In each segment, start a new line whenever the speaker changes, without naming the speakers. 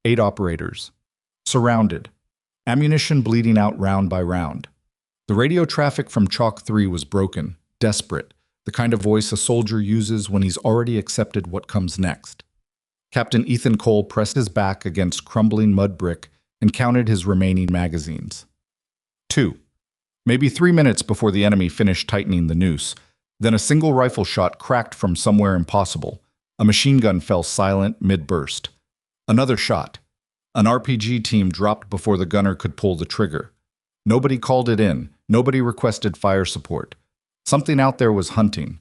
8 operators. Surrounded. Ammunition bleeding out round by round. The radio traffic from Chalk 3 was broken, desperate, the kind of voice a soldier uses when he's already accepted what comes next. Captain Ethan Cole pressed his back against crumbling mud brick and counted his remaining magazines. 2. Maybe 3 minutes before the enemy finished tightening the noose, then a single rifle shot cracked from somewhere impossible. A machine gun fell silent mid-burst. Another shot. An RPG team dropped before the gunner could pull the trigger. Nobody called it in. Nobody requested fire support. Something out there was hunting.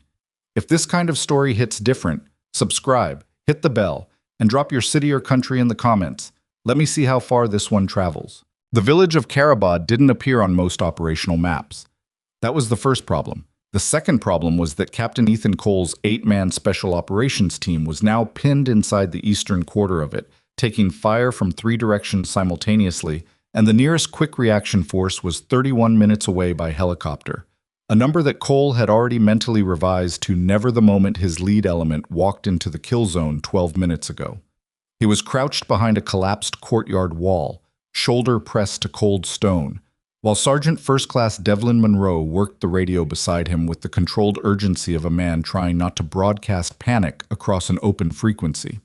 If this kind of story hits different, subscribe, hit the bell, and drop your city or country in the comments. Let me see how far this one travels. The village of Karabad didn't appear on most operational maps. That was the first problem. The second problem was that Captain Ethan Cole's 8-man special operations team was now pinned inside the eastern quarter of it, taking fire from 3 directions simultaneously, and the nearest quick reaction force was 31 minutes away by helicopter, a number that Cole had already mentally revised to never the moment his lead element walked into the kill zone 12 minutes ago. He was crouched behind a collapsed courtyard wall, shoulder pressed to cold stone, while Sergeant First Class Devlin Monroe worked the radio beside him with the controlled urgency of a man trying not to broadcast panic across an open frequency.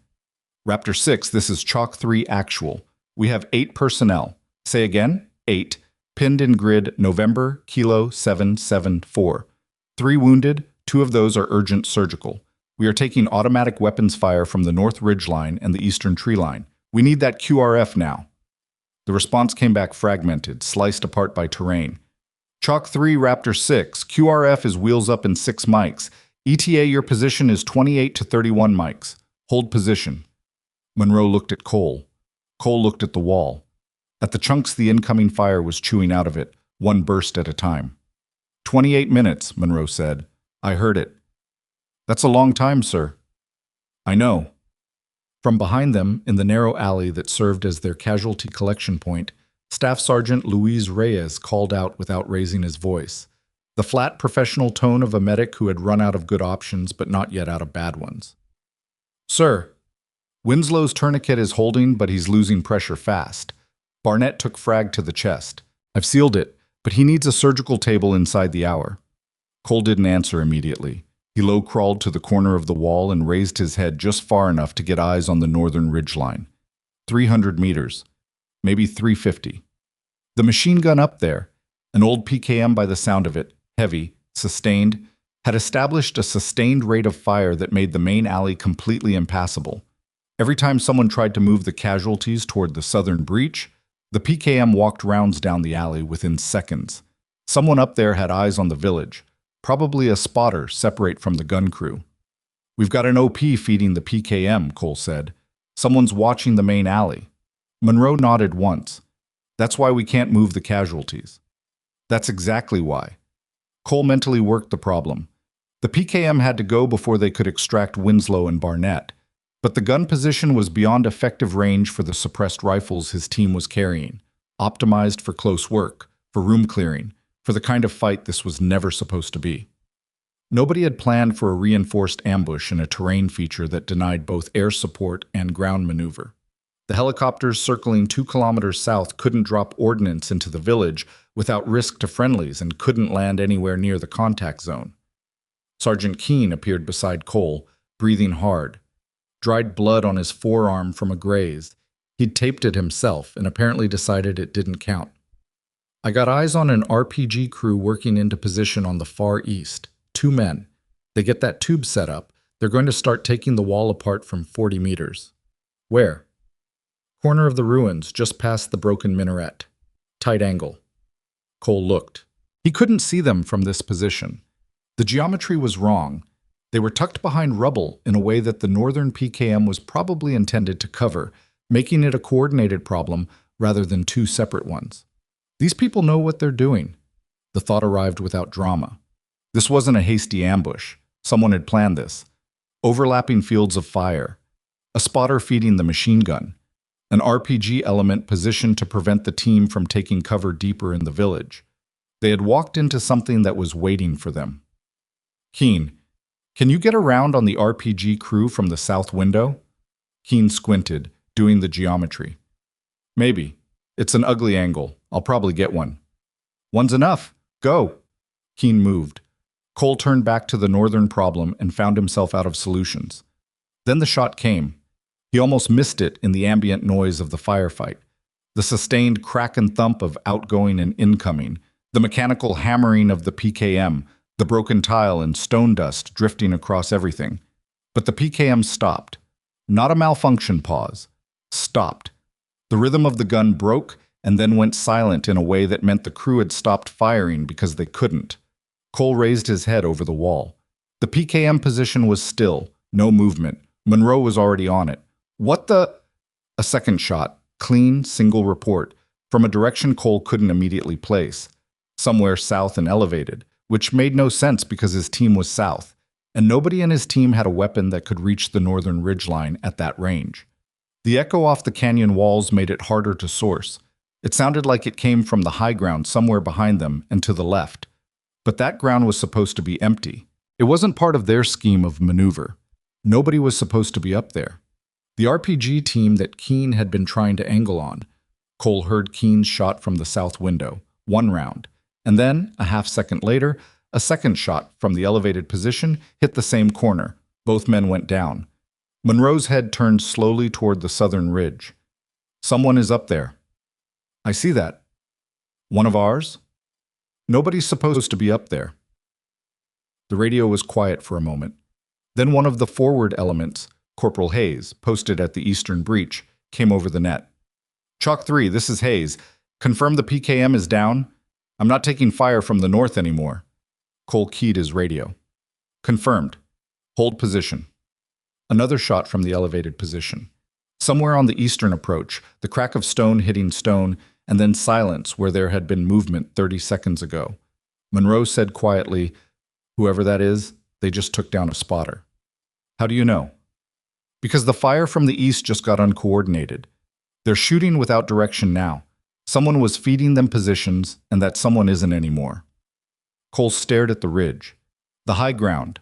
Raptor 6, this is Chalk 3 actual. We have 8 personnel. Say again, 8. Pinned in grid November, Kilo 774. 3 wounded, 2 of those are urgent surgical. We are taking automatic weapons fire from the North Ridge Line and the Eastern Tree Line. We need that QRF now. The response came back fragmented, sliced apart by terrain. Chalk 3, Raptor 6. QRF is wheels up in 6 mics. ETA, your position is 28 to 31 mics. Hold position. Monroe looked at Cole. Cole looked at the wall. At the chunks the incoming fire was chewing out of it, one burst at a time. 28 minutes, Monroe said. I heard it. That's a long time, sir. I know. From behind them, in the narrow alley that served as their casualty collection point, Staff Sergeant Luis Reyes called out without raising his voice, the flat professional tone of a medic who had run out of good options but not yet out of bad ones. Sir, Winslow's tourniquet is holding, but he's losing pressure fast. Barnett took Frag to the chest. I've sealed it, but he needs a surgical table inside the hour. Cole didn't answer immediately. He low-crawled to the corner of the wall and raised his head just far enough to get eyes on the northern ridgeline. 300 meters. Maybe 350. The machine gun up there, an old PKM by the sound of it, heavy, sustained, had established a sustained rate of fire that made the main alley completely impassable. Every time someone tried to move the casualties toward the southern breach, the PKM walked rounds down the alley within seconds. Someone up there had eyes on the village. Probably a spotter separate from the gun crew. We've got an OP feeding the PKM, Cole said. Someone's watching the main alley. Monroe nodded once. That's why we can't move the casualties. That's exactly why. Cole mentally worked the problem. The PKM had to go before they could extract Winslow and Barnett, but the gun position was beyond effective range for the suppressed rifles his team was carrying, optimized for close work, for room clearing, for the kind of fight this was never supposed to be. Nobody had planned for a reinforced ambush in a terrain feature that denied both air support and ground maneuver. The helicopters circling 2 kilometers south couldn't drop ordnance into the village without risk to friendlies and couldn't land anywhere near the contact zone. Sergeant Keene appeared beside Cole, breathing hard. Dried blood on his forearm from a graze. He'd taped it himself and apparently decided it didn't count. I got eyes on an RPG crew working into position on the far east. 2 men. They get that tube set up. They're going to start taking the wall apart from 40 meters. Where? Corner of the ruins, just past the broken minaret. Tight angle. Cole looked. He couldn't see them from this position. The geometry was wrong. They were tucked behind rubble in a way that the northern PKM was probably intended to cover, making it a coordinated problem rather than 2 separate ones. These people know what they're doing. The thought arrived without drama. This wasn't a hasty ambush. Someone had planned this. Overlapping fields of fire. A spotter feeding the machine gun. An RPG element positioned to prevent the team from taking cover deeper in the village. They had walked into something that was waiting for them. Keene, can you get around on the RPG crew from the south window? Keene squinted, doing the geometry. Maybe. It's an ugly angle. I'll probably get one. One's enough. Go. Keen moved. Cole turned back to the northern problem and found himself out of solutions. Then the shot came. He almost missed it in the ambient noise of the firefight. The sustained crack and thump of outgoing and incoming, the mechanical hammering of the PKM, the broken tile and stone dust drifting across everything. But the PKM stopped. Not a malfunction pause. Stopped. The rhythm of the gun broke and then went silent in a way that meant the crew had stopped firing because they couldn't. Cole raised his head over the wall. The PKM position was still, no movement. Monroe was already on it. What the? A second shot, clean, single report, from a direction Cole couldn't immediately place. Somewhere south and elevated, which made no sense because his team was south, and nobody in his team had a weapon that could reach the northern ridgeline at that range. The echo off the canyon walls made it harder to source. It sounded like it came from the high ground somewhere behind them and to the left. But that ground was supposed to be empty. It wasn't part of their scheme of maneuver. Nobody was supposed to be up there. The RPG team that Keen had been trying to angle on. Cole heard Keen's shot from the south window, one round, and then, a half-second later, a second shot from the elevated position hit the same corner. Both men went down. Monroe's head turned slowly toward the southern ridge. Someone is up there. I see that. One of ours? Nobody's supposed to be up there. The radio was quiet for a moment. Then one of the forward elements, Corporal Hayes, posted at the eastern breach, came over the net. Chalk 3, this is Hayes. Confirm the PKM is down? I'm not taking fire from the north anymore. Cole keyed his radio. Confirmed. Hold position. Another shot from the elevated position. Somewhere on the eastern approach, the crack of stone hitting stone, and then silence where there had been movement 30 seconds ago. Monroe said quietly, whoever that is, they just took down a spotter. How do you know? Because the fire from the east just got uncoordinated. They're shooting without direction now. Someone was feeding them positions, and that someone isn't anymore. Cole stared at the ridge. The high ground.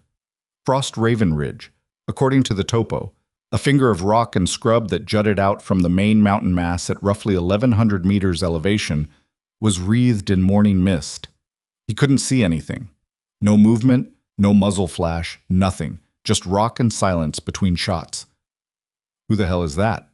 Frost Raven Ridge, according to the topo, a finger of rock and scrub that jutted out from the main mountain mass at roughly 1,100 meters elevation, was wreathed in morning mist. He couldn't see anything. No movement, no muzzle flash, nothing. Just rock and silence between shots. Who the hell is that?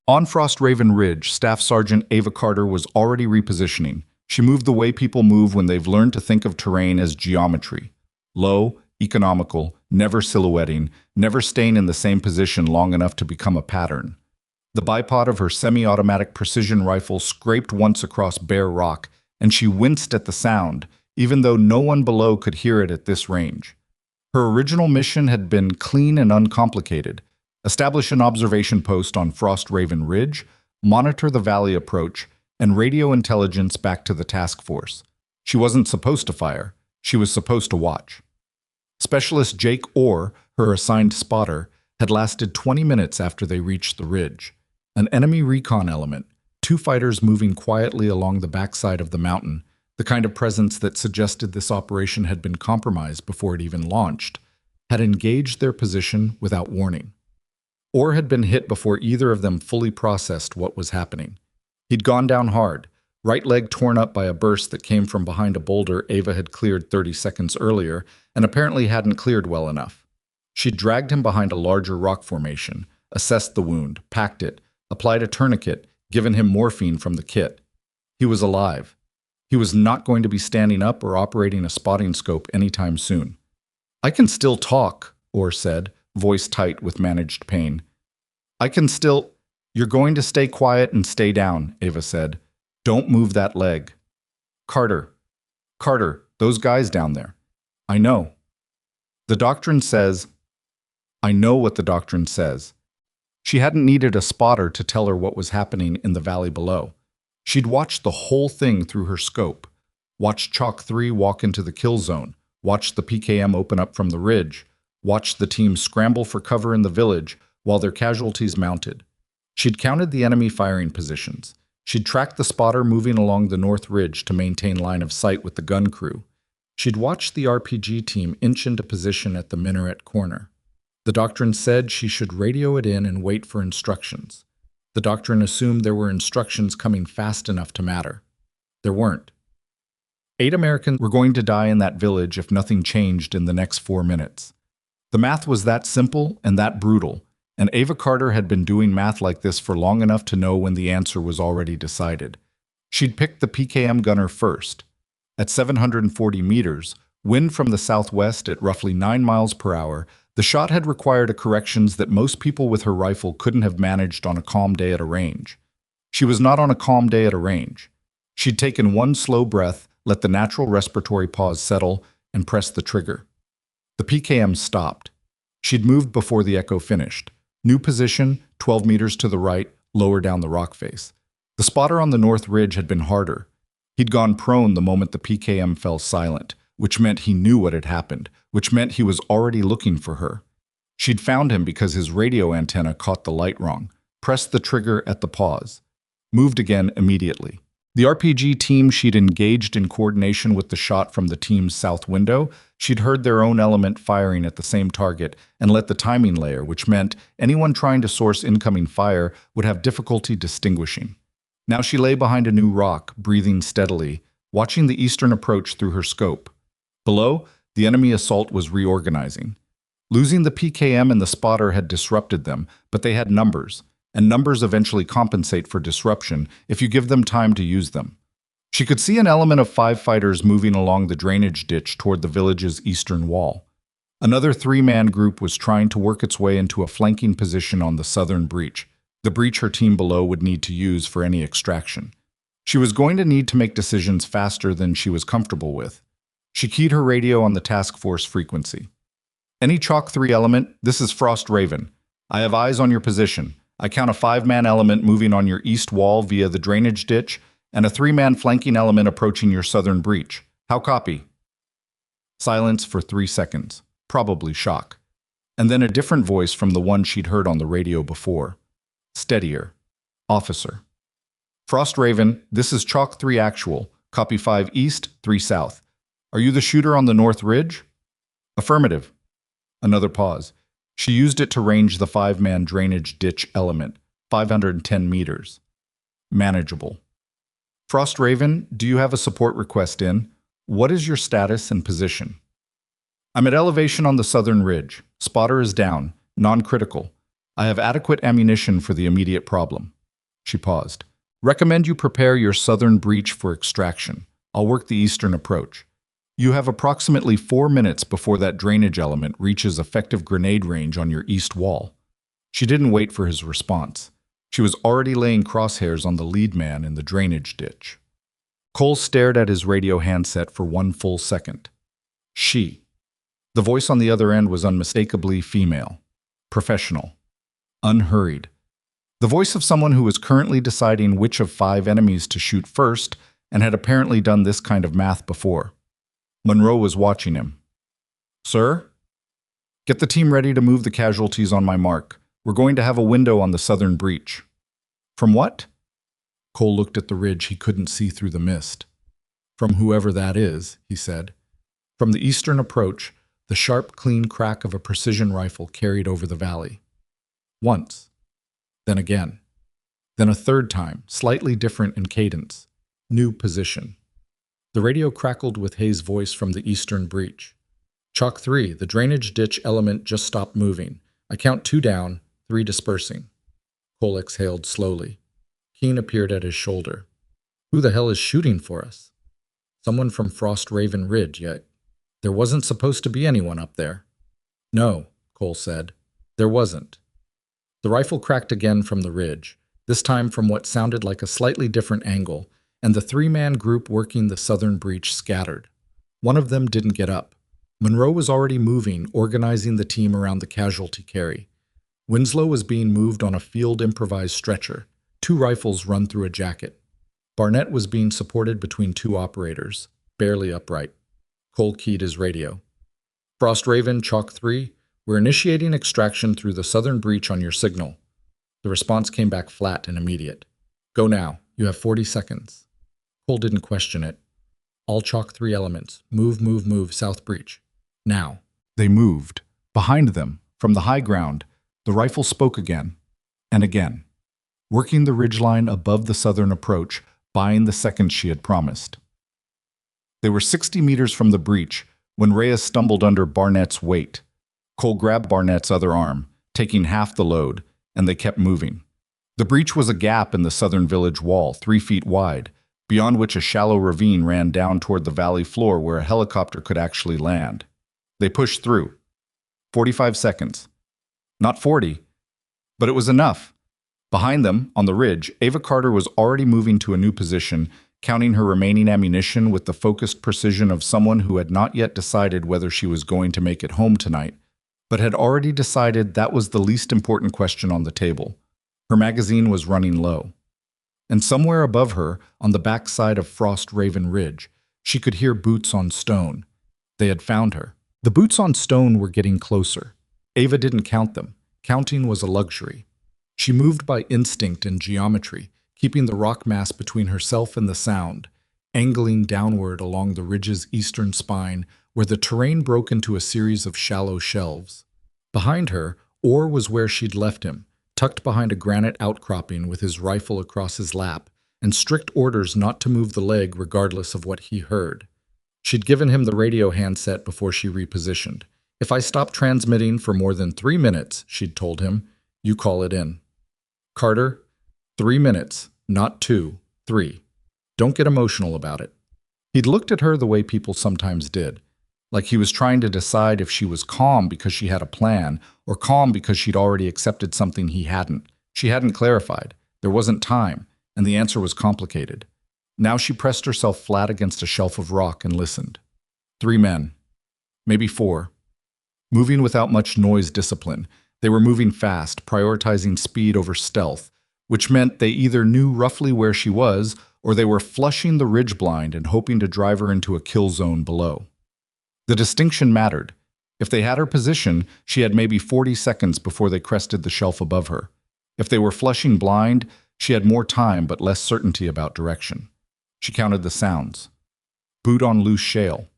On Frost Raven Ridge, Staff Sergeant Ava Carter was already repositioning. She moved the way people move when they've learned to think of terrain as geometry. Low, economical, never silhouetting, never staying in the same position long enough to become a pattern. The bipod of her semi-automatic precision rifle scraped once across bare rock, and she winced at the sound, even though no one below could hear it at this range. Her original mission had been clean and uncomplicated. Establish an observation post on Frost Raven Ridge, monitor the valley approach, and radio intelligence back to the task force. She wasn't supposed to fire. She was supposed to watch. Specialist Jake Orr, her assigned spotter, had lasted 20 minutes after they reached the ridge. An enemy recon element, 2 fighters moving quietly along the backside of the mountain, the kind of presence that suggested this operation had been compromised before it even launched, had engaged their position without warning. Orr had been hit before either of them fully processed what was happening. He'd gone down hard, right leg torn up by a burst that came from behind a boulder Ava had cleared 30 seconds earlier and apparently hadn't cleared well enough. She'd dragged him behind a larger rock formation, assessed the wound, packed it, applied a tourniquet, given him morphine from the kit. He was alive. He was not going to be standing up or operating a spotting scope anytime soon. I can still talk, Orr said, voice tight with managed pain. I can still... You're going to stay quiet and stay down, Ava said. Don't move that leg. Carter, those guys down there. I know. The doctrine says... I know what the doctrine says. She hadn't needed a spotter to tell her what was happening in the valley below. She'd watched the whole thing through her scope. Watched Chalk 3 walk into the kill zone. Watched the PKM open up from the ridge. Watched the team scramble for cover in the village while their casualties mounted. She'd counted the enemy firing positions. She'd tracked the spotter moving along the north ridge to maintain line of sight with the gun crew. She'd watched the RPG team inch into position at the minaret corner. The doctrine said she should radio it in and wait for instructions. The doctrine assumed there were instructions coming fast enough to matter. There weren't. 8 Americans were going to die in that village if nothing changed in the next 4 minutes. The math was that simple and that brutal, and Ava Carter had been doing math like this for long enough to know when the answer was already decided. She'd picked the PKM gunner first. At 740 meters, wind from the southwest at roughly 9 miles per hour, the shot had required a corrections that most people with her rifle couldn't have managed on a calm day at a range. She was not on a calm day at a range. She'd taken one slow breath, let the natural respiratory pause settle, and pressed the trigger. The PKM stopped. She'd moved before the echo finished. New position, 12 meters to the right, lower down the rock face. The spotter on the north ridge had been harder. He'd gone prone the moment the PKM fell silent, which meant he knew what had happened, which meant he was already looking for her. She'd found him because his radio antenna caught the light wrong, pressed the trigger at the pause, moved again immediately. The RPG team she'd engaged in coordination with the shot from the team's south window, she'd heard their own element firing at the same target and let the timing layer, which meant anyone trying to source incoming fire would have difficulty distinguishing. Now she lay behind a new rock, breathing steadily, watching the eastern approach through her scope. Below, the enemy assault was reorganizing. Losing the PKM and the spotter had disrupted them, but they had numbers, and numbers eventually compensate for disruption if you give them time to use them. She could see an element of 5 fighters moving along the drainage ditch toward the village's eastern wall. Another 3-man group was trying to work its way into a flanking position on the southern breach, the breach her team below would need to use for any extraction. She was going to need to make decisions faster than she was comfortable with. She keyed her radio on the task force frequency. Any Chalk 3 element, this is Frost Raven. I have eyes on your position. I count a 5-man element moving on your east wall via the drainage ditch, and a 3-man flanking element approaching your southern breach. How copy? Silence for 3 seconds, probably shock. And then a different voice from the one she'd heard on the radio before. Steadier. Officer. Frost Raven, this is Chalk 3 actual. Copy 5 east, 3 south. Are you the shooter on the north ridge? Affirmative. Another pause. She used it to range the 5-man drainage ditch element, 510 meters. Manageable. Frost Raven, do you have a support request in? What is your status and position? I'm at elevation on the southern ridge. Spotter is down, non-critical. I have adequate ammunition for the immediate problem. She paused. Recommend you prepare your southern breach for extraction. I'll work the eastern approach. You have approximately 4 minutes before that drainage element reaches effective grenade range on your east wall. She didn't wait for his response. She was already laying crosshairs on the lead man in the drainage ditch. Cole stared at his radio handset for 1 full second. She. The voice on the other end was unmistakably female. Professional. Unhurried. The voice of someone who was currently deciding which of 5 enemies to shoot first and had apparently done this kind of math before. Monroe was watching him. Sir? Get the team ready to move the casualties on my mark. We're going to have a window on the southern breach. From what? Cole looked at the ridge he couldn't see through the mist. From whoever that is, he said. From the eastern approach, the sharp, clean crack of a precision rifle carried over the valley. Once. Then again. Then a third time, slightly different in cadence. New position. The radio crackled with Hayes' voice from the eastern breach. Chalk 3, the drainage ditch element just stopped moving. I count 2 down, 3 dispersing. Cole exhaled slowly. Keene appeared at his shoulder. Who the hell is shooting for us? Someone from Frost Raven Ridge, yet there wasn't supposed to be anyone up there. No, Cole said. There wasn't. The rifle cracked again from the ridge, this time from what sounded like a slightly different angle, and the 3-man group working the southern breach scattered. One of them didn't get up. Monroe was already moving, organizing the team around the casualty carry. Winslow was being moved on a field improvised stretcher, 2 rifles run through a jacket. Barnett was being supported between 2 operators, barely upright. Cole keyed his radio. Frost Raven, Chalk 3, we're initiating extraction through the southern breach on your signal. The response came back flat and immediate. Go now. You have 40 seconds. Cole didn't question it. All Chalk 3 elements. Move, south breach. Now. They moved. Behind them, from the high ground, the rifle spoke again. And again. working the ridgeline above the southern approach, buying the seconds she had promised. They were 60 meters from the breach when Reyes stumbled under Barnett's weight. Cole grabbed Barnett's other arm, taking half the load, and they kept moving. The breach was a gap in the southern village wall, 3 feet wide, beyond which a shallow ravine ran down toward the valley floor where a helicopter could actually land. They pushed through. 45 seconds. Not 40, but it was enough. Behind them, on the ridge, Ava Carter was already moving to a new position, counting her remaining ammunition with the focused precision of someone who had not yet decided whether she was going to make it home tonight, but had already decided that was the least important question on the table. Her magazine was running low. And somewhere above her, on the backside of Frost Raven Ridge, she could hear boots on stone. They had found her. The boots on stone were getting closer. Ava didn't count them. Counting was a luxury. She moved by instinct and geometry, keeping the rock mass between herself and the sound, angling downward along the ridge's eastern spine where the terrain broke into a series of shallow shelves. Behind her, Orr was where she'd left him, tucked behind a granite outcropping with his rifle across his lap, and strict orders not to move the leg regardless of what he heard. She'd given him the radio handset before she repositioned. "If I stop transmitting for more than 3 minutes," she'd told him, "you call it in." "Carter, 3 minutes, not 2, 3. Don't get emotional about it." He'd looked at her the way people sometimes did, like he was trying to decide if she was calm because she had a plan, or calm because she'd already accepted something he hadn't. She hadn't clarified. There wasn't time, and the answer was complicated. Now she pressed herself flat against a shelf of rock and listened. 3 men. Maybe 4. Moving without much noise discipline. They were moving fast, prioritizing speed over stealth, which meant they either knew roughly where she was, or they were flushing the ridge blind and hoping to drive her into a kill zone below. The distinction mattered. If they had her position, she had maybe 40 seconds before they crested the shelf above her. If they were flushing blind, she had more time but less certainty about direction. She counted the sounds. Boot on loose shale.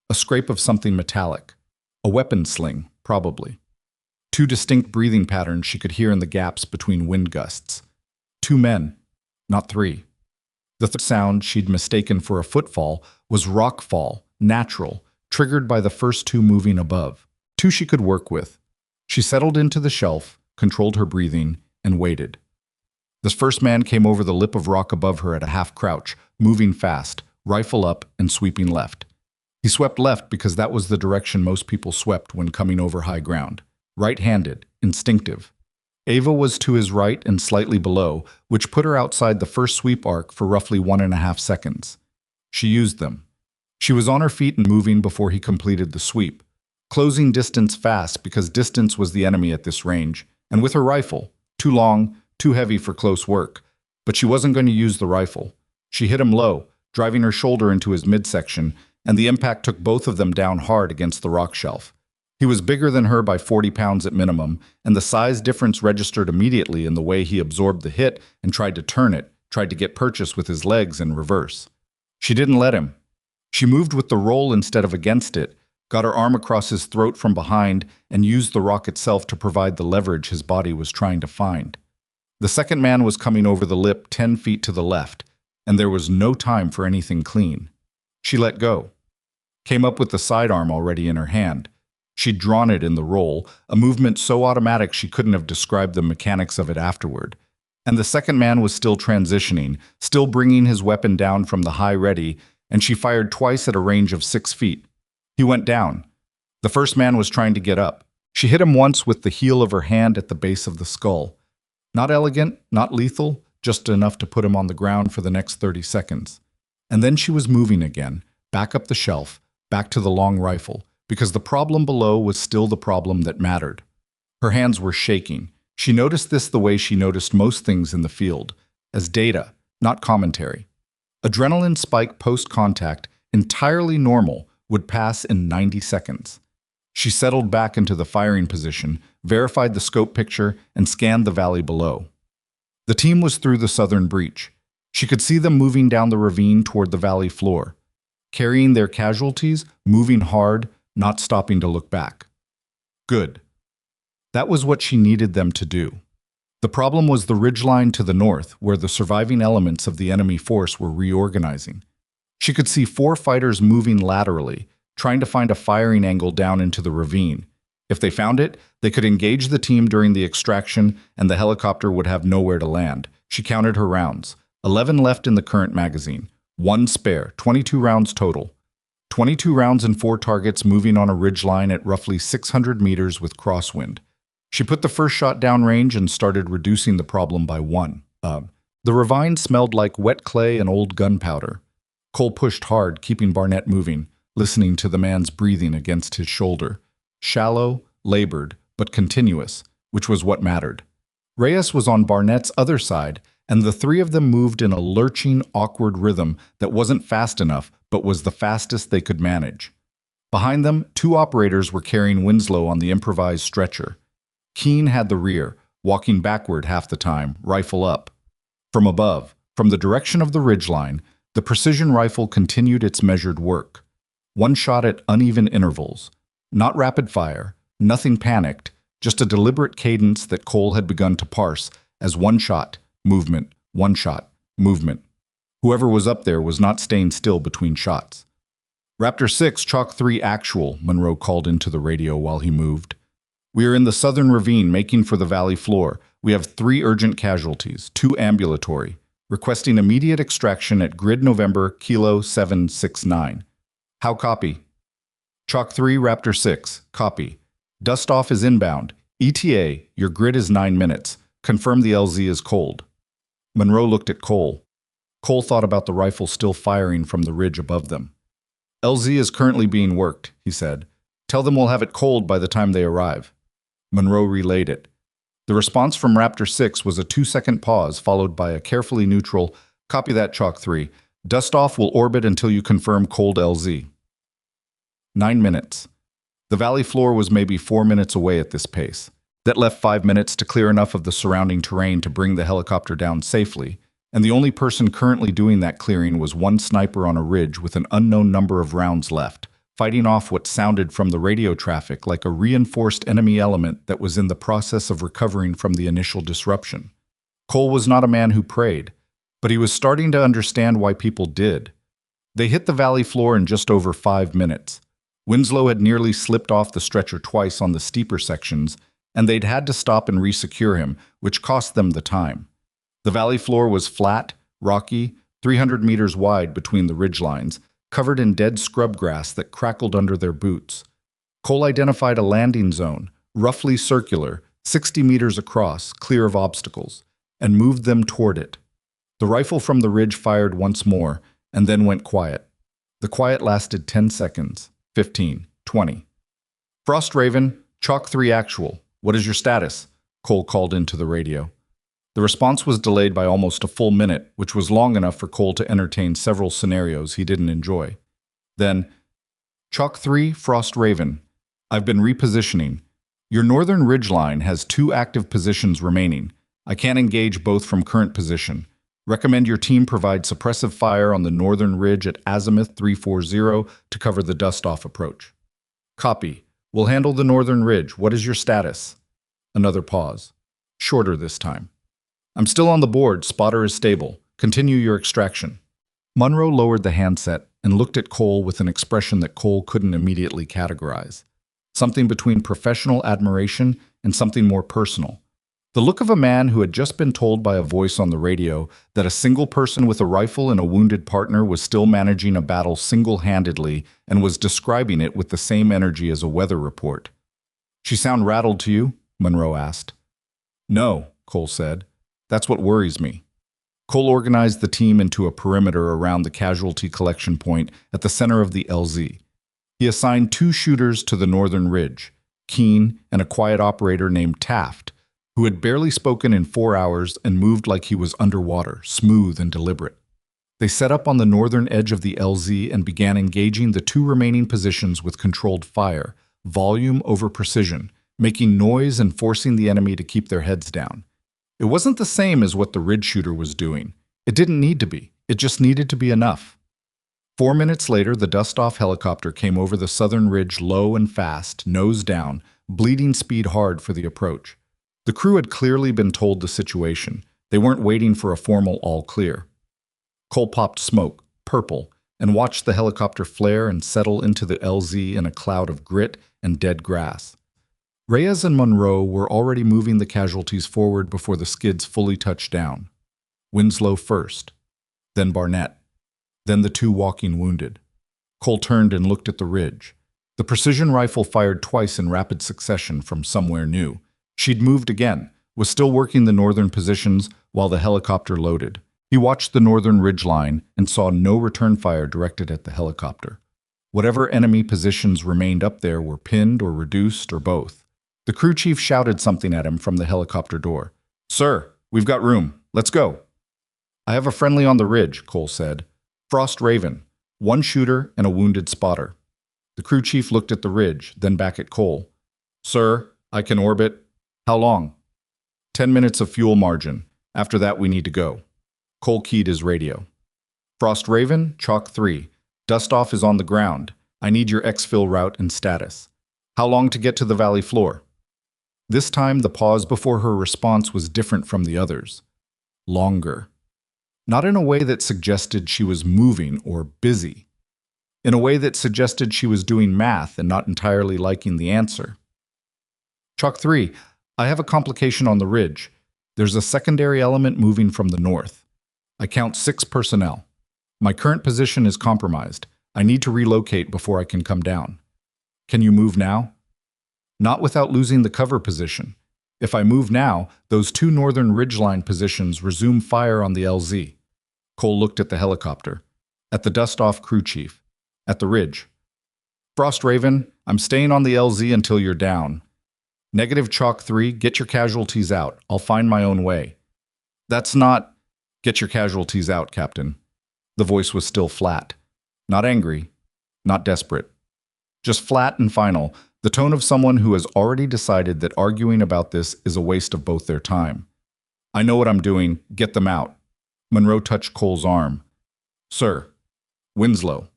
A scrape of something metallic. A weapon sling, probably. 2 distinct breathing patterns she could hear in the gaps between wind gusts. 2 men, not 3. The third sound she'd mistaken for a footfall was rockfall, natural, triggered by the first 2 moving above. 2 she could work with. She settled into the shelf, controlled her breathing, and waited. The first man came over the lip of rock above her at a half crouch, moving fast, rifle up and sweeping left. He swept left because that was the direction most people swept when coming over high ground. Right-handed, instinctive. Ava was to his right and slightly below, which put her outside the first sweep arc for roughly 1.5 seconds. She used them. She was on her feet and moving before he completed the sweep, closing distance fast because distance was the enemy at this range, and with her rifle, too long, too heavy for close work, but she wasn't going to use the rifle. She hit him low, driving her shoulder into his midsection, and the impact took both of them down hard against the rock shelf. He was bigger than her by 40 pounds at minimum, and the size difference registered immediately in the way he absorbed the hit and tried to turn it, tried to get purchase with his legs in reverse. She didn't let him. She moved with the roll instead of against it, got her arm across his throat from behind, and used the rock itself to provide the leverage his body was trying to find. The second man was coming over the lip 10 feet to the left, and there was no time for anything clean. She let go. Came up with the sidearm already in her hand. She'd drawn it in the roll, a movement so automatic she couldn't have described the mechanics of it afterward. And the second man was still transitioning, still bringing his weapon down from the high ready, and she fired twice at a range of 6 feet. He went down. The first man was trying to get up. She hit him once with the heel of her hand at the base of the skull. Not elegant, not lethal, just enough to put him on the ground for the next 30 seconds. And then she was moving again, back up the shelf, back to the long rifle, because the problem below was still the problem that mattered. Her hands were shaking. She noticed this the way she noticed most things in the field, as data, not commentary. Adrenaline spike post-contact, entirely normal, would pass in 90 seconds. She settled back into the firing position, verified the scope picture, and scanned the valley below. The team was through the southern breach. She could see them moving down the ravine toward the valley floor, carrying their casualties, moving hard, not stopping to look back. Good. That was what she needed them to do. The problem was the ridgeline to the north, where the surviving elements of the enemy force were reorganizing. She could see 4 fighters moving laterally, trying to find a firing angle down into the ravine. If they found it, they could engage the team during the extraction, and the helicopter would have nowhere to land. She counted her rounds. 11 left in the current magazine. 1 spare, 22 rounds total. 22 rounds and 4 targets moving on a ridgeline at roughly 600 meters with crosswind. She put the first shot downrange and started reducing the problem by 1. The ravine smelled like wet clay and old gunpowder. Cole pushed hard, keeping Barnett moving, listening to the man's breathing against his shoulder. Shallow, labored, but continuous, which was what mattered. Reyes was on Barnett's other side, and the 3 of them moved in a lurching, awkward rhythm that wasn't fast enough, but was the fastest they could manage. Behind them, 2 operators were carrying Winslow on the improvised stretcher. Keene had the rear, walking backward half the time, rifle up. From above, from the direction of the ridgeline, the precision rifle continued its measured work. 1 shot at uneven intervals. Not rapid fire, nothing panicked, just a deliberate cadence that Cole had begun to parse as 1 shot, movement, 1 shot, movement. Whoever was up there was not staying still between shots. Raptor 6, Chalk 3 actual, Monroe called into the radio while he moved. We are in the southern ravine making for the valley floor. We have 3 urgent casualties, 2 ambulatory. Requesting immediate extraction at grid November Kilo 769. How copy? Chalk 3, Raptor 6, copy. Dust off is inbound. ETA, your grid is 9 minutes. Confirm the LZ is cold. Monroe looked at Cole. Cole thought about the rifle still firing from the ridge above them. LZ is currently being worked, he said. Tell them we'll have it cold by the time they arrive. Monroe relayed it. The response from Raptor 6 was a 2-second pause followed by a carefully neutral, copy that Chalk 3. Dust off will orbit until you confirm cold LZ. 9 minutes. The valley floor was maybe 4 minutes away at this pace. That left 5 minutes to clear enough of the surrounding terrain to bring the helicopter down safely, and the only person currently doing that clearing was 1 sniper on a ridge with an unknown number of rounds left, fighting off what sounded from the radio traffic like a reinforced enemy element that was in the process of recovering from the initial disruption. Cole was not a man who prayed, but he was starting to understand why people did. They hit the valley floor in just over 5 minutes. Winslow had nearly slipped off the stretcher twice on the steeper sections, and they'd had to stop and resecure him, which cost them the time. The valley floor was flat, rocky, 300 meters wide between the ridgelines, covered in dead scrub grass that crackled under their boots. Cole identified a landing zone, roughly circular, 60 meters across, clear of obstacles, and moved them toward it. The rifle from the ridge fired once more, and then went quiet. The quiet lasted 10 seconds, 15, 20. Frost Raven, Chalk 3 actual. What is your status? Cole called into the radio. The response was delayed by almost a full minute, which was long enough for Cole to entertain several scenarios he didn't enjoy. Then, Chalk 3, Frost Raven. I've been repositioning. Your northern ridgeline has 2 active positions remaining. I can't engage both from current position. Recommend your team provide suppressive fire on the northern ridge at azimuth 340 to cover the dust-off approach. Copy. We'll handle the northern ridge. What is your status? Another pause. Shorter this time. I'm still on the board. Spotter is stable. Continue your extraction. Monroe lowered the handset and looked at Cole with an expression that Cole couldn't immediately categorize. Something between professional admiration and something more personal. The look of a man who had just been told by a voice on the radio that a single person with a rifle and a wounded partner was still managing a battle single-handedly and was describing it with the same energy as a weather report. She sound rattled to you? Monroe asked. No, Cole said. That's what worries me. Cole organized the team into a perimeter around the casualty collection point at the center of the LZ. He assigned 2 shooters to the northern ridge, Keene and a quiet operator named Taft, who had barely spoken in 4 hours and moved like he was underwater, smooth and deliberate. They set up on the northern edge of the LZ and began engaging the 2 remaining positions with controlled fire, volume over precision, making noise and forcing the enemy to keep their heads down. It wasn't the same as what the ridge shooter was doing. It didn't need to be. It just needed to be enough. 4 minutes later, the dust-off helicopter came over the southern ridge low and fast, nose down, bleeding speed hard for the approach. The crew had clearly been told the situation. They weren't waiting for a formal all clear. Cole popped smoke, purple, and watched the helicopter flare and settle into the LZ in a cloud of grit and dead grass. Reyes and Monroe were already moving the casualties forward before the skids fully touched down. Winslow first, then Barnett, then the two walking wounded. Cole turned and looked at the ridge. The precision rifle fired twice in rapid succession from somewhere new. She'd moved again, was still working the northern positions while the helicopter loaded. He watched the northern ridgeline and saw no return fire directed at the helicopter. Whatever enemy positions remained up there were pinned or reduced or both. The crew chief shouted something at him from the helicopter door. "Sir, we've got room. Let's go." "I have a friendly on the ridge," Cole said. "Frost Raven, one shooter and a wounded spotter." The crew chief looked at the ridge, then back at Cole. "Sir, I can orbit. How long?" 10 minutes of fuel margin. After that, we need to go." Cole keyed his radio. "Frost Raven, Chalk 3. Dust-off is on the ground. I need your exfil route and status. How long to get to the valley floor?" This time, the pause before her response was different from the others. Longer. Not in a way that suggested she was moving or busy. In a way that suggested she was doing math and not entirely liking the answer. "Chalk 3, I have a complication on the ridge. There's a secondary element moving from the north. I count 6 personnel. My current position is compromised. I need to relocate before I can come down. Can you move now?" "Not without losing the cover position. If I move now, those 2 northern ridgeline positions resume fire on the LZ." Cole looked at the helicopter, at the dust-off crew chief, at the ridge. "Frost Raven, I'm staying on the LZ until you're down. Negative Chalk 3, get your casualties out. I'll find my own way." "That's not—" "Get your casualties out, Captain." The voice was still flat. Not angry, not desperate. Just flat and final, the tone of someone who has already decided that arguing about this is a waste of both their time. "I know what I'm doing. Get them out." Monroe touched Cole's arm. "Sir." "Winslow."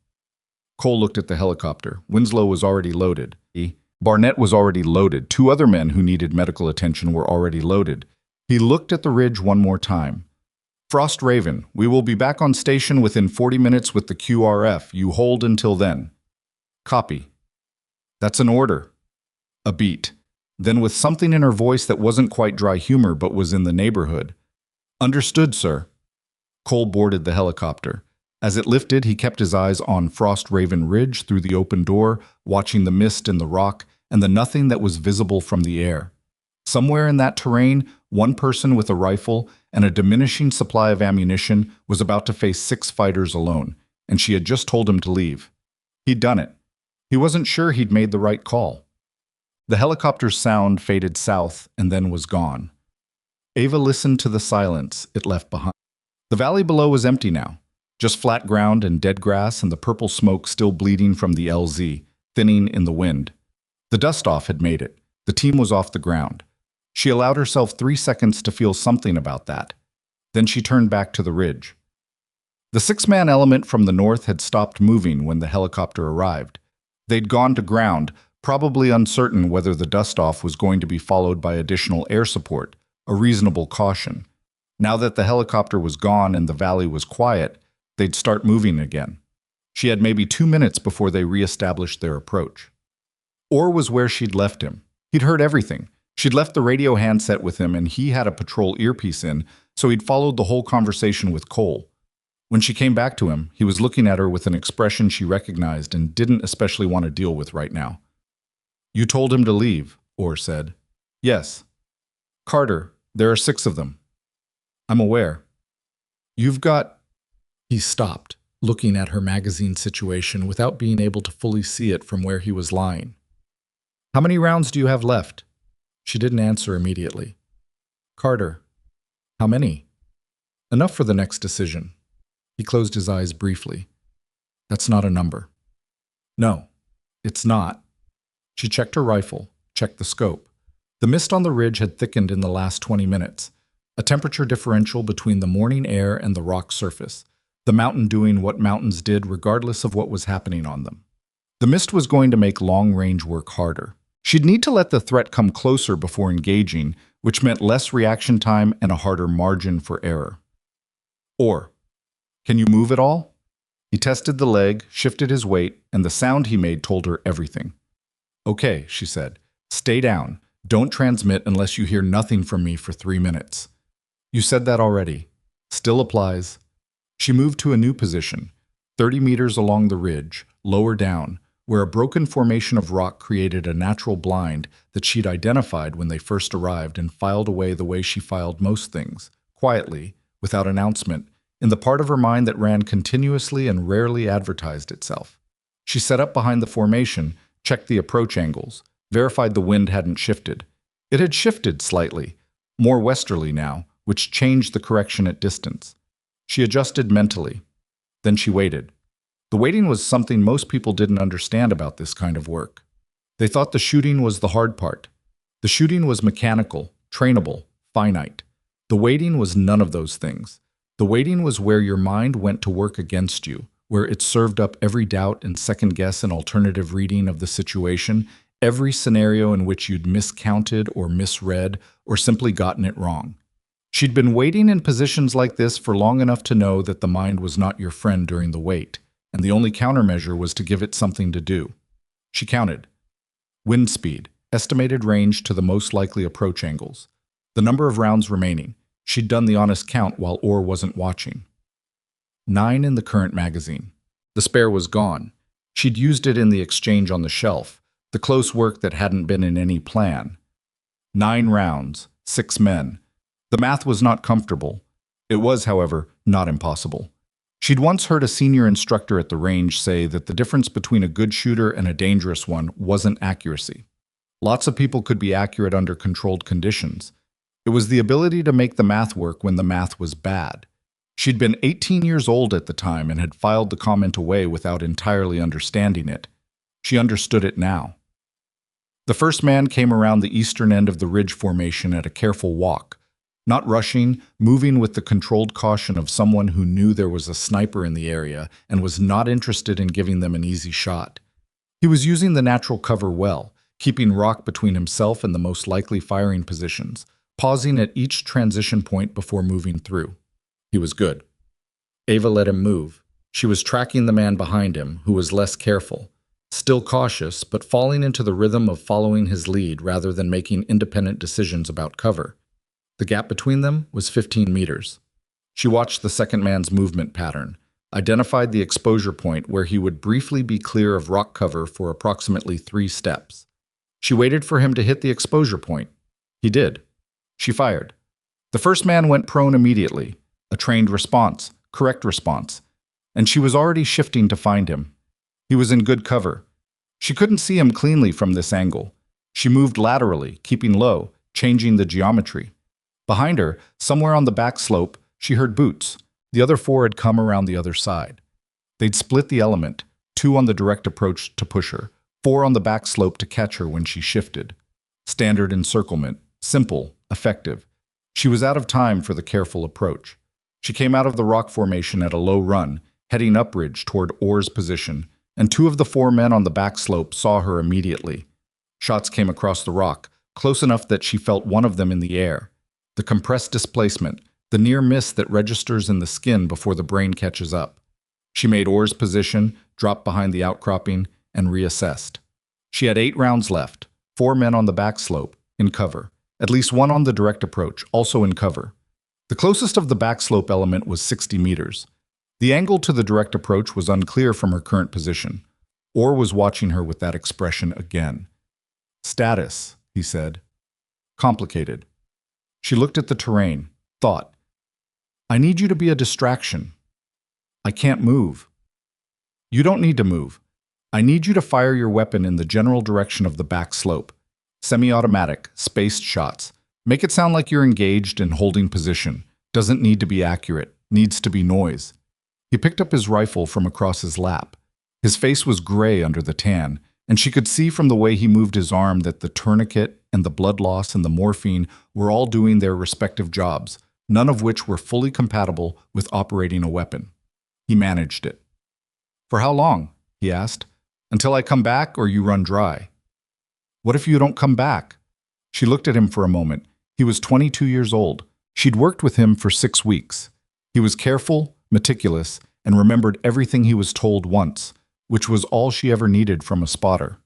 Cole looked at the helicopter. Winslow was already loaded. Barnett was already loaded. 2 other men who needed medical attention were already loaded. He looked at the ridge one more time. "Frost Raven, we will be back on station within 40 minutes with the QRF. You hold until then." "Copy." "That's an order." A beat. Then with something in her voice that wasn't quite dry humor but was in the neighborhood. "Understood, sir." Cole boarded the helicopter. As it lifted, he kept his eyes on Frost Raven Ridge through the open door, watching the mist in the rock and the nothing that was visible from the air. Somewhere in that terrain, one person with a rifle and a diminishing supply of ammunition was about to face 6 fighters alone, and she had just told him to leave. He'd done it. He wasn't sure he'd made the right call. The helicopter's sound faded south and then was gone. Ava listened to the silence it left behind. The valley below was empty now. Just flat ground and dead grass and the purple smoke still bleeding from the LZ, thinning in the wind. The dust-off had made it. The team was off the ground. She allowed herself 3 seconds to feel something about that. Then she turned back to the ridge. The 6-man element from the north had stopped moving when the helicopter arrived. They'd gone to ground, probably uncertain whether the dust-off was going to be followed by additional air support, a reasonable caution. Now that the helicopter was gone and the valley was quiet, they'd start moving again. She had maybe 2 minutes before they re-established their approach. Orr was where she'd left him. He'd heard everything. She'd left the radio handset with him and he had a patrol earpiece in, so he'd followed the whole conversation with Cole. When she came back to him, he was looking at her with an expression she recognized and didn't especially want to deal with right now. "You told him to leave," Orr said. "Yes." "Carter, there are 6 of them." "I'm aware." "You've got—" He stopped, looking at her magazine situation without being able to fully see it from where he was lying. "How many rounds do you have left?" She didn't answer immediately. "Carter, how many?" "Enough for the next decision." He closed his eyes briefly. "That's not a number." "No, it's not." She checked her rifle, checked the scope. The mist on the ridge had thickened in the last 20 minutes, a temperature differential between the morning air and the rock surface, the mountain doing what mountains did regardless of what was happening on them. The mist was going to make long-range work harder. She'd need to let the threat come closer before engaging, which meant less reaction time and a harder margin for error. Or, can you move at all? He tested the leg, shifted his weight, and the sound he made told her everything. Okay, she said. Stay down. Don't transmit unless you hear nothing from me for 3 minutes. You said that already. Still applies. She moved to a new position, 30 meters along the ridge, lower down, where a broken formation of rock created a natural blind that she'd identified when they first arrived and filed away the way she filed most things, quietly, without announcement, in the part of her mind that ran continuously and rarely advertised itself. She set up behind the formation, checked the approach angles, verified the wind hadn't shifted. It had shifted slightly, more westerly now, which changed the correction at distance. She adjusted mentally. Then she waited. The waiting was something most people didn't understand about this kind of work. They thought the shooting was the hard part. The shooting was mechanical, trainable, finite. The waiting was none of those things. The waiting was where your mind went to work against you, where it served up every doubt and second guess and alternative reading of the situation, every scenario in which you'd miscounted or misread or simply gotten it wrong. She'd been waiting in positions like this for long enough to know that the mind was not your friend during the wait, and the only countermeasure was to give it something to do. She counted. Wind speed, estimated range to the most likely approach angles. The number of rounds remaining. She'd done the honest count while Orr wasn't watching. 9 in the current magazine. The spare was gone. She'd used it in the exchange on the shelf, the close work that hadn't been in any plan. 9 rounds, 6 men. The math was not comfortable. It was, however, not impossible. She'd once heard a senior instructor at the range say that the difference between a good shooter and a dangerous one wasn't accuracy. Lots of people could be accurate under controlled conditions. It was the ability to make the math work when the math was bad. She'd been 18 years old at the time and had filed the comment away without entirely understanding it. She understood it now. The first man came around the eastern end of the ridge formation at a careful walk, not rushing, moving with the controlled caution of someone who knew there was a sniper in the area and was not interested in giving them an easy shot. He was using the natural cover well, keeping rock between himself and the most likely firing positions, pausing at each transition point before moving through. He was good. Ava let him move. She was tracking the man behind him, who was less careful, still cautious, but falling into the rhythm of following his lead rather than making independent decisions about cover. The gap between them was 15 meters. She watched the second man's movement pattern, identified the exposure point where he would briefly be clear of rock cover for approximately 3 steps. She waited for him to hit the exposure point. He did. She fired. The first man went prone immediately, a trained response, correct response, and she was already shifting to find him. He was in good cover. She couldn't see him cleanly from this angle. She moved laterally, keeping low, changing the geometry. Behind her, somewhere on the back slope, she heard boots. The other 4 had come around the other side. They'd split the element, 2 on the direct approach to push her, 4 on the back slope to catch her when she shifted. Standard encirclement, simple, effective. She was out of time for the careful approach. She came out of the rock formation at a low run, heading upridge toward Orr's position, and 2 of the 4 men on the back slope saw her immediately. Shots came across the rock, close enough that she felt one of them in the air. The compressed displacement, the near miss that registers in the skin before the brain catches up. She made Orr's position, dropped behind the outcropping, and reassessed. She had 8 rounds left, 4 men on the back slope, in cover. At least 1 on the direct approach, also in cover. The closest of the back slope element was 60 meters. The angle to the direct approach was unclear from her current position. Orr was watching her with that expression again. Status, he said. Complicated. She looked at the terrain, thought. I need you to be a distraction. I can't move. You don't need to move. I need you to fire your weapon in the general direction of the back slope. Semi-automatic, spaced shots. Make it sound like you're engaged and holding position. Doesn't need to be accurate. Needs to be noise. He picked up his rifle from across his lap. His face was gray under the tan, and she could see from the way he moved his arm that the tourniquet and the blood loss and the morphine were all doing their respective jobs, none of which were fully compatible with operating a weapon. He managed it. For how long? He asked. Until I come back or you run dry? What if you don't come back? She looked at him for a moment. He was 22 years old. She'd worked with him for 6 weeks. He was careful, meticulous, and remembered everything he was told once, which was all she ever needed from a spotter.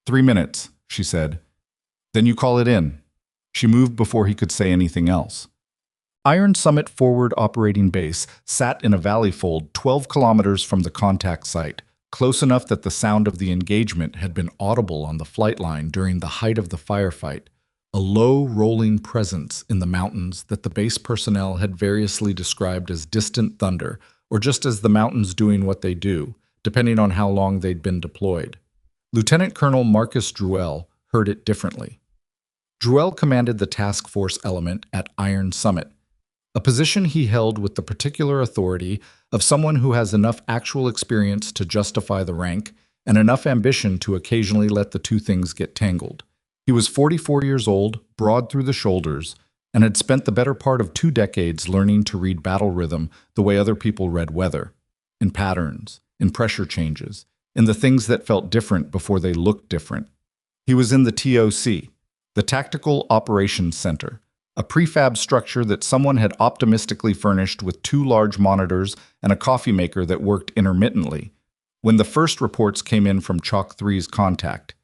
3 minutes, she said. Then you call it in. She moved before he could say anything else. Iron Summit Forward Operating Base sat in a valley fold 12 kilometers from the contact site, close enough that the sound of the engagement had been audible on the flight line during the height of the firefight, a low, rolling presence in the mountains that the base personnel had variously described as distant thunder, or just as the mountains doing what they do, depending on how long they'd been deployed. Lieutenant Colonel Marcus Druell heard it differently. Druell commanded the task force element at Iron Summit, a position he held with the particular authority of someone who has enough actual experience to justify the rank and enough ambition to occasionally let the two things get tangled. He was 44 years old, broad through the shoulders, and had spent the better part of 2 decades learning to read battle rhythm the way other people read weather, in patterns, in pressure changes, in the things that felt different before they looked different. He was in the TOC, the Tactical Operations Center, a prefab structure that someone had optimistically furnished with 2 large monitors and a coffee maker that worked intermittently, when the first reports came in from Chalk 3's contact.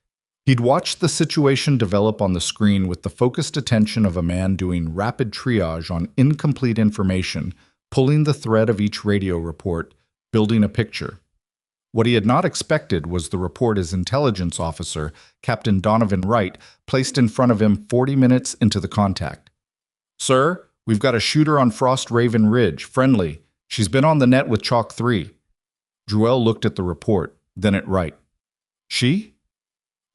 He'd watched the situation develop on the screen with the focused attention of a man doing rapid triage on incomplete information, pulling the thread of each radio report, building a picture. What he had not expected was the report his intelligence officer, Captain Donovan Wright, placed in front of him 40 minutes into the contact. "Sir, we've got a shooter on Frost Raven Ridge, friendly. She's been on the net with Chalk 3. Druell looked at the report, then at Wright. "She?"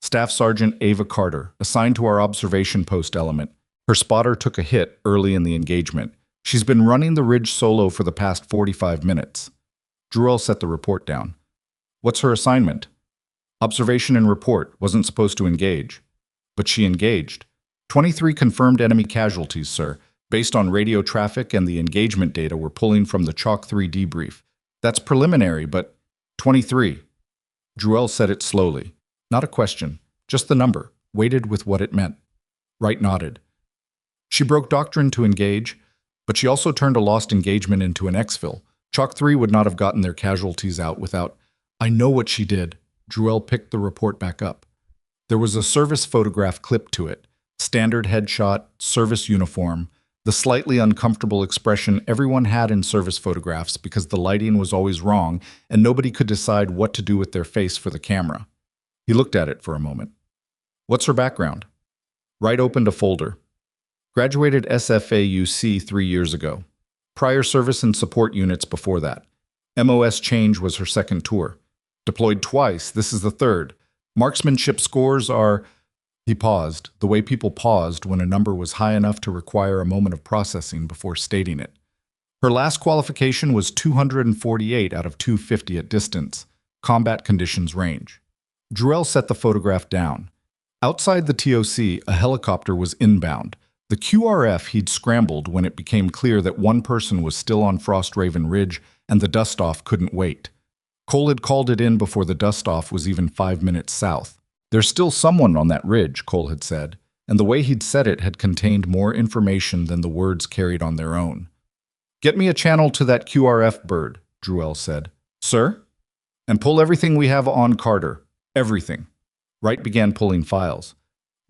"Staff Sergeant Ava Carter, assigned to our observation post element. Her spotter took a hit early in the engagement. She's been running the ridge solo for the past 45 minutes. Druell set the report down. "What's her assignment?" "Observation and report. Wasn't supposed to engage." "But she engaged." 23 confirmed enemy casualties, sir, based on radio traffic and the engagement data we're pulling from the Chalk 3 debrief. That's preliminary, but 23. Druell said it slowly. Not a question, just the number, weighted with what it meant. Wright nodded. She broke doctrine to engage, but she also turned a lost engagement into an exfil. Chalk 3 would not have gotten their casualties out without... I know what she did. Druell picked the report back up. There was a service photograph clipped to it. Standard headshot, service uniform, the slightly uncomfortable expression everyone had in service photographs because the lighting was always wrong and nobody could decide what to do with their face for the camera. He looked at it for a moment. What's her background? Wright opened a folder. Graduated SFAUC 3 years ago. Prior service and support units before that. MOS change was her second tour. Deployed twice, this is the third. Marksmanship scores are... He paused, the way people paused when a number was high enough to require a moment of processing before stating it. Her last qualification was 248 out of 250 at distance. Combat conditions range. Druell set the photograph down. Outside the TOC, a helicopter was inbound. The QRF he'd scrambled when it became clear that one person was still on Frost Raven Ridge and the dust-off couldn't wait. Cole had called it in before the dust-off was even 5 minutes south. There's still someone on that ridge, Cole had said, and the way he'd said it had contained more information than the words carried on their own. Get me a channel to that QRF bird, Druell said. Sir? And pull everything we have on Carter. Everything. Wright began pulling files.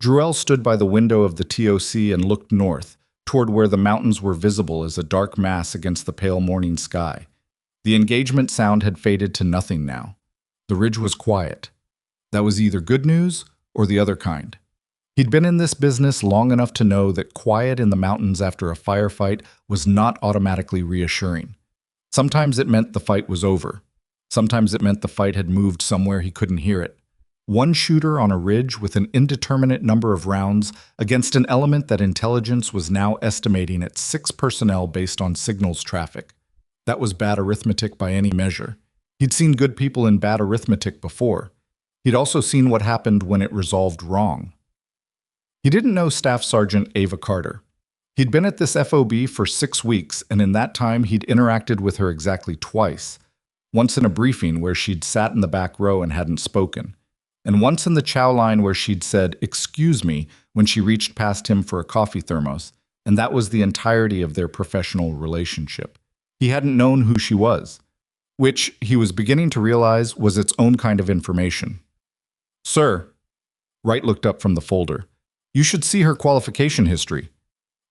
Druell stood by the window of the TOC and looked north, toward where the mountains were visible as a dark mass against the pale morning sky. The engagement sound had faded to nothing now. The ridge was quiet. That was either good news or the other kind. He'd been in this business long enough to know that quiet in the mountains after a firefight was not automatically reassuring. Sometimes it meant the fight was over. Sometimes it meant the fight had moved somewhere he couldn't hear it. One shooter on a ridge with an indeterminate number of rounds against an element that intelligence was now estimating at 6 personnel based on signals traffic. That was bad arithmetic by any measure. He'd seen good people in bad arithmetic before. He'd also seen what happened when it resolved wrong. He didn't know Staff Sergeant Ava Carter. He'd been at this FOB for 6 weeks, and in that time he'd interacted with her exactly twice. Once in a briefing where she'd sat in the back row and hadn't spoken, and once in the chow line where she'd said, "Excuse me," when she reached past him for a coffee thermos, and that was the entirety of their professional relationship. He hadn't known who she was, which he was beginning to realize was its own kind of information. "Sir," Wright looked up from the folder, "you should see her qualification history."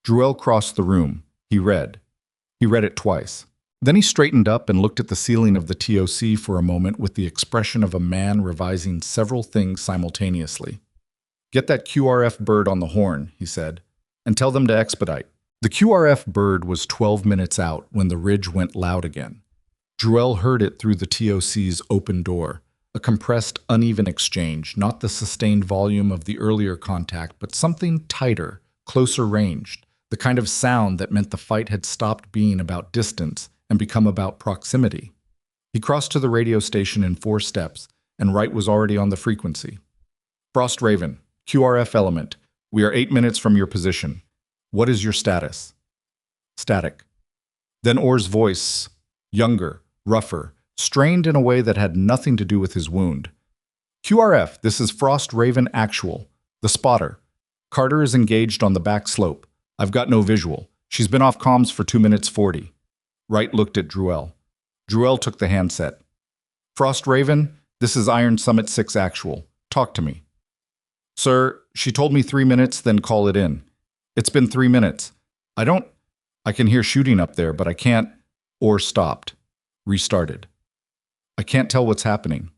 Druell crossed the room. He read. He read it twice. Then he straightened up and looked at the ceiling of the TOC for a moment with the expression of a man revising several things simultaneously. "Get that QRF bird on the horn," he said, "and tell them to expedite." The QRF bird was 12 minutes out when the ridge went loud again. Druell heard it through the TOC's open door, a compressed, uneven exchange, not the sustained volume of the earlier contact, but something tighter, closer ranged, the kind of sound that meant the fight had stopped being about distance and become about proximity. He crossed to the radio station in 4 steps, and Wright was already on the frequency. "Frost Raven, QRF element, we are 8 minutes from your position. What is your status?" "Static." Then Orr's voice, younger, rougher, strained in a way that had nothing to do with his wound. "QRF, this is Frost Raven Actual, the spotter. Carter is engaged on the back slope. I've got no visual. She's been off comms for 2 minutes 40. Wright looked at Druell. Druell took the handset. "Frost Raven, this is Iron Summit 6 Actual. Talk to me." "Sir, she told me 3 minutes, then call it in. It's been 3 minutes. I can hear shooting up there, but I can't." Orr stopped. Restarted. "I can't tell what's happening."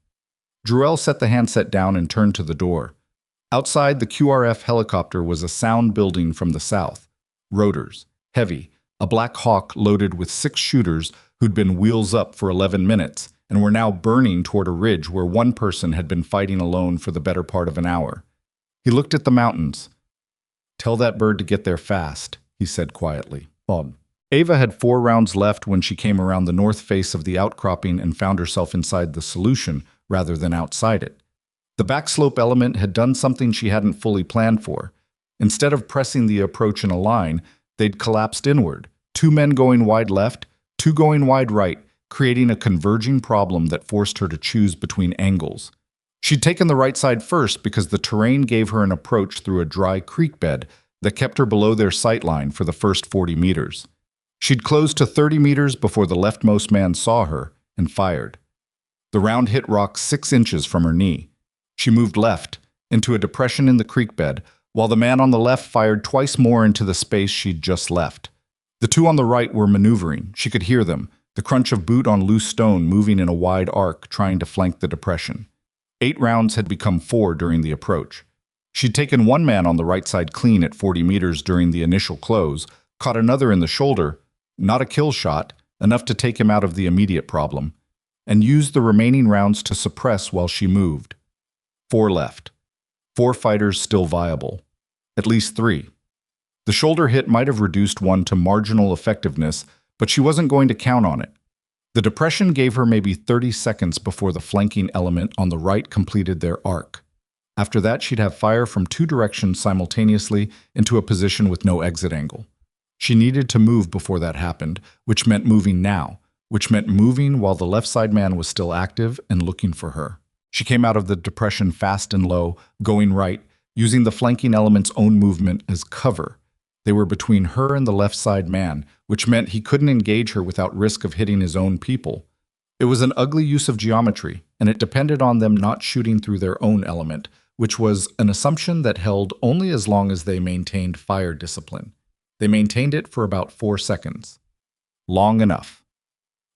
Druell set the handset down and turned to the door. Outside, the QRF helicopter was a sound building from the south. Rotors, heavy, a Black Hawk loaded with 6 shooters who'd been wheels up for 11 minutes and were now burning toward a ridge where one person had been fighting alone for the better part of an hour. He looked at the mountains. "Tell that bird to get there fast," he said quietly. Bob. Ava had 4 rounds left when she came around the north face of the outcropping and found herself inside the solution rather than outside it. The backslope element had done something she hadn't fully planned for. Instead of pressing the approach in a line, they'd collapsed inward, 2 men going wide left, 2 going wide right, creating a converging problem that forced her to choose between angles. She'd taken the right side first because the terrain gave her an approach through a dry creek bed that kept her below their sight line for the first 40 meters. She'd closed to 30 meters before the leftmost man saw her and fired. The round hit rock 6 inches from her knee. She moved left, into a depression in the creek bed, while the man on the left fired twice more into the space she'd just left. The 2 on the right were maneuvering. She could hear them, the crunch of boot on loose stone moving in a wide arc trying to flank the depression. 8 rounds had become 4 during the approach. She'd taken one man on the right side clean at 40 meters during the initial close, caught another in the shoulder, not a kill shot, enough to take him out of the immediate problem, and used the remaining rounds to suppress while she moved. 4 left. 4 fighters still viable. At least 3. The shoulder hit might have reduced one to marginal effectiveness, but she wasn't going to count on it. The depression gave her maybe 30 seconds before the flanking element on the right completed their arc. After that, she'd have fire from 2 directions simultaneously into a position with no exit angle. She needed to move before that happened, which meant moving now, which meant moving while the left side man was still active and looking for her. She came out of the depression fast and low, going right, using the flanking element's own movement as cover. They were between her and the left side man, which meant he couldn't engage her without risk of hitting his own people. It was an ugly use of geometry, and it depended on them not shooting through their own element, which was an assumption that held only as long as they maintained fire discipline. They maintained it for about 4 seconds. Long enough.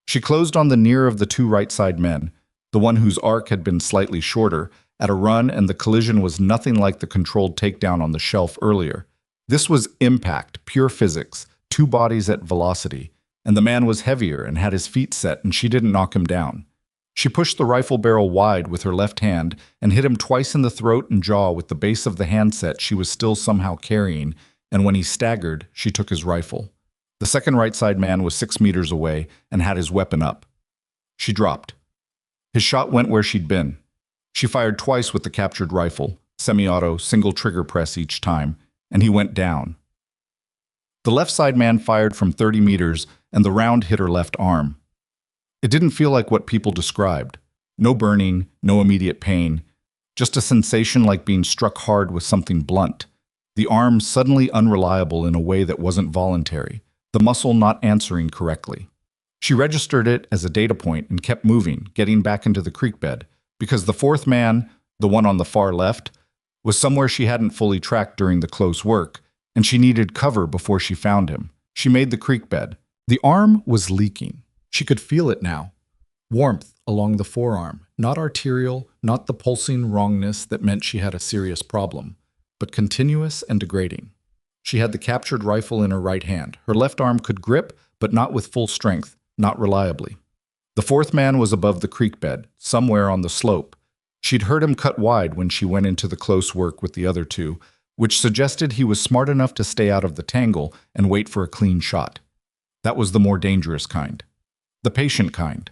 She closed on the near of the 2 right side men, the one whose arc had been slightly shorter, at a run, and the collision was nothing like the controlled takedown on the shelf earlier. This was impact, pure physics, 2 bodies at velocity, and the man was heavier and had his feet set, and she didn't knock him down. She pushed the rifle barrel wide with her left hand and hit him twice in the throat and jaw with the base of the handset she was still somehow carrying, and when he staggered, she took his rifle. The second right side man was 6 meters away and had his weapon up. She dropped. His shot went where she'd been. She fired twice with the captured rifle, semi-auto, single trigger press each time, and he went down. The left side man fired from 30 meters, and the round hit her left arm. It didn't feel like what people described. No burning, no immediate pain, just a sensation like being struck hard with something blunt. the arm suddenly unreliable in a way that wasn't voluntary, the muscle not answering correctly. She registered it as a data point and kept moving, getting back into the creek bed, because the fourth man, the one on the far left, was somewhere she hadn't fully tracked during the close work, and she needed cover before she found him. She made the creek bed. The arm was leaking. She could feel it now. Warmth along the forearm, not arterial, not the pulsing wrongness that meant she had a serious problem, but continuous and degrading. She had the captured rifle in her right hand. Her left arm could grip, but not with full strength, not reliably. The fourth man was above the creek bed, somewhere on the slope. She'd heard him cut wide when she went into the close work with the other two, which suggested he was smart enough to stay out of the tangle and wait for a clean shot. That was the more dangerous kind. The patient kind.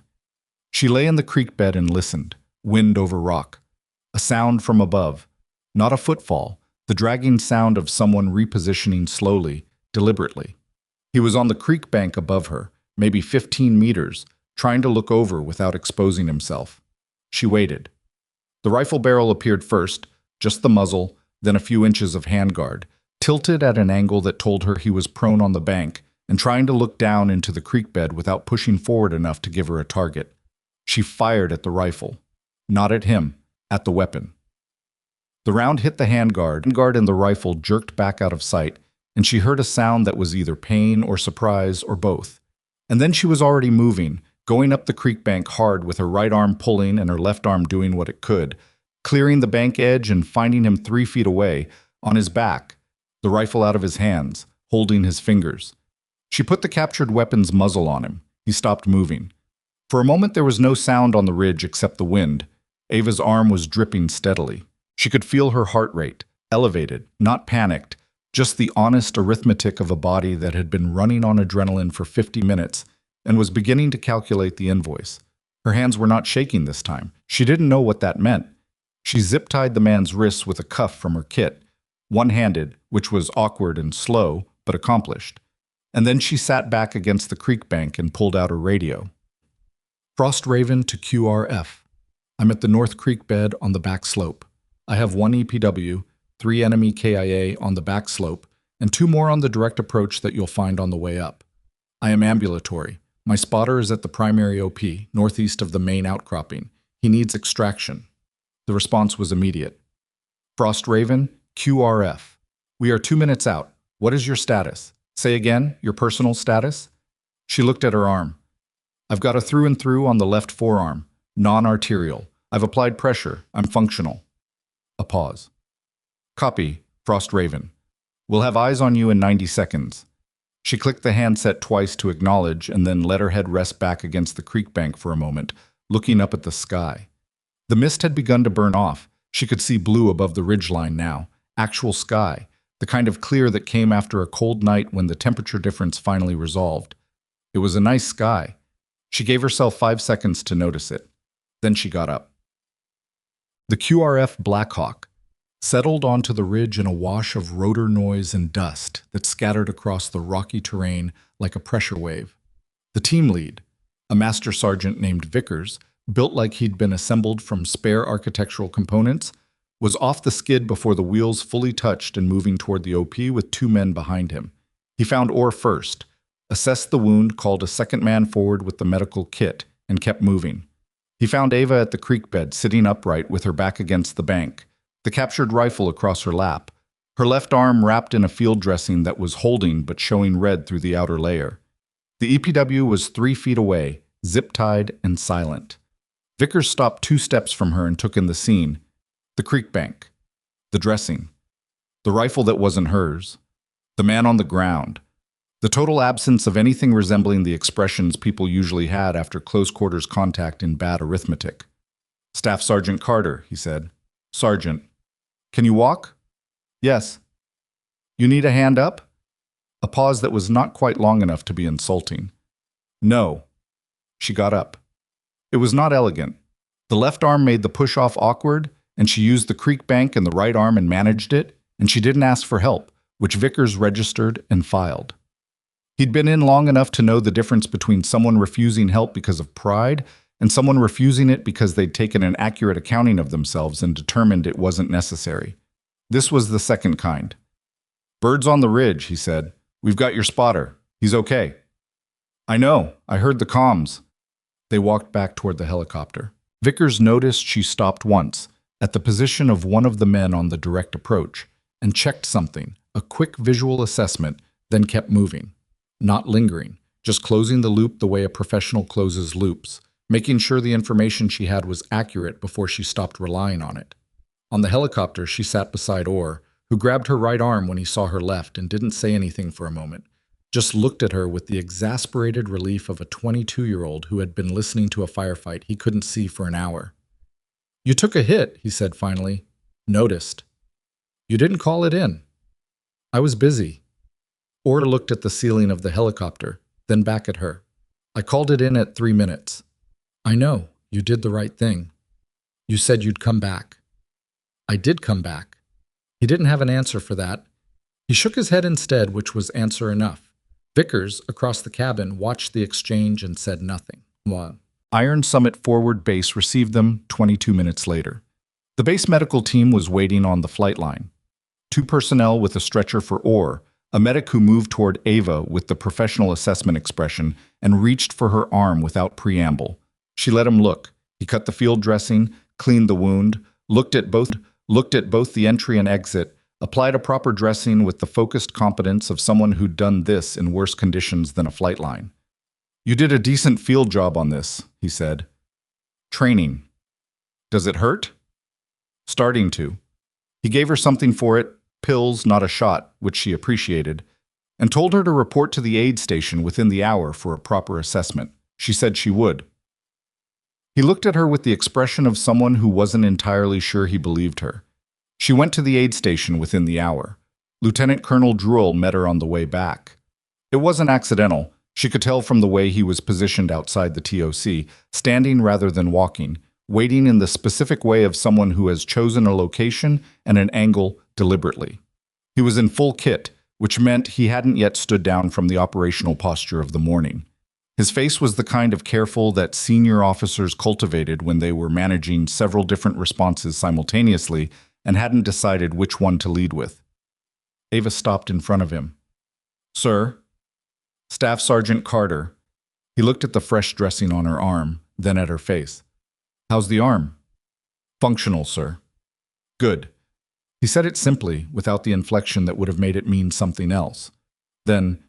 She lay in the creek bed and listened, wind over rock. A sound from above, not a footfall, the dragging sound of someone repositioning slowly, deliberately. He was on the creek bank above her, maybe 15 meters, trying to look over without exposing himself. She waited. The rifle barrel appeared first, just the muzzle, then a few inches of handguard, tilted at an angle that told her he was prone on the bank and trying to look down into the creek bed without pushing forward enough to give her a target. She fired at the rifle. Not at him, at the weapon. The round hit the handguard and the rifle jerked back out of sight, and she heard a sound that was either pain or surprise or both. And then she was already moving, going up the creek bank hard with her right arm pulling and her left arm doing what it could, clearing the bank edge and finding him 3 feet away, on his back, the rifle out of his hands, holding his fingers. She put the captured weapon's muzzle on him. He stopped moving. For a moment there was no sound on the ridge except the wind. Ava's arm was dripping steadily. She could feel her heart rate, elevated, not panicked, just the honest arithmetic of a body that had been running on adrenaline for 50 minutes and was beginning to calculate the invoice. Her hands were not shaking this time. She didn't know what that meant. She zip-tied the man's wrists with a cuff from her kit, one-handed, which was awkward and slow, but accomplished. And then she sat back against the creek bank and pulled out her radio. Frost Raven to QRF. I'm at the North Creek bed on the back slope. I have 1 EPW, 3 enemy KIA on the back slope, and 2 more on the direct approach that you'll find on the way up. I am ambulatory. My spotter is at the primary OP, northeast of the main outcropping. He needs extraction. The response was immediate. Frost Raven, QRF. We are 2 minutes out. What is your status? Say again, your personal status? She looked at her arm. I've got a through and through on the left forearm, non-arterial. I've applied pressure. I'm functional. A pause. Copy, Frost Raven. We'll have eyes on you in 90 seconds. She clicked the handset twice to acknowledge and then let her head rest back against the creek bank for a moment, looking up at the sky. The mist had begun to burn off. She could see blue above the ridgeline now, actual sky, the kind of clear that came after a cold night when the temperature difference finally resolved. It was a nice sky. She gave herself 5 seconds to notice it. Then she got up. The QRF Blackhawk settled onto the ridge in a wash of rotor noise and dust that scattered across the rocky terrain like a pressure wave. The team lead, a master sergeant named Vickers, built like he'd been assembled from spare architectural components, was off the skid before the wheels fully touched and moving toward the OP with 2 men behind him. He found Orr first, assessed the wound, called a second man forward with the medical kit, and kept moving. He found Ava at the creek bed, sitting upright with her back against the bank, the captured rifle across her lap, her left arm wrapped in a field dressing that was holding but showing red through the outer layer. The EPW was 3 feet away, zip-tied and silent. Vickers stopped 2 steps from her and took in the scene. The creek bank, the dressing, the rifle that wasn't hers, the man on the ground, the total absence of anything resembling the expressions people usually had after close-quarters contact in bad arithmetic. Staff Sergeant Carter, he said. Sergeant. Can you walk? Yes. You need a hand up? A pause that was not quite long enough to be insulting. No. She got up. It was not elegant. The left arm made the push-off awkward, and she used the creek bank in the right arm and managed it, and she didn't ask for help, which Vickers registered and filed. He'd been in long enough to know the difference between someone refusing help because of pride and someone refusing it because they'd taken an accurate accounting of themselves and determined it wasn't necessary. This was the second kind. Bird's on the ridge, he said. We've got your spotter. He's okay. I know. I heard the comms. They walked back toward the helicopter. Vickers noticed she stopped once, at the position of one of the men on the direct approach, and checked something, a quick visual assessment, then kept moving. Not lingering, just closing the loop the way a professional closes loops, making sure the information she had was accurate before she stopped relying on it. On the helicopter, she sat beside Orr, who grabbed her right arm when he saw her left and didn't say anything for a moment, just looked at her with the exasperated relief of a 22-year-old who had been listening to a firefight he couldn't see for an hour. You took a hit, he said finally. Noticed. You didn't call it in. I was busy. Orr looked at the ceiling of the helicopter, then back at her. I called it in at 3 minutes. I know, you did the right thing. You said you'd come back. I did come back. He didn't have an answer for that. He shook his head instead, which was answer enough. Vickers, across the cabin, watched the exchange and said nothing. Iron Summit Forward Base received them 22 minutes later. The base medical team was waiting on the flight line. 2 personnel with a stretcher for Orr, a medic who moved toward Ava with the professional assessment expression and reached for her arm without preamble. She let him look. He cut the field dressing, cleaned the wound, looked at both the entry and exit, applied a proper dressing with the focused competence of someone who'd done this in worse conditions than a flight line. You did a decent field job on this, he said. Training. Does it hurt? Starting to. He gave her something for it, pills, not a shot, which she appreciated, and told her to report to the aid station within the hour for a proper assessment. She said she would. He looked at her with the expression of someone who wasn't entirely sure he believed her. She went to the aid station within the hour. Lieutenant Colonel Druell met her on the way back. It wasn't accidental. She could tell from the way he was positioned outside the TOC, standing rather than walking, waiting in the specific way of someone who has chosen a location and an angle deliberately. He was in full kit, which meant he hadn't yet stood down from the operational posture of the morning. His face was the kind of careful that senior officers cultivated when they were managing several different responses simultaneously and hadn't decided which one to lead with. Ava stopped in front of him. Sir? Staff Sergeant Carter. He looked at the fresh dressing on her arm, then at her face. How's the arm? Functional, sir. Good. He said it simply, without the inflection that would have made it mean something else. Then,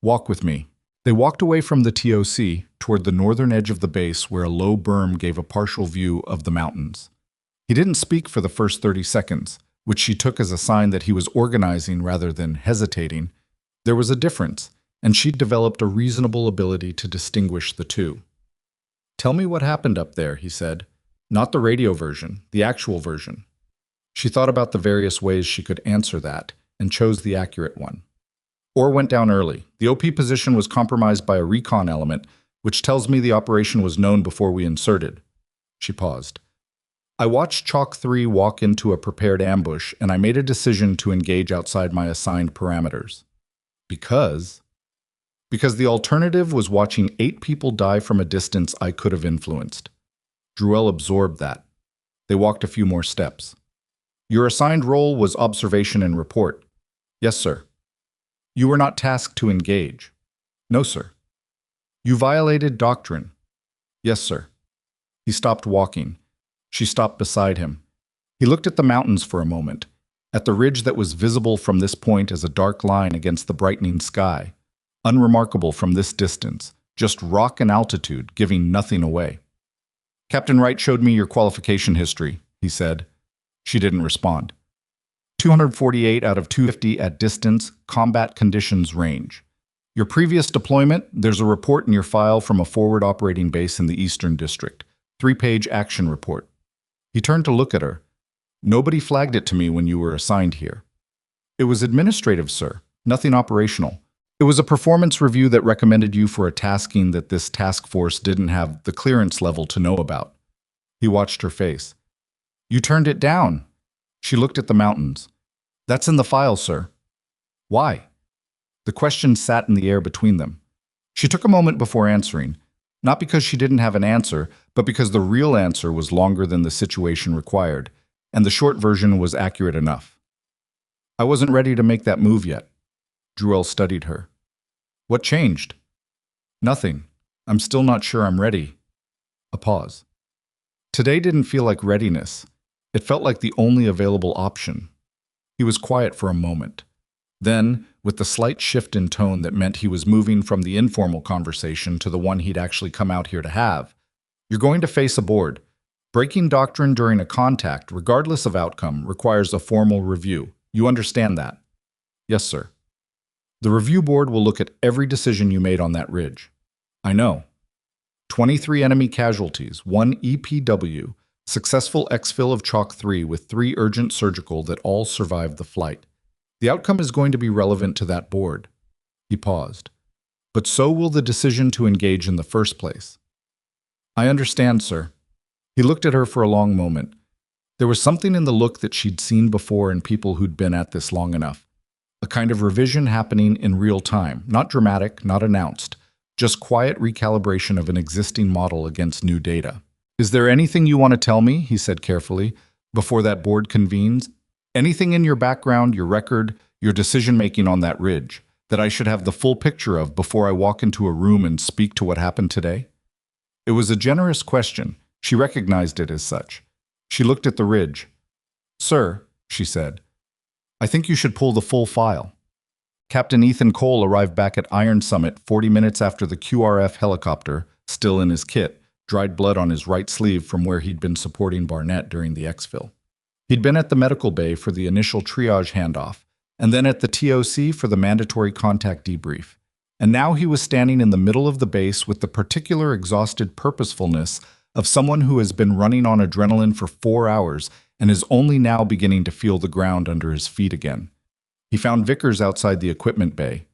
walk with me. They walked away from the TOC toward the northern edge of the base where a low berm gave a partial view of the mountains. He didn't speak for the first 30 seconds, which she took as a sign that he was organizing rather than hesitating. There was a difference, and she'd developed a reasonable ability to distinguish the two. Tell me what happened up there, he said. Not the radio version, the actual version. She thought about the various ways she could answer that, and chose the accurate one. Orr went down early. The OP position was compromised by a recon element, which tells me the operation was known before we inserted. She paused. I watched Chalk 3 walk into a prepared ambush, and I made a decision to engage outside my assigned parameters. Because the alternative was watching 8 people die from a distance I could have influenced. Druell absorbed that. They walked a few more steps. Your assigned role was observation and report. Yes, sir. You were not tasked to engage. No, sir. You violated doctrine. Yes, sir. He stopped walking. She stopped beside him. He looked at the mountains for a moment, at the ridge that was visible from this point as a dark line against the brightening sky, unremarkable from this distance, just rock and altitude, giving nothing away. Captain Wright showed me your qualification history, he said. She didn't respond. 248 out of 250 at distance, combat conditions range. Your previous deployment, there's a report in your file from a forward operating base in the Eastern District. 3-page action report. He turned to look at her. Nobody flagged it to me when you were assigned here. It was administrative, sir, nothing operational. It was a performance review that recommended you for a tasking that this task force didn't have the clearance level to know about. He watched her face. You turned it down. She looked at the mountains. That's in the file, sir. Why? The question sat in the air between them. She took a moment before answering, not because she didn't have an answer, but because the real answer was longer than the situation required, and the short version was accurate enough. I wasn't ready to make that move yet. Druel studied her. What changed? Nothing. I'm still not sure I'm ready. A pause. Today didn't feel like readiness. It felt like the only available option. He was quiet for a moment. Then, with the slight shift in tone that meant he was moving from the informal conversation to the one he'd actually come out here to have, "You're going to face a board. Breaking doctrine during a contact, regardless of outcome, requires a formal review. You understand that?" "Yes, sir." "The review board will look at every decision you made on that ridge." "I know." 23 enemy casualties, 1 EPW, successful exfil of Chalk 3 with 3 urgent surgical that all survived the flight. The outcome is going to be relevant to that board. He paused. But so will the decision to engage in the first place. "I understand, sir." He looked at her for a long moment. There was something in the look that she'd seen before in people who'd been at this long enough. A kind of revision happening in real time, not dramatic, not announced, just quiet recalibration of an existing model against new data. "Is there anything you want to tell me," he said carefully, "before that board convenes? Anything in your background, your record, your decision-making on that ridge, that I should have the full picture of before I walk into a room and speak to what happened today?" It was a generous question. She recognized it as such. She looked at the ridge. "Sir," she said, "I think you should pull the full file." Captain Ethan Cole arrived back at Iron Summit 40 minutes after the QRF helicopter, still in his kit, dried blood on his right sleeve from where he'd been supporting Barnett during the exfil. He'd been at the medical bay for the initial triage handoff, and then at the TOC for the mandatory contact debrief. And now he was standing in the middle of the base with the particular exhausted purposefulness of someone who has been running on adrenaline for 4 hours and is only now beginning to feel the ground under his feet again. He found Vickers outside the equipment bay.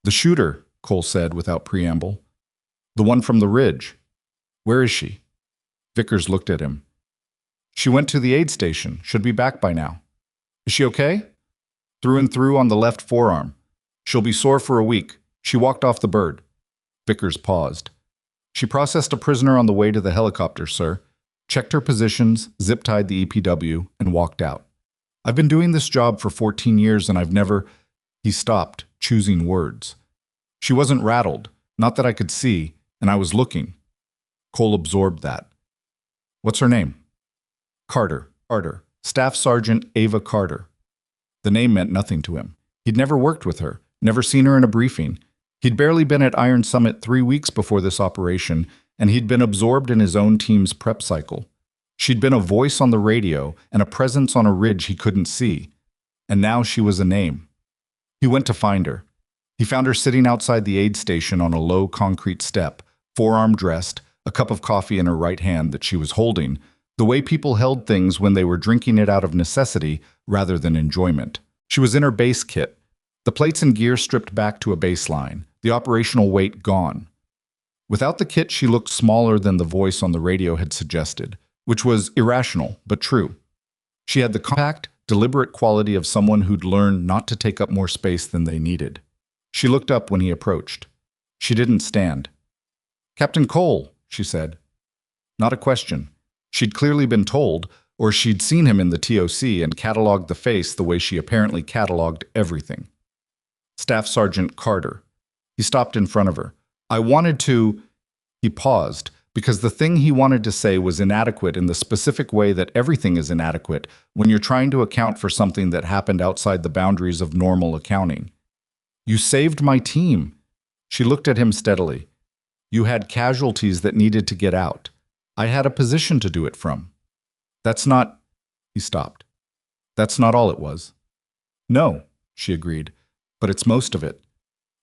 "The shooter," Cole said without preamble. "The one from the ridge. Where is she?" Vickers looked at him. "She went to the aid station. Should be back by now." "Is she okay?" "Through and through on the left forearm. She'll be sore for a week. She walked off the bird." Vickers paused. "She processed a prisoner on the way to the helicopter, sir. Checked her positions, zip-tied the EPW, and walked out. I've been doing this job for 14 years and I've never—" He stopped, choosing words. "She wasn't rattled, not that I could see, and I was looking." Cole absorbed that. "What's her name?" "Carter. Staff Sergeant Ava Carter." The name meant nothing to him. He'd never worked with her, never seen her in a briefing. He'd barely been at Iron Summit 3 weeks before this operation, and he'd been absorbed in his own team's prep cycle. She'd been a voice on the radio and a presence on a ridge he couldn't see. And now she was a name. He went to find her. He found her sitting outside the aid station on a low concrete step, forearm dressed, a cup of coffee in her right hand that she was holding, the way people held things when they were drinking it out of necessity rather than enjoyment. She was in her base kit, the plates and gear stripped back to a baseline, the operational weight gone. Without the kit, she looked smaller than the voice on the radio had suggested, which was irrational, but true. She had the compact, deliberate quality of someone who'd learned not to take up more space than they needed. She looked up when he approached. She didn't stand. "Captain Cole," she said. Not a question. She'd clearly been told, or she'd seen him in the TOC and cataloged the face the way she apparently cataloged everything. "Staff Sergeant Carter." He stopped in front of her. "I wanted to—" He paused, because the thing he wanted to say was inadequate in the specific way that everything is inadequate when you're trying to account for something that happened outside the boundaries of normal accounting. "You saved my team." She looked at him steadily. "You had casualties that needed to get out. I had a position to do it from." "That's not—" He stopped. "That's not all it was." "No," she agreed, "but it's most of it."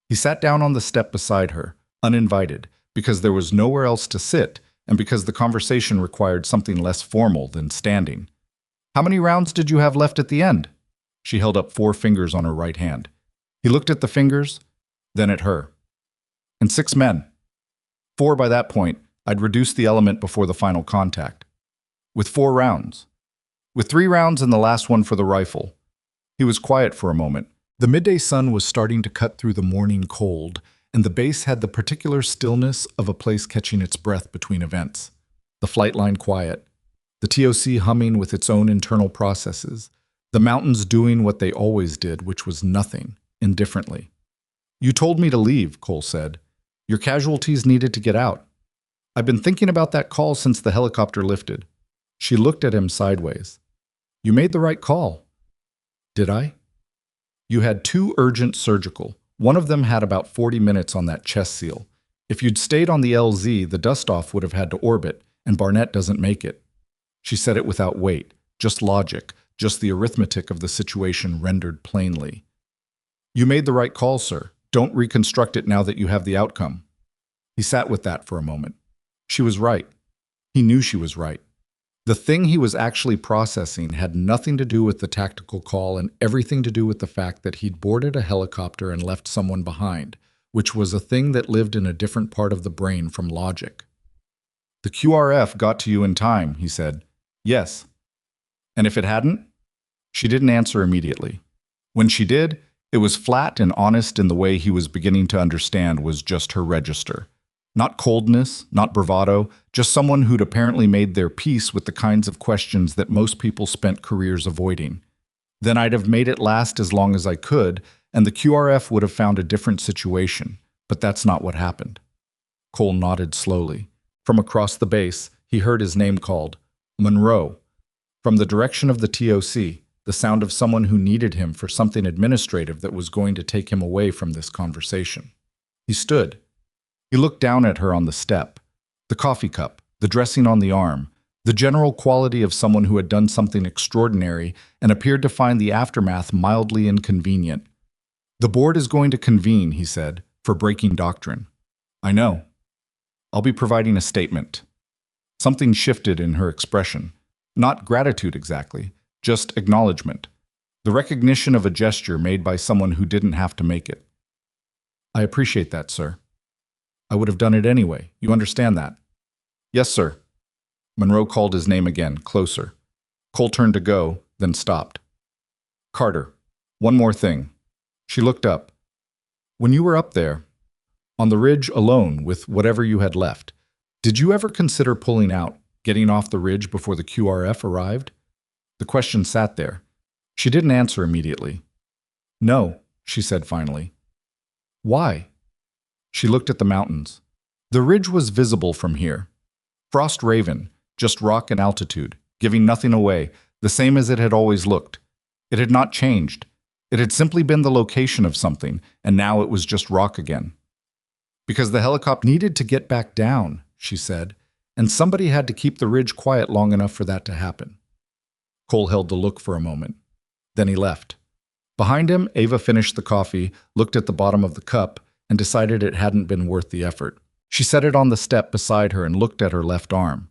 He sat down on the step beside her, uninvited, because there was nowhere else to sit, and because the conversation required something less formal than standing. "How many rounds did you have left at the end?" She held up 4 fingers on her right hand. He looked at the fingers, then at her. "And 6 men. 4 by that point. I'd reduced the element before the final contact. With 4 rounds. With 3 rounds and the last one for the rifle." He was quiet for a moment. The midday sun was starting to cut through the morning cold, and the base had the particular stillness of a place catching its breath between events. The flight line quiet, the TOC humming with its own internal processes, The mountains doing what they always did, which was nothing, indifferently. You told me to leave, Cole said. Your casualties needed to get out. I've been thinking about that call since the helicopter lifted. She looked at him sideways. You made the right call. Did I? You had 2 urgent surgical. One of them had about 40 minutes on that chest seal. If you'd stayed on the LZ, the dust-off would have had to orbit, and Barnett doesn't make it. She said it without weight, just logic, just the arithmetic of the situation rendered plainly. You made the right call, sir. Don't reconstruct it now that you have the outcome. He sat with that for a moment. She was right. He knew she was right. The thing he was actually processing had nothing to do with the tactical call and everything to do with the fact that he'd boarded a helicopter and left someone behind, which was a thing that lived in a different part of the brain from logic. The QRF got to you in time, he said. Yes. And if it hadn't? She didn't answer immediately. When she did, it was flat and honest in the way he was beginning to understand was just her register. Not coldness, not bravado, just someone who'd apparently made their peace with the kinds of questions that most people spent careers avoiding. Then I'd have made it last as long as I could, and the QRF would have found a different situation, but that's not what happened. Cole nodded slowly. From across the base, he heard his name called. Monroe. From the direction of the TOC, the sound of someone who needed him for something administrative that was going to take him away from this conversation. He stood. He looked down at her on the step. The coffee cup, the dressing on the arm, the general quality of someone who had done something extraordinary and appeared to find the aftermath mildly inconvenient. The board is going to convene, he said, for breaking doctrine. I know. I'll be providing a statement. Something shifted in her expression. Not gratitude exactly, just acknowledgement. The recognition of a gesture made by someone who didn't have to make it. I appreciate that, sir. I would have done it anyway. You understand that? Yes, sir. Monroe called his name again, closer. Cole turned to go, then stopped. Carter, one more thing. She looked up. When you were up there, on the ridge alone with whatever you had left, did you ever consider pulling out, getting off the ridge before the QRF arrived? The question sat there. She didn't answer immediately. No, she said finally. Why? She looked at the mountains. The ridge was visible from here. Frost Raven, just rock and altitude, giving nothing away, the same as it had always looked. It had not changed. It had simply been the location of something, and now it was just rock again. Because the helicopter needed to get back down, she said, and somebody had to keep the ridge quiet long enough for that to happen. Cole held the look for a moment. Then he left. Behind him, Ava finished the coffee, looked at the bottom of the cup, and decided it hadn't been worth the effort. She set it on the step beside her and looked at her left arm.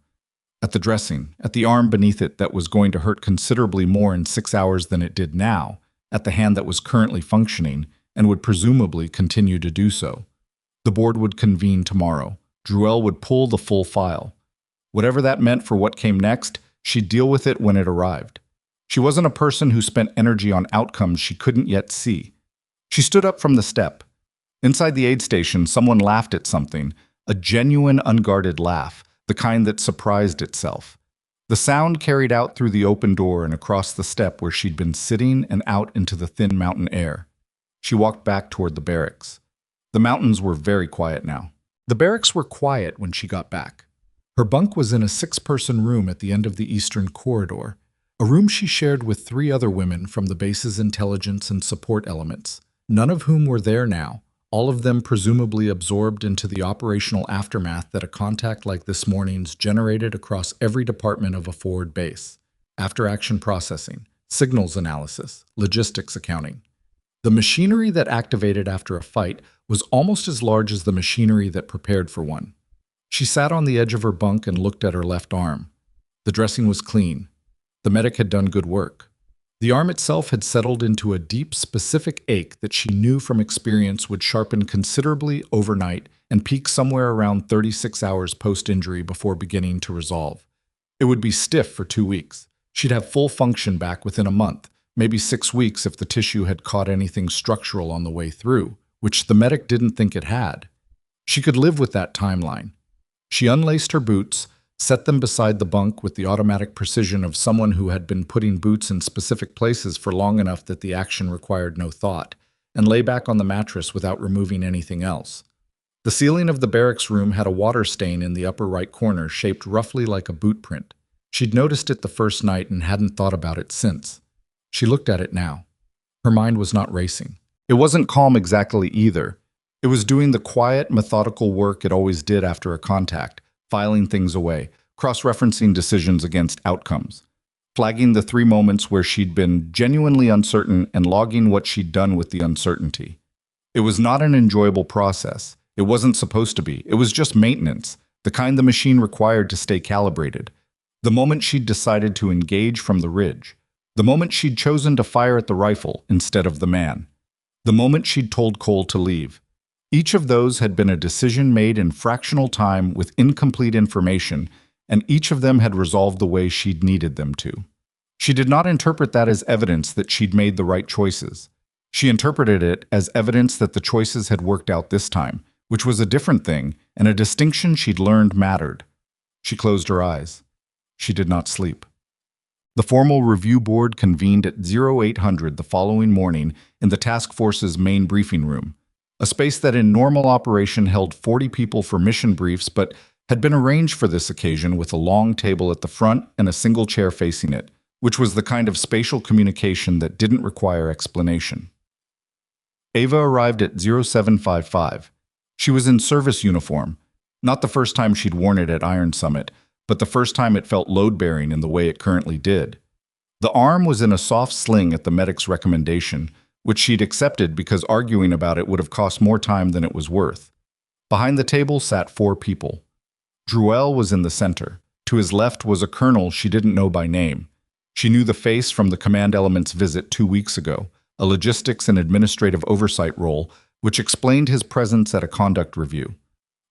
At the dressing, at the arm beneath it that was going to hurt considerably more in 6 hours than it did now, at the hand that was currently functioning and would presumably continue to do so. The board would convene tomorrow. Druell would pull the full file. Whatever that meant for what came next, she'd deal with it when it arrived. She wasn't a person who spent energy on outcomes she couldn't yet see. She stood up from the step. Inside the aid station, someone laughed at something, a genuine, unguarded laugh, the kind that surprised itself. The sound carried out through the open door and across the step where she'd been sitting and out into the thin mountain air. She walked back toward the barracks. The mountains were very quiet now. The barracks were quiet when she got back. Her bunk was in a 6-person room at the end of the eastern corridor, a room she shared with 3 other women from the base's intelligence and support elements, none of whom were there now, all of them presumably absorbed into the operational aftermath that a contact like this morning's generated across every department of a forward base: after-action processing, signals analysis, logistics accounting. The machinery that activated after a fight was almost as large as the machinery that prepared for one. She sat on the edge of her bunk and looked at her left arm. The dressing was clean. The medic had done good work. The arm itself had settled into a deep, specific ache that she knew from experience would sharpen considerably overnight and peak somewhere around 36 hours post-injury before beginning to resolve. It would be stiff for 2 weeks. She'd have full function back within a month, maybe 6 weeks if the tissue had caught anything structural on the way through, which the medic didn't think it had. She could live with that timeline. She unlaced her boots, Set them beside the bunk with the automatic precision of someone who had been putting boots in specific places for long enough that the action required no thought, and lay back on the mattress without removing anything else. The ceiling of the barracks room had a water stain in the upper right corner shaped roughly like a boot print. She'd noticed it the first night and hadn't thought about it since. She looked at it now. Her mind was not racing. It wasn't calm exactly either. It was doing the quiet, methodical work it always did after a contact, filing things away, cross-referencing decisions against outcomes, flagging the 3 moments where she'd been genuinely uncertain and logging what she'd done with the uncertainty. It was not an enjoyable process. It wasn't supposed to be. It was just maintenance, the kind the machine required to stay calibrated. The moment she'd decided to engage from the ridge. The moment she'd chosen to fire at the rifle instead of the man. The moment she'd told Cole to leave. Each of those had been a decision made in fractional time with incomplete information, and each of them had resolved the way she'd needed them to. She did not interpret that as evidence that she'd made the right choices. She interpreted it as evidence that the choices had worked out this time, which was a different thing, and a distinction she'd learned mattered. She closed her eyes. She did not sleep. The formal review board convened at 0800 the following morning in the task force's main briefing room, a space that in normal operation held 40 people for mission briefs but had been arranged for this occasion with a long table at the front and a single chair facing it, which was the kind of spatial communication that didn't require explanation. Ava arrived at 0755. She was in service uniform, not the first time she'd worn it at Iron Summit, but the first time it felt load-bearing in the way it currently did. The arm was in a soft sling at the medic's recommendation, which she'd accepted because arguing about it would have cost more time than it was worth. Behind the table sat 4 people. Druel was in the center. To his left was a colonel she didn't know by name. She knew the face from the command element's visit 2 weeks ago, a logistics and administrative oversight role, which explained his presence at a conduct review.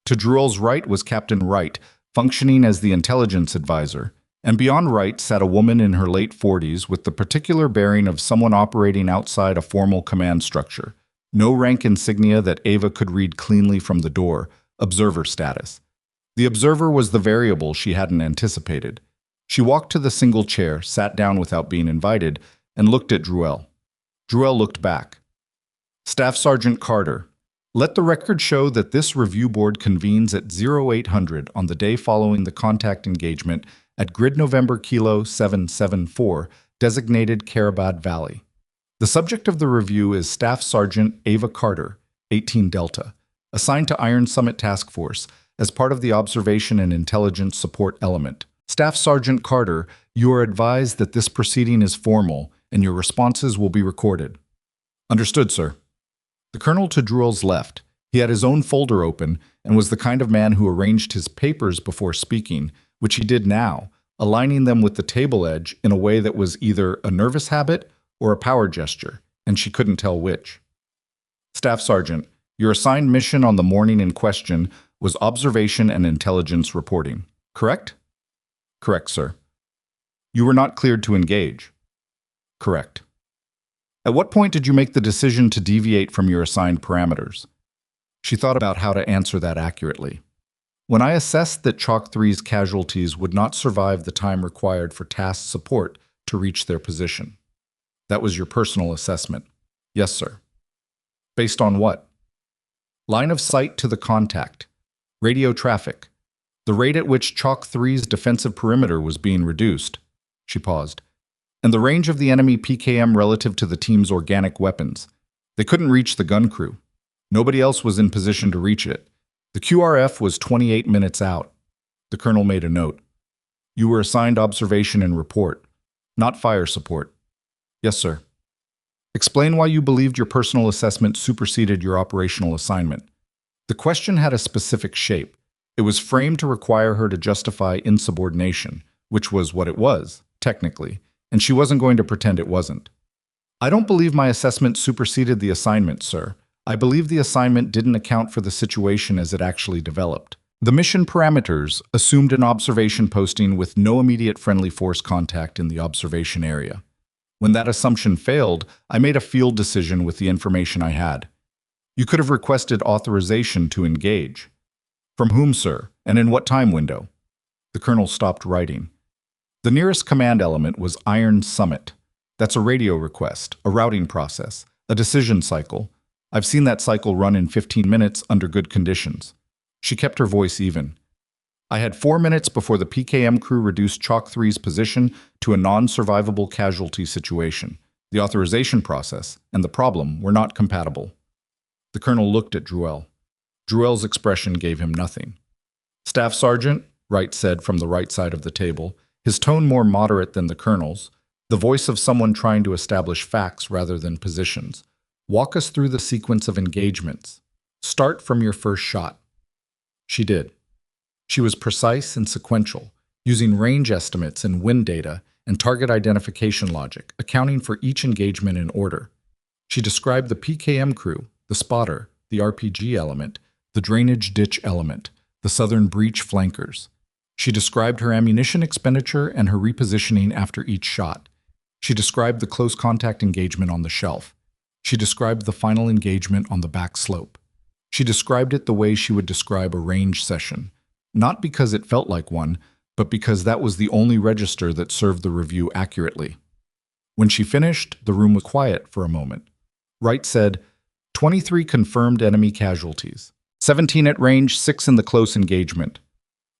To Druel's right was Captain Wright, functioning as the intelligence advisor, and beyond Wright sat a woman in her late 40s with the particular bearing of someone operating outside a formal command structure. No rank insignia that Ava could read cleanly from the door, observer status. The observer was the variable she hadn't anticipated. She walked to the single chair, sat down without being invited, and looked at Druel. Druel looked back. Staff Sergeant Carter, let the record show that this review board convenes at 0800 on the day following the contact engagement at Grid November Kilo 774, designated Karabad Valley. The subject of the review is Staff Sergeant Ava Carter, 18 Delta, assigned to Iron Summit Task Force as part of the Observation and Intelligence Support Element. Staff Sergeant Carter, you are advised that this proceeding is formal and your responses will be recorded. Understood, sir. The colonel to Druel's left. He had his own folder open and was the kind of man who arranged his papers before speaking, which he did now, aligning them with the table edge in a way that was either a nervous habit or a power gesture, and she couldn't tell which. Staff Sergeant, your assigned mission on the morning in question was observation and intelligence reporting, correct? Correct, sir. You were not cleared to engage. Correct. At what point did you make the decision to deviate from your assigned parameters? She thought about how to answer that accurately. When I assessed that Chalk 3's casualties would not survive the time required for task support to reach their position. That was your personal assessment. Yes, sir. Based on what? Line of sight to the contact. Radio traffic. The rate at which Chalk 3's defensive perimeter was being reduced. She paused. And the range of the enemy PKM relative to the team's organic weapons. They couldn't reach the gun crew. Nobody else was in position to reach it. The QRF was 28 minutes out. The colonel made a note. You were assigned observation and report, not fire support. Yes, sir. Explain why you believed your personal assessment superseded your operational assignment. The question had a specific shape. It was framed to require her to justify insubordination, which was what it was, technically, and she wasn't going to pretend it wasn't. I don't believe my assessment superseded the assignment, sir. I believe the assignment didn't account for the situation as it actually developed. The mission parameters assumed an observation posting with no immediate friendly force contact in the observation area. When that assumption failed, I made a field decision with the information I had. You could have requested authorization to engage. From whom, sir, and in what time window? The colonel stopped writing. The nearest command element was Iron Summit. That's a radio request, a routing process, a decision cycle. I've seen that cycle run in 15 minutes under good conditions. She kept her voice even. I had 4 minutes before the PKM crew reduced Chalk 3's position to a non-survivable casualty situation. The authorization process and the problem were not compatible. The colonel looked at Druel. Druel's expression gave him nothing. Staff Sergeant, Wright said from the right side of the table, his tone more moderate than the colonel's, the voice of someone trying to establish facts rather than positions. Walk us through the sequence of engagements. Start from your first shot. She did. She was precise and sequential, using range estimates and wind data and target identification logic, accounting for each engagement in order. She described the PKM crew, the spotter, the RPG element, the drainage ditch element, the southern breach flankers. She described her ammunition expenditure and her repositioning after each shot. She described the close contact engagement on the shelf. She described the final engagement on the back slope. She described it the way she would describe a range session, not because it felt like one, but because that was the only register that served the review accurately. When she finished, the room was quiet for a moment. Wright said, 23 confirmed enemy casualties, 17 at range, 6 in the close engagement.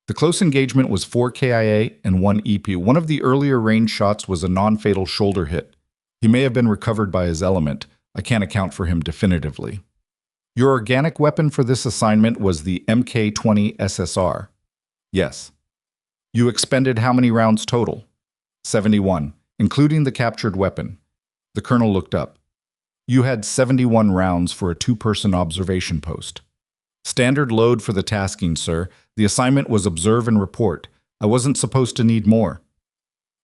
The close engagement was 4 KIA and 1 EP. One of the earlier range shots was a non-fatal shoulder hit. He may have been recovered by his element. I can't account for him definitively. Your organic weapon for this assignment was the MK-20 SSR. Yes. You expended how many rounds total? 71, including the captured weapon. The colonel looked up. You had 71 rounds for a 2-person observation post. Standard load for the tasking, sir. The assignment was observe and report. I wasn't supposed to need more.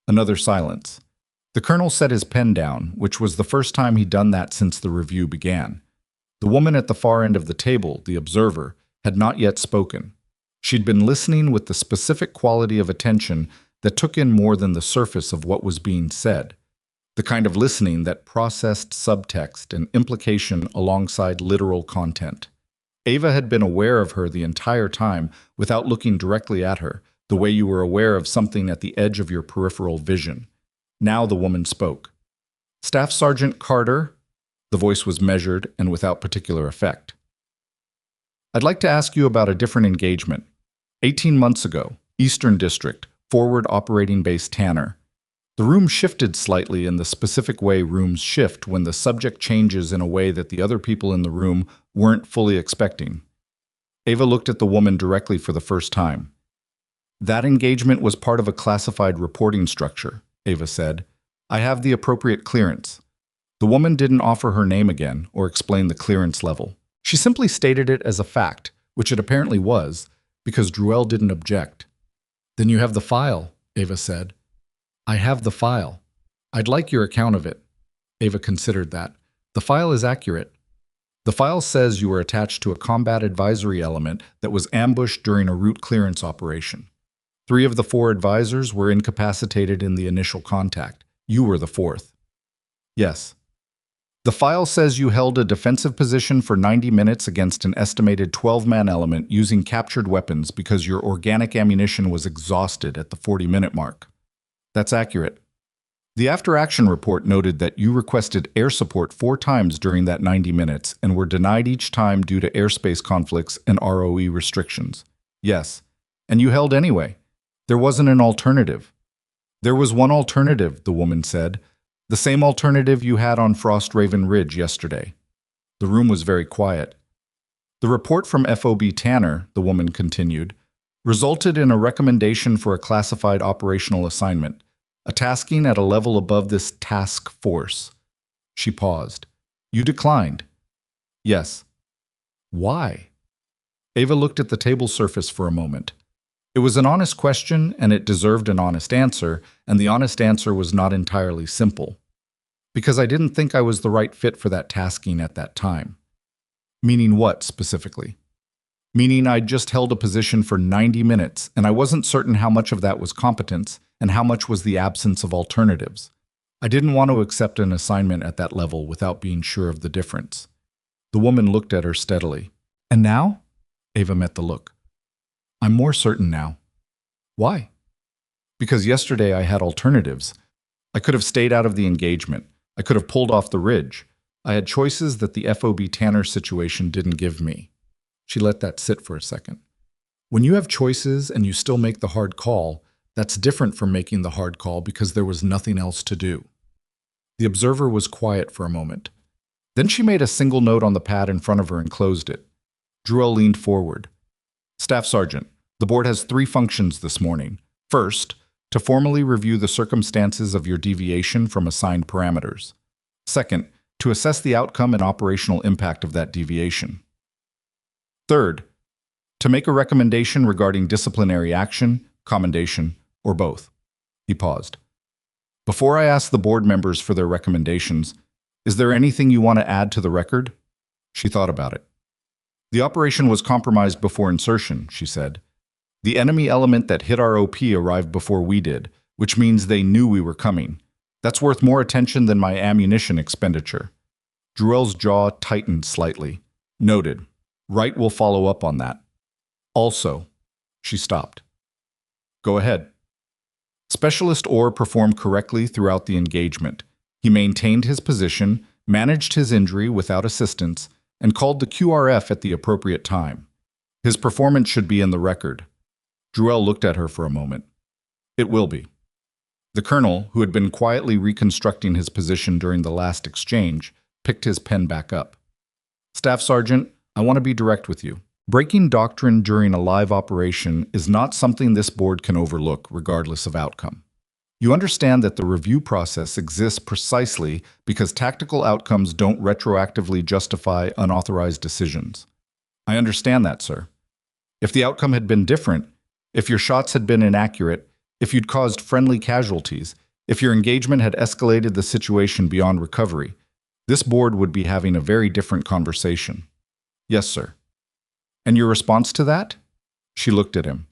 Another silence. The colonel set his pen down, which was the first time he'd done that since the review began. The woman at the far end of the table, the observer, had not yet spoken. She'd been listening with the specific quality of attention that took in more than the surface of what was being said, the kind of listening that processed subtext and implication alongside literal content. Ava had been aware of her the entire time without looking directly at her, the way you were aware of something at the edge of your peripheral vision. Now the woman spoke. Staff Sergeant Carter. The voice was measured and without particular effect. I'd like to ask you about a different engagement. 18 months ago, Eastern District, Forward Operating Base Tanner. The room shifted slightly in the specific way rooms shift when the subject changes in a way that the other people in the room weren't fully expecting. Ava looked at the woman directly for the first time. That engagement was part of a classified reporting structure, Ava said. I have the appropriate clearance. The woman didn't offer her name again or explain the clearance level. She simply stated it as a fact, which it apparently was, because Druel didn't object. Then you have the file, Ava said. I have the file. I'd like your account of it. Ava considered that. The file is accurate. The file says you were attached to a combat advisory element that was ambushed during a route clearance operation. 3 of the 4 advisors were incapacitated in the initial contact. You were the 4th. Yes. The file says you held a defensive position for 90 minutes against an estimated 12-man element using captured weapons because your organic ammunition was exhausted at the 40-minute mark. That's accurate. The after-action report noted that you requested air support 4 times during that 90 minutes and were denied each time due to airspace conflicts and ROE restrictions. Yes. And you held anyway. There wasn't an alternative. There was one alternative, the woman said. The same alternative you had on Frost Raven Ridge yesterday. The room was very quiet. The report from FOB Tanner, the woman continued, resulted in a recommendation for a classified operational assignment, a tasking at a level above this task force. She paused. You declined. Yes. Why? Ava looked at the table surface for a moment. It was an honest question, and it deserved an honest answer, and the honest answer was not entirely simple. Because I didn't think I was the right fit for that tasking at that time. Meaning what, specifically? Meaning I'd just held a position for 90 minutes, and I wasn't certain how much of that was competence, and how much was the absence of alternatives. I didn't want to accept an assignment at that level without being sure of the difference. The woman looked at her steadily. And now? Ava met the look. I'm more certain now. Why? Because yesterday I had alternatives. I could have stayed out of the engagement. I could have pulled off the ridge. I had choices that the FOB Tanner situation didn't give me. She let that sit for a second. When you have choices and you still make the hard call, that's different from making the hard call because there was nothing else to do. The observer was quiet for a moment. Then she made a single note on the pad in front of her and closed it. Druell leaned forward. Staff Sergeant, the board has 3 functions this morning. First, to formally review the circumstances of your deviation from assigned parameters. Second, to assess the outcome and operational impact of that deviation. Third, to make a recommendation regarding disciplinary action, commendation, or both. He paused. Before I ask the board members for their recommendations, is there anything you want to add to the record? She thought about it. The operation was compromised before insertion, she said. The enemy element that hit our OP arrived before we did, which means they knew we were coming. That's worth more attention than my ammunition expenditure. Druell's jaw tightened slightly. Noted. Wright will follow up on that. Also, she stopped. Go ahead. Specialist Orr performed correctly throughout the engagement. He maintained his position, managed his injury without assistance, and called the QRF at the appropriate time. His performance should be in the record. Druell looked at her for a moment. It will be. The colonel, who had been quietly reconstructing his position during the last exchange, picked his pen back up. Staff Sergeant, I want to be direct with you. Breaking doctrine during a live operation is not something this board can overlook, regardless of outcome. You understand that the review process exists precisely because tactical outcomes don't retroactively justify unauthorized decisions. I understand that, sir. If the outcome had been different, if your shots had been inaccurate, if you'd caused friendly casualties, if your engagement had escalated the situation beyond recovery, this board would be having a very different conversation. Yes, sir. And your response to that? She looked at him.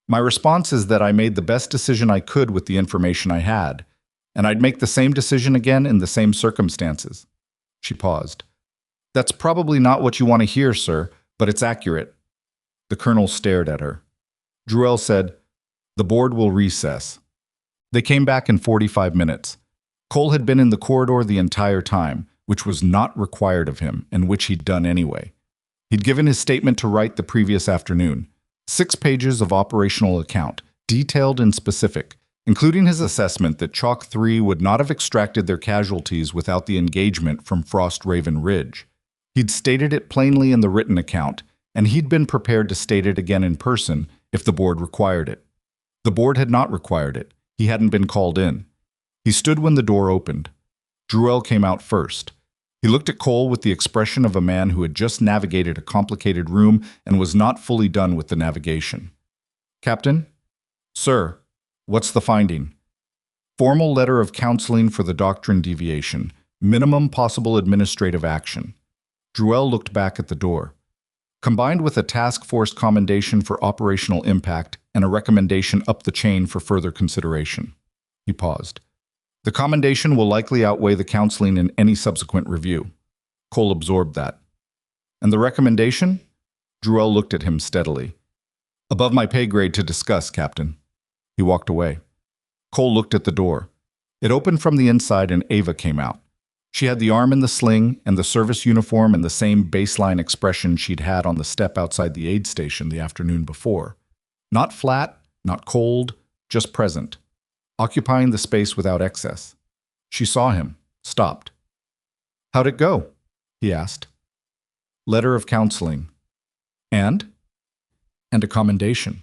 My response is that I made the best decision I could with the information I had, and I'd make the same decision again in the same circumstances. She paused. That's probably not what you want to hear, sir, but it's accurate. The colonel stared at her. Druell said, The board will recess. They came back in 45 minutes. Cole had been in the corridor the entire time, which was not required of him, and which he'd done anyway. He'd given his statement to Wright the previous afternoon. 6 pages of operational account, detailed and specific, including his assessment that Chalk 3 would not have extracted their casualties without the engagement from Frost Raven Ridge. He'd stated it plainly in the written account, and he'd been prepared to state it again in person if the board required it. The board had not required it. He hadn't been called in. He stood when the door opened. Druell came out first. He looked at Cole with the expression of a man who had just navigated a complicated room and was not fully done with the navigation. Captain? Sir, what's the finding? Formal letter of counseling for the doctrine deviation. Minimum possible administrative action. Druell looked back at the door. Combined with a task force commendation for operational impact and a recommendation up the chain for further consideration. He paused. The commendation will likely outweigh the counseling in any subsequent review. Cole absorbed that. And the recommendation? Druell looked at him steadily. Above my pay grade to discuss, Captain. He walked away. Cole looked at the door. It opened from the inside and Ava came out. She had the arm in the sling and the service uniform and the same baseline expression she'd had on the step outside the aid station the afternoon before. Not flat, not cold, just present. Occupying the space without excess. She saw him, stopped. How'd it go? He asked. Letter of counseling. And? And a commendation.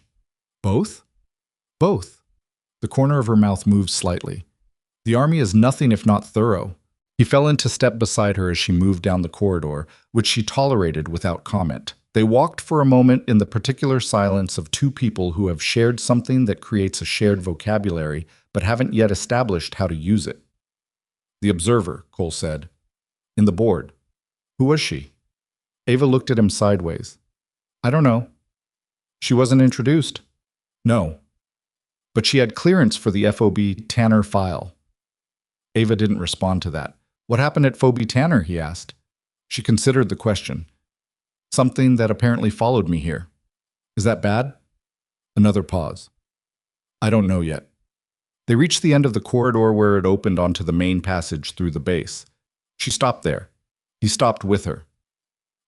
Both? Both. The corner of her mouth moved slightly. The army is nothing if not thorough. He fell into step beside her as she moved down the corridor, which she tolerated without comment. They walked for a moment in the particular silence of 2 people who have shared something that creates a shared vocabulary, but haven't yet established how to use it. The observer, Cole said. In the board. Who was she? Ava looked at him sideways. I don't know. She wasn't introduced. No. But she had clearance for the FOB Tanner file. Ava didn't respond to that. What happened at FOB Tanner, he asked. She considered the question. Something that apparently followed me here. Is that bad? Another pause. I don't know yet. They reached the end of the corridor where it opened onto the main passage through the base. She stopped there. He stopped with her.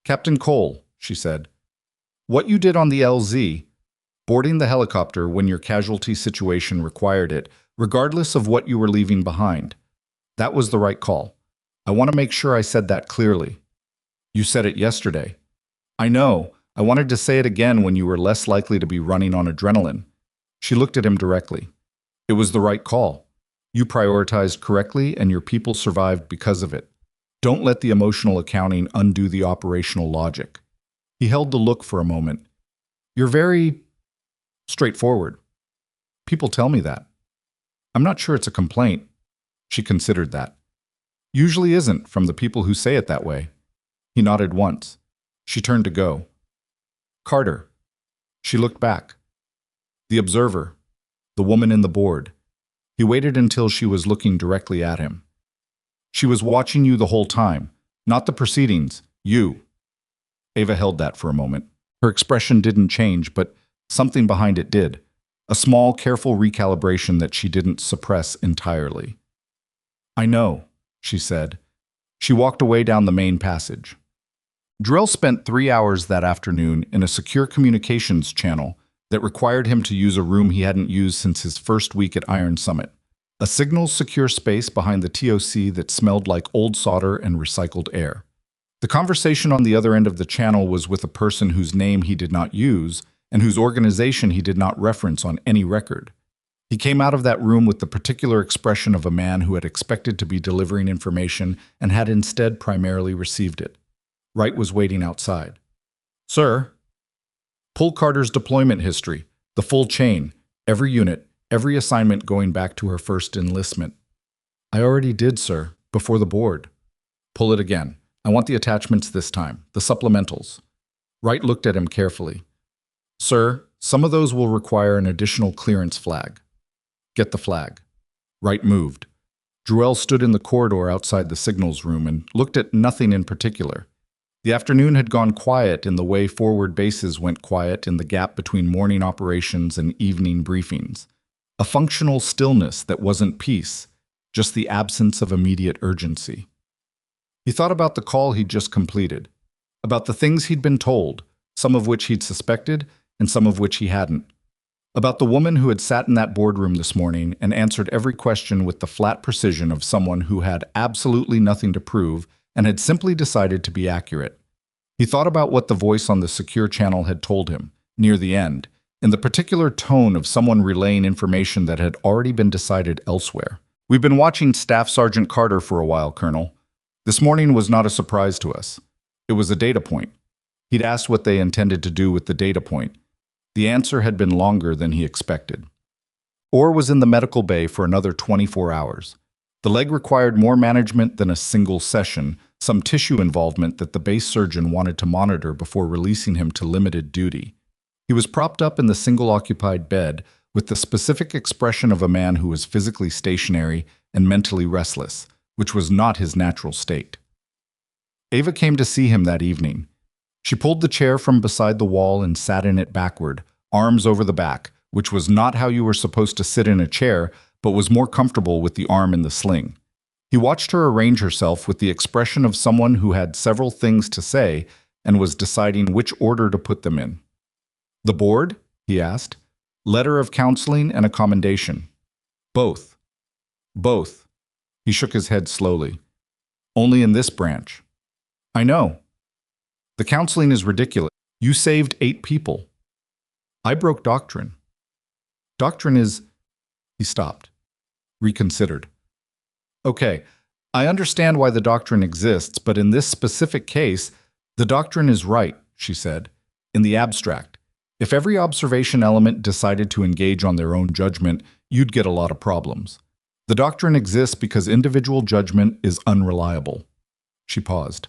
Captain Cole, she said, what you did on the LZ, boarding the helicopter when your casualty situation required it, regardless of what you were leaving behind, that was the right call. I want to make sure I said that clearly. You said it yesterday. I know. I wanted to say it again when you were less likely to be running on adrenaline. She looked at him directly. It was the right call. You prioritized correctly and your people survived because of it. Don't let the emotional accounting undo the operational logic. He held the look for a moment. You're very straightforward. People tell me that. I'm not sure it's a complaint. She considered that. Usually isn't from the people who say it that way. He nodded once. She turned to go. Carter. She looked back. The observer. The woman in the board. He waited until she was looking directly at him. She was watching you the whole time, not the proceedings, you. Ava held that for a moment. Her expression didn't change, but something behind it did. A small, careful recalibration that she didn't suppress entirely. I know, she said. She walked away down the main passage. Drell spent 3 hours that afternoon in a secure communications channel that required him to use a room he hadn't used since his first week at Iron Summit. A signals-secure space behind the TOC that smelled like old solder and recycled air. The conversation on the other end of the channel was with a person whose name he did not use and whose organization he did not reference on any record. He came out of that room with the particular expression of a man who had expected to be delivering information and had instead primarily received it. Wright was waiting outside. Sir, pull Carter's deployment history, the full chain, every unit, every assignment going back to her first enlistment. I already did, sir, before the board. Pull it again. I want the attachments this time, the supplementals. Wright looked at him carefully. Sir, some of those will require an additional clearance flag. Get the flag. Wright moved. Druell stood in the corridor outside the signals room and looked at nothing in particular. The afternoon had gone quiet in the way forward bases went quiet in the gap between morning operations and evening briefings. A functional stillness that wasn't peace, just the absence of immediate urgency. He thought about the call he'd just completed, about the things he'd been told, some of which he'd suspected and some of which he hadn't. About the woman who had sat in that boardroom this morning and answered every question with the flat precision of someone who had absolutely nothing to prove and had simply decided to be accurate. He thought about what the voice on the secure channel had told him, near the end, in the particular tone of someone relaying information that had already been decided elsewhere. We've been watching Staff Sergeant Carter for a while, Colonel. This morning was not a surprise to us. It was a data point. He'd asked what they intended to do with the data point. The answer had been longer than he expected. Orr was in the medical bay for another 24 hours. The leg required more management than a single session, some tissue involvement that the base surgeon wanted to monitor before releasing him to limited duty. He was propped up in the single-occupied bed with the specific expression of a man who was physically stationary and mentally restless, which was not his natural state. Ava came to see him that evening. She pulled the chair from beside the wall and sat in it backward, arms over the back, which was not how you were supposed to sit in a chair, but was more comfortable with the arm in the sling. He watched her arrange herself with the expression of someone who had several things to say and was deciding which order to put them in. The board? He asked. Letter of counseling and a commendation. Both. Both. He shook his head slowly. Only in this branch. I know. The counseling is ridiculous. You saved 8 people. I broke doctrine. Doctrine is... He stopped. Reconsidered. Okay, I understand why the doctrine exists, but in this specific case, the doctrine is right, she said, in the abstract. If every observation element decided to engage on their own judgment, you'd get a lot of problems. The doctrine exists because individual judgment is unreliable. She paused.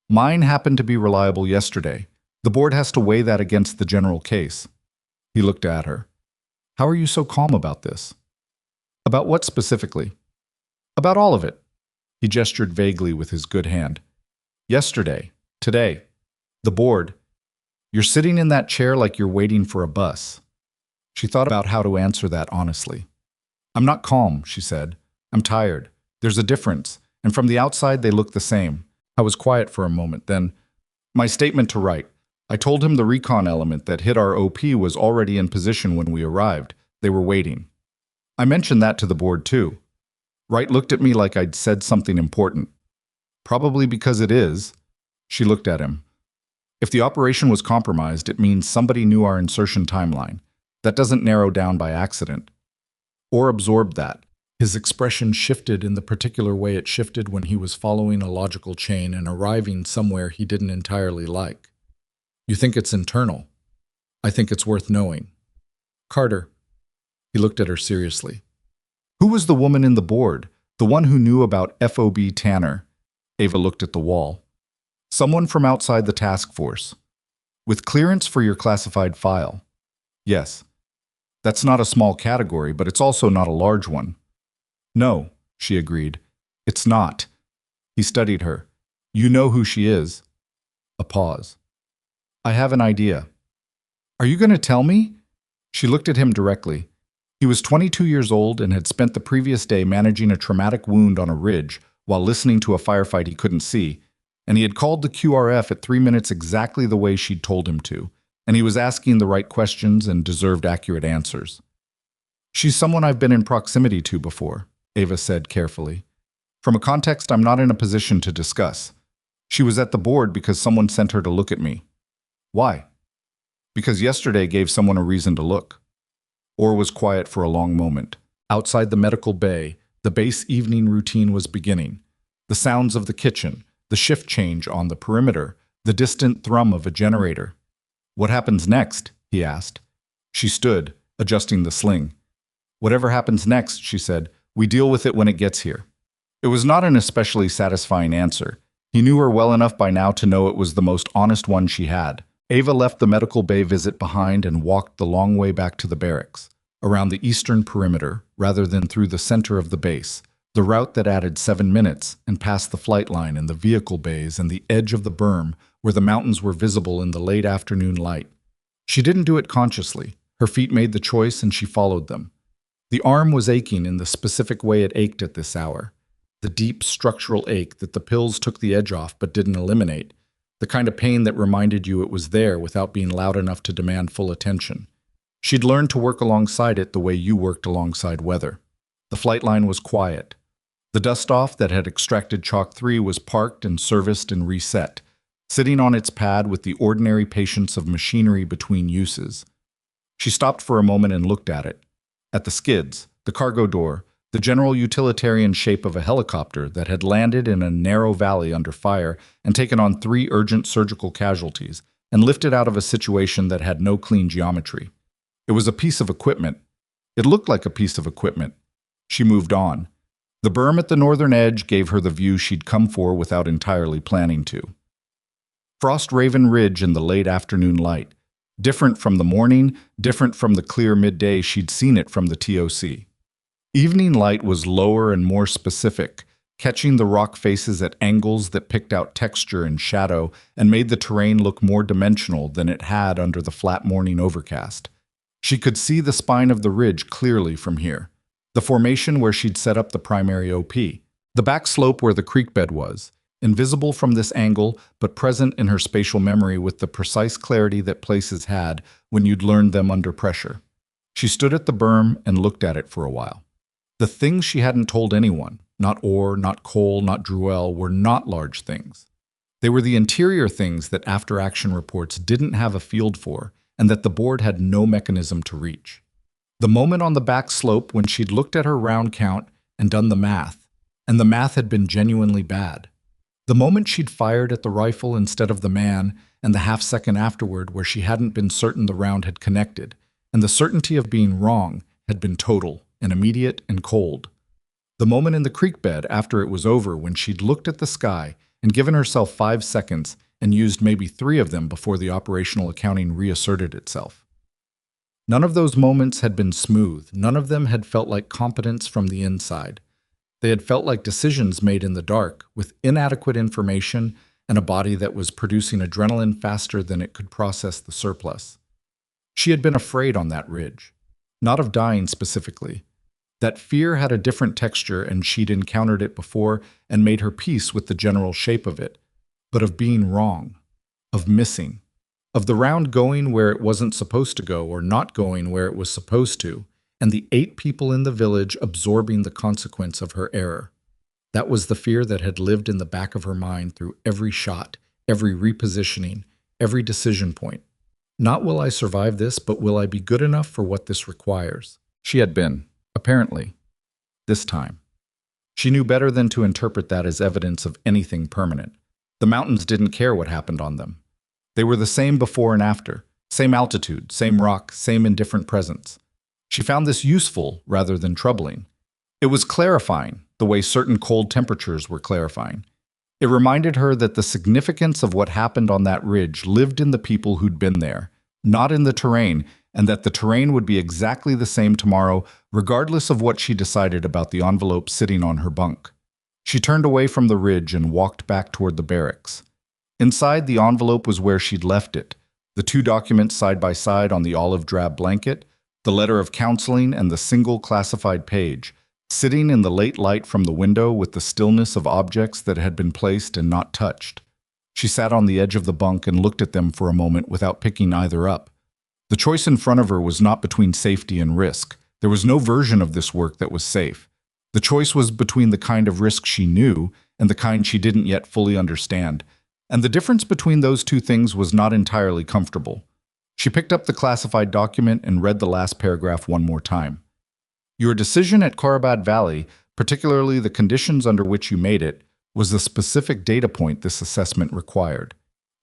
Mine happened to be reliable yesterday. The board has to weigh that against the general case. He looked at her. How are you so calm about this? About what specifically? About all of it. He gestured vaguely with his good hand. Yesterday, today, the board. You're sitting in that chair like you're waiting for a bus. She thought about how to answer that honestly. I'm not calm, she said. I'm tired. There's a difference, and from the outside they look the same. I was quiet for a moment, then, my statement to Wright. I told him the recon element that hit our OP was already in position when we arrived. They were waiting. I mentioned that to the board too. Wright looked at me like I'd said something important. Probably because it is. She looked at him. If the operation was compromised, it means somebody knew our insertion timeline. That doesn't narrow down by accident. Or absorb that. His expression shifted in the particular way it shifted when he was following a logical chain and arriving somewhere he didn't entirely like. You think it's internal. I think it's worth knowing. Carter. He looked at her seriously. Who was the woman in the board? The one who knew about FOB Tanner? Ava looked at the wall. Someone from outside the task force. With clearance for your classified file. Yes. That's not a small category, but it's also not a large one. No, she agreed. It's not. He studied her. You know who she is. A pause. I have an idea. Are you going to tell me? She looked at him directly. He was 22 years old and had spent the previous day managing a traumatic wound on a ridge while listening to a firefight he couldn't see, and he had called the QRF at 3 minutes exactly the way she'd told him to, and he was asking the right questions and deserved accurate answers. She's someone I've been in proximity to before, Ava said carefully. From a context I'm not in a position to discuss. She was at the board because someone sent her to look at me. Why? Because yesterday gave someone a reason to look. Orr was quiet for a long moment. Outside the medical bay, the base evening routine was beginning. The sounds of the kitchen, the shift change on the perimeter, the distant thrum of a generator. What happens next? He asked. She stood, adjusting the sling. Whatever happens next, she said, we deal with it when it gets here. It was not an especially satisfying answer. He knew her well enough by now to know it was the most honest one she had. Ava left the medical bay visit behind and walked the long way back to the barracks, around the eastern perimeter rather than through the center of the base, the route that added 7 minutes, and past the flight line and the vehicle bays and the edge of the berm where the mountains were visible in the late afternoon light. She didn't do it consciously. Her feet made the choice and she followed them. The arm was aching in the specific way it ached at this hour, the deep structural ache that the pills took the edge off but didn't eliminate, the kind of pain that reminded you it was there without being loud enough to demand full attention. She'd learned to work alongside it the way you worked alongside weather. The flight line was quiet. The dust-off that had extracted Chalk 3 was parked and serviced and reset, sitting on its pad with the ordinary patience of machinery between uses. She stopped for a moment and looked at it. At the skids, the cargo door, the general utilitarian shape of a helicopter that had landed in a narrow valley under fire and taken on 3 urgent surgical casualties and lifted out of a situation that had no clean geometry. It was a piece of equipment. It looked like a piece of equipment. She moved on. The berm at the northern edge gave her the view she'd come for without entirely planning to. Frost Raven Ridge in the late afternoon light. Different from the morning, different from the clear midday she'd seen it from the TOC. Evening light was lower and more specific, catching the rock faces at angles that picked out texture and shadow and made the terrain look more dimensional than it had under the flat morning overcast. She could see the spine of the ridge clearly from here, the formation where she'd set up the primary OP, the back slope where the creek bed was, invisible from this angle but present in her spatial memory with the precise clarity that places had when you'd learned them under pressure. She stood at the berm and looked at it for a while. The things she hadn't told anyone, not Orr, not Cole, not Druell, were not large things. They were the interior things that after-action reports didn't have a field for and that the board had no mechanism to reach. The moment on the back slope when she'd looked at her round count and done the math, and the math had been genuinely bad. The moment she'd fired at the rifle instead of the man, and the half-second afterward where she hadn't been certain the round had connected, and the certainty of being wrong had been total and immediate and cold. The moment in the creek bed after it was over when she'd looked at the sky and given herself 5 seconds and used maybe 3 of them before the operational accounting reasserted itself. None of those moments had been smooth. None of them had felt like competence from the inside. They had felt like decisions made in the dark, with inadequate information and a body that was producing adrenaline faster than it could process the surplus. She had been afraid on that ridge. Not of dying specifically. That fear had a different texture and she'd encountered it before and made her peace with the general shape of it, but of being wrong, of missing, of the round going where it wasn't supposed to go or not going where it was supposed to, and the 8 people in the village absorbing the consequence of her error. That was the fear that had lived in the back of her mind through every shot, every repositioning, every decision point. Not will I survive this, but will I be good enough for what this requires? She had been, apparently, this time. She knew better than to interpret that as evidence of anything permanent. The mountains didn't care what happened on them. They were the same before and after, same altitude, same rock, same indifferent presence. She found this useful rather than troubling. It was clarifying, the way certain cold temperatures were clarifying. It reminded her that the significance of what happened on that ridge lived in the people who'd been there, not in the terrain, and that the terrain would be exactly the same tomorrow, regardless of what she decided about the envelope sitting on her bunk. She turned away from the ridge and walked back toward the barracks. Inside, the envelope was where she'd left it, the 2 documents side by side on the olive-drab blanket, the letter of counseling and the single classified page, sitting in the late light from the window with the stillness of objects that had been placed and not touched. She sat on the edge of the bunk and looked at them for a moment without picking either up. The choice in front of her was not between safety and risk. There was no version of this work that was safe. The choice was between the kind of risk she knew and the kind she didn't yet fully understand. And the difference between those 2 things was not entirely comfortable. She picked up the classified document and read the last paragraph one more time. Your decision at Korabad Valley, particularly the conditions under which you made it, was the specific data point this assessment required.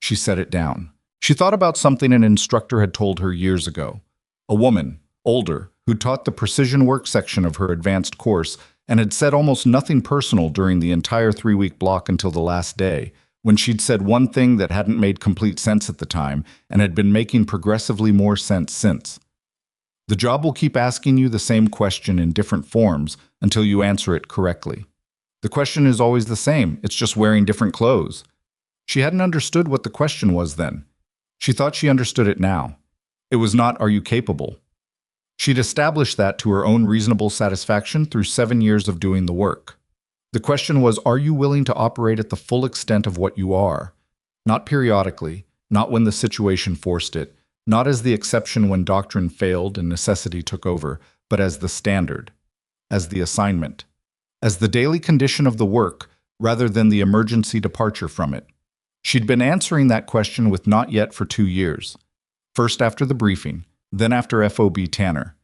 She set it down. She thought about something an instructor had told her years ago. A woman, older, who taught the precision work section of her advanced course and had said almost nothing personal during the entire 3-week block until the last day, when she'd said one thing that hadn't made complete sense at the time and had been making progressively more sense since. The job will keep asking you the same question in different forms until you answer it correctly. The question is always the same, it's just wearing different clothes. She hadn't understood what the question was then. She thought she understood it now. It was not, are you capable? She'd established that to her own reasonable satisfaction through 7 years of doing the work. The question was, are you willing to operate at the full extent of what you are? Not periodically, not when the situation forced it, not as the exception when doctrine failed and necessity took over, but as the standard, as the assignment, as the daily condition of the work, rather than the emergency departure from it. She'd been answering that question with not yet for 2 years. First after the briefing, then after FOB Tanner.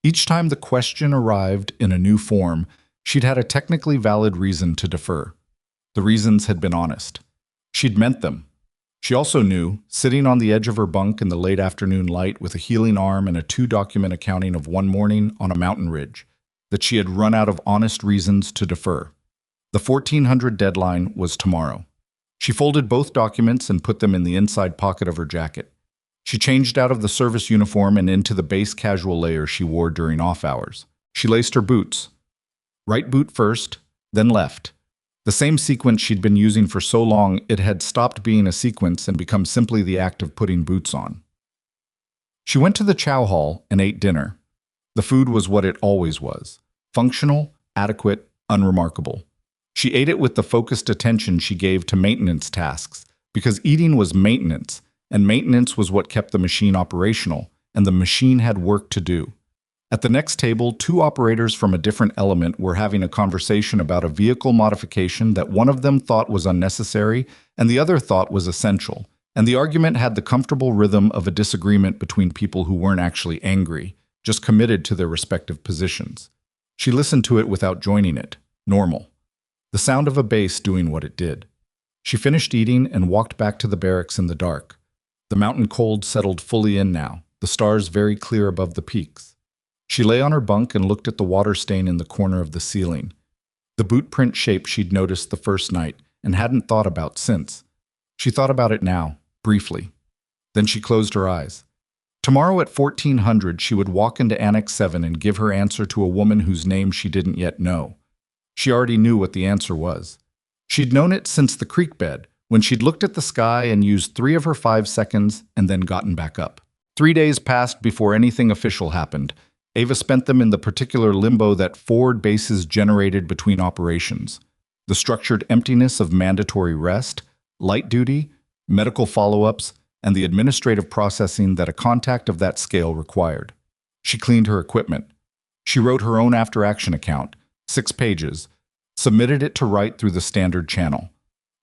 Each time the question arrived in a new form, she'd had a technically valid reason to defer. The reasons had been honest. She'd meant them. She also knew, sitting on the edge of her bunk in the late afternoon light with a healing arm and a 2-document accounting of one morning on a mountain ridge, that she had run out of honest reasons to defer. The 1400 deadline was tomorrow. She folded both documents and put them in the inside pocket of her jacket. She changed out of the service uniform and into the base casual layer she wore during off hours. She laced her boots. Right boot first, then left. The same sequence she'd been using for so long it had stopped being a sequence and become simply the act of putting boots on. She went to the chow hall and ate dinner. The food was what it always was. Functional, adequate, unremarkable. She ate it with the focused attention she gave to maintenance tasks, because eating was maintenance, and maintenance was what kept the machine operational, and the machine had work to do. At the next table, 2 operators from a different element were having a conversation about a vehicle modification that one of them thought was unnecessary and the other thought was essential, and the argument had the comfortable rhythm of a disagreement between people who weren't actually angry, just committed to their respective positions. She listened to it without joining it. Normal. The sound of a bass doing what it did. She finished eating and walked back to the barracks in the dark. The mountain cold settled fully in now, the stars very clear above the peaks. She lay on her bunk and looked at the water stain in the corner of the ceiling. The boot print shape she'd noticed the first night and hadn't thought about since. She thought about it now, briefly. Then she closed her eyes. Tomorrow at 1400 she would walk into Annex 7 and give her answer to a woman whose name she didn't yet know. She already knew what the answer was. She'd known it since the creek bed, when she'd looked at the sky and used 3 of her 5 seconds and then gotten back up. 3 days passed before anything official happened, Ava spent them in the particular limbo that forward bases generated between operations: the structured emptiness of mandatory rest, light duty, medical follow-ups, and the administrative processing that a contact of that scale required. She cleaned her equipment. She wrote her own after-action account, 6 pages, submitted it to Wright through the standard channel.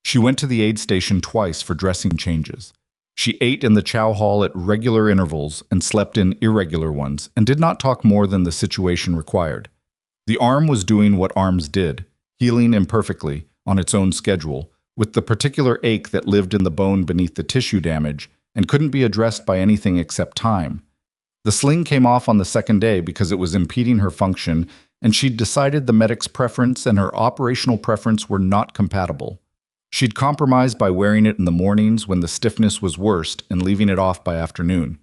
She went to the aid station twice for dressing changes. She ate in the chow hall at regular intervals and slept in irregular ones, and did not talk more than the situation required. The arm was doing what arms did, healing imperfectly, on its own schedule, with the particular ache that lived in the bone beneath the tissue damage and couldn't be addressed by anything except time. The sling came off on the second day because it was impeding her function, and she'd decided the medic's preference and her operational preference were not compatible. She'd compromised by wearing it in the mornings when the stiffness was worst and leaving it off by afternoon.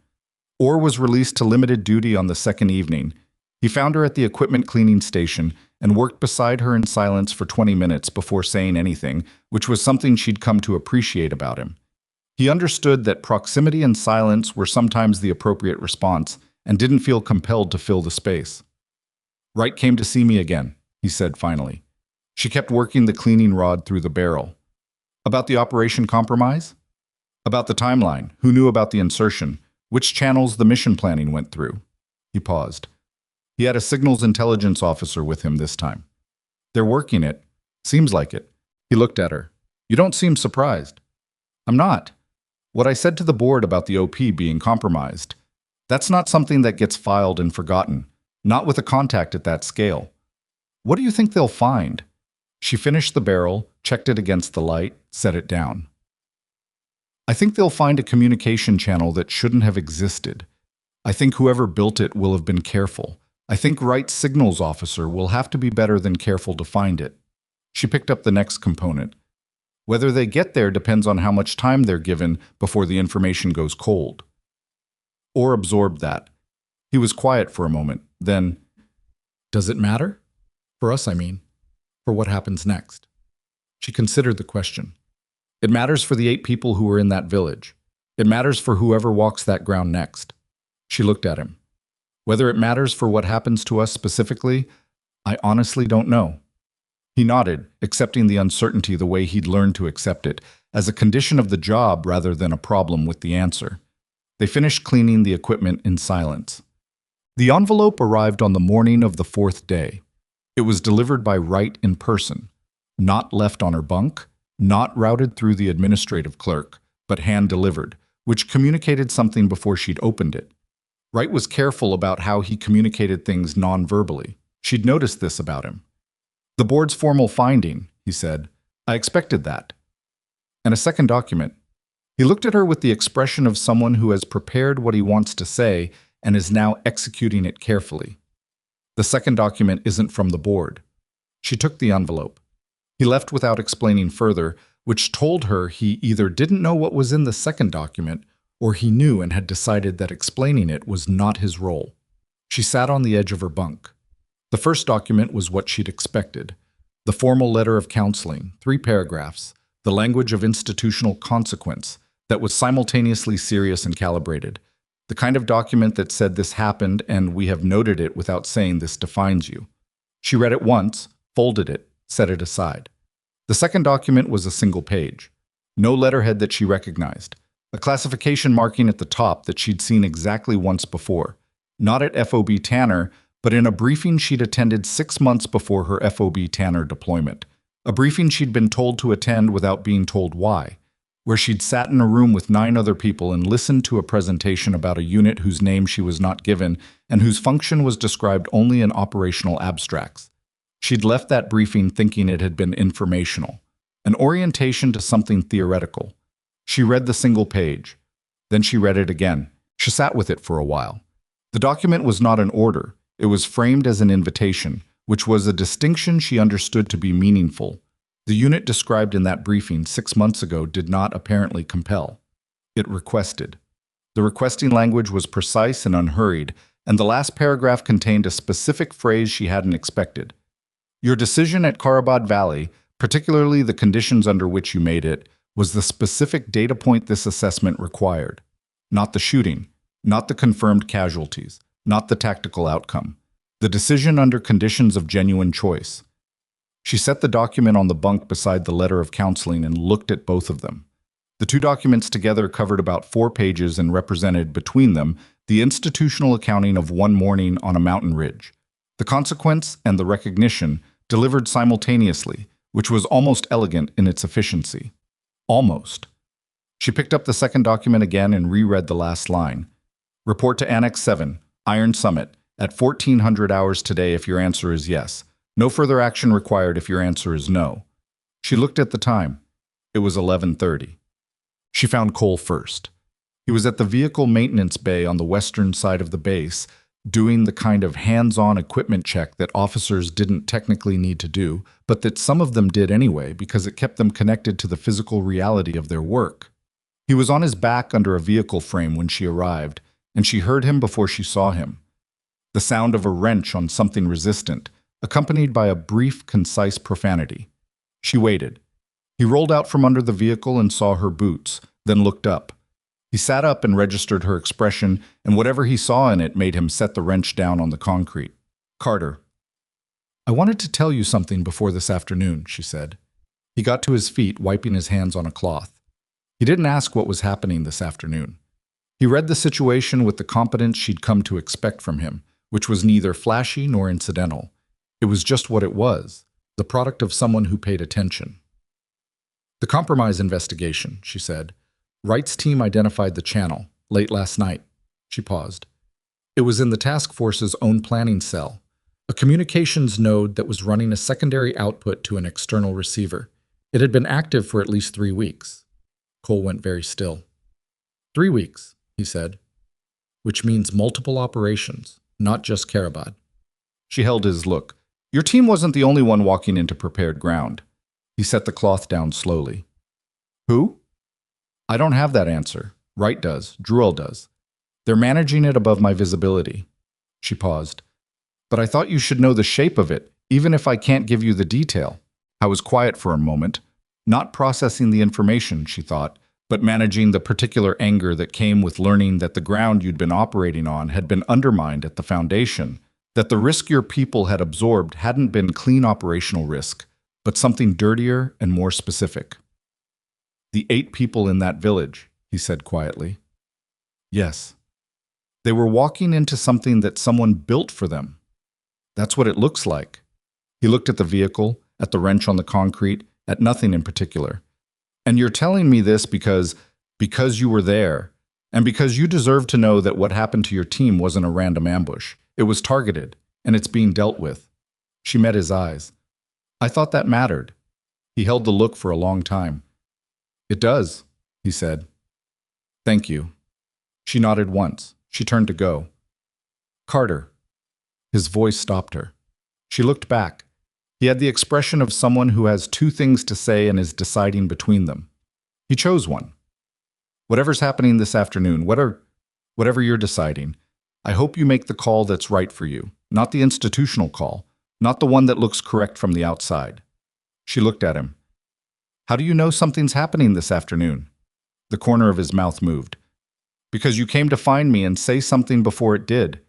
Orr was released to limited duty on the second evening. He found her at the equipment cleaning station and worked beside her in silence for 20 minutes before saying anything, which was something she'd come to appreciate about him. He understood that proximity and silence were sometimes the appropriate response and didn't feel compelled to fill the space. "Wright came to see me again," he said finally. She kept working the cleaning rod through the barrel. "About the operation compromise? About the timeline, who knew about the insertion, which channels the mission planning went through?" He paused. He had a signals intelligence officer with him this time. "They're working it. Seems like it." He looked at her. "You don't seem surprised." "I'm not. What I said to the board about the OP being compromised, that's not something that gets filed and forgotten, not with a contact at that scale. What do you think they'll find?" She finished the barrel, checked it against the light, set it down. "I think they'll find a communication channel that shouldn't have existed. I think whoever built it will have been careful. I think Wright's signals officer will have to be better than careful to find it." She picked up the next component. "Whether they get there depends on how much time they're given before the information goes cold." Orr absorbed that. He was quiet for a moment. Then, "Does it matter? For us, I mean. For what happens next?" She considered the question. "It matters for the 8 people who are in that village. It matters for whoever walks that ground next." She looked at him. "Whether it matters for what happens to us specifically, I honestly don't know." He nodded, accepting the uncertainty the way he'd learned to accept it, as a condition of the job rather than a problem with the answer. They finished cleaning the equipment in silence. The envelope arrived on the morning of the 4th day. It was delivered by Wright in person, not left on her bunk, not routed through the administrative clerk, but hand-delivered, which communicated something before she'd opened it. Wright was careful about how he communicated things non-verbally. She'd noticed this about him. "The board's formal finding," he said. "I expected that." "And a second document." He looked at her with the expression of someone who has prepared what he wants to say and is now executing it carefully. "The second document isn't from the board." She took the envelope. He left without explaining further, which told her he either didn't know what was in the second document, or he knew and had decided that explaining it was not his role. She sat on the edge of her bunk. The first document was what she'd expected. The formal letter of counseling, 3 paragraphs, the language of institutional consequence, that was simultaneously serious and calibrated. The kind of document that said this happened and we have noted it without saying this defines you. She read it once, folded it, set it aside. The second document was a single page. No letterhead that she recognized. A classification marking at the top that she'd seen exactly once before. Not at FOB Tanner, but in a briefing she'd attended 6 months before her FOB Tanner deployment. A briefing she'd been told to attend without being told why, where she'd sat in a room with 9 other people and listened to a presentation about a unit whose name she was not given and whose function was described only in operational abstracts. She'd left that briefing thinking it had been informational, an orientation to something theoretical. She read the single page. Then she read it again. She sat with it for a while. The document was not an order. It was framed as an invitation, which was a distinction she understood to be meaningful. The unit described in that briefing 6 months ago did not apparently compel. It requested. The requesting language was precise and unhurried, and the last paragraph contained a specific phrase she hadn't expected. "Your decision at Karabad Valley, particularly the conditions under which you made it, was the specific data point this assessment required. Not the shooting, not the confirmed casualties, not the tactical outcome. The decision under conditions of genuine choice. She set the document on the bunk beside the letter of counseling and looked at both of them. The two documents together covered about 4 pages and represented, between them, the institutional accounting of one morning on a mountain ridge. The consequence and the recognition delivered simultaneously, which was almost elegant in its efficiency. Almost. She picked up the second document again and reread the last line. Report to Annex 7, Iron Summit, at 1400 hours today if your answer is yes. No further action required if your answer is no. She looked at the time. It was 11:30. She found Cole first. He was at the vehicle maintenance bay on the western side of the base, doing the kind of hands-on equipment check that officers didn't technically need to do, but that some of them did anyway because it kept them connected to the physical reality of their work. He was on his back under a vehicle frame when she arrived, and she heard him before she saw him. The sound of a wrench on something resistant, accompanied by a brief, concise profanity. She waited. He rolled out from under the vehicle and saw her boots, then looked up. He sat up and registered her expression, and whatever he saw in it made him set the wrench down on the concrete. Carter. I wanted to tell you something before this afternoon, she said. He got to his feet, wiping his hands on a cloth. He didn't ask what was happening this afternoon. He read the situation with the competence she'd come to expect from him, which was neither flashy nor incidental. It was just what it was, the product of someone who paid attention. The compromise investigation, she said. Wright's team identified the channel, late last night. She paused. It was in the task force's own planning cell, a communications node that was running a secondary output to an external receiver. It had been active for at least 3 weeks. Cole went very still. 3 weeks, he said, which means multiple operations, not just Karabad. She held his look. Your team wasn't the only one walking into prepared ground. He set the cloth down slowly. Who? I don't have that answer. Wright does. Druell does. They're managing it above my visibility. She paused. But I thought you should know the shape of it, even if I can't give you the detail. I was quiet for a moment, not processing the information, she thought, but managing the particular anger that came with learning that the ground you'd been operating on had been undermined at the foundation, that the risk your people had absorbed hadn't been clean operational risk, but something dirtier and more specific. The 8 people in that village, he said quietly. Yes. They were walking into something that someone built for them. That's what it looks like. He looked at the vehicle, at the wrench on the concrete, at nothing in particular. And you're telling me this because you were there, and because you deserve to know that what happened to your team wasn't a random ambush. It was targeted, and it's being dealt with. She met his eyes. I thought that mattered. He held the look for a long time. It does, he said. Thank you. She nodded once. She turned to go. Carter. His voice stopped her. She looked back. He had the expression of someone who has 2 things to say and is deciding between them. He chose one. Whatever's happening this afternoon, whatever you're deciding, I hope you make the call that's right for you, not the institutional call, not the one that looks correct from the outside. She looked at him. How do you know something's happening this afternoon? The corner of his mouth moved. Because you came to find me and say something before it did.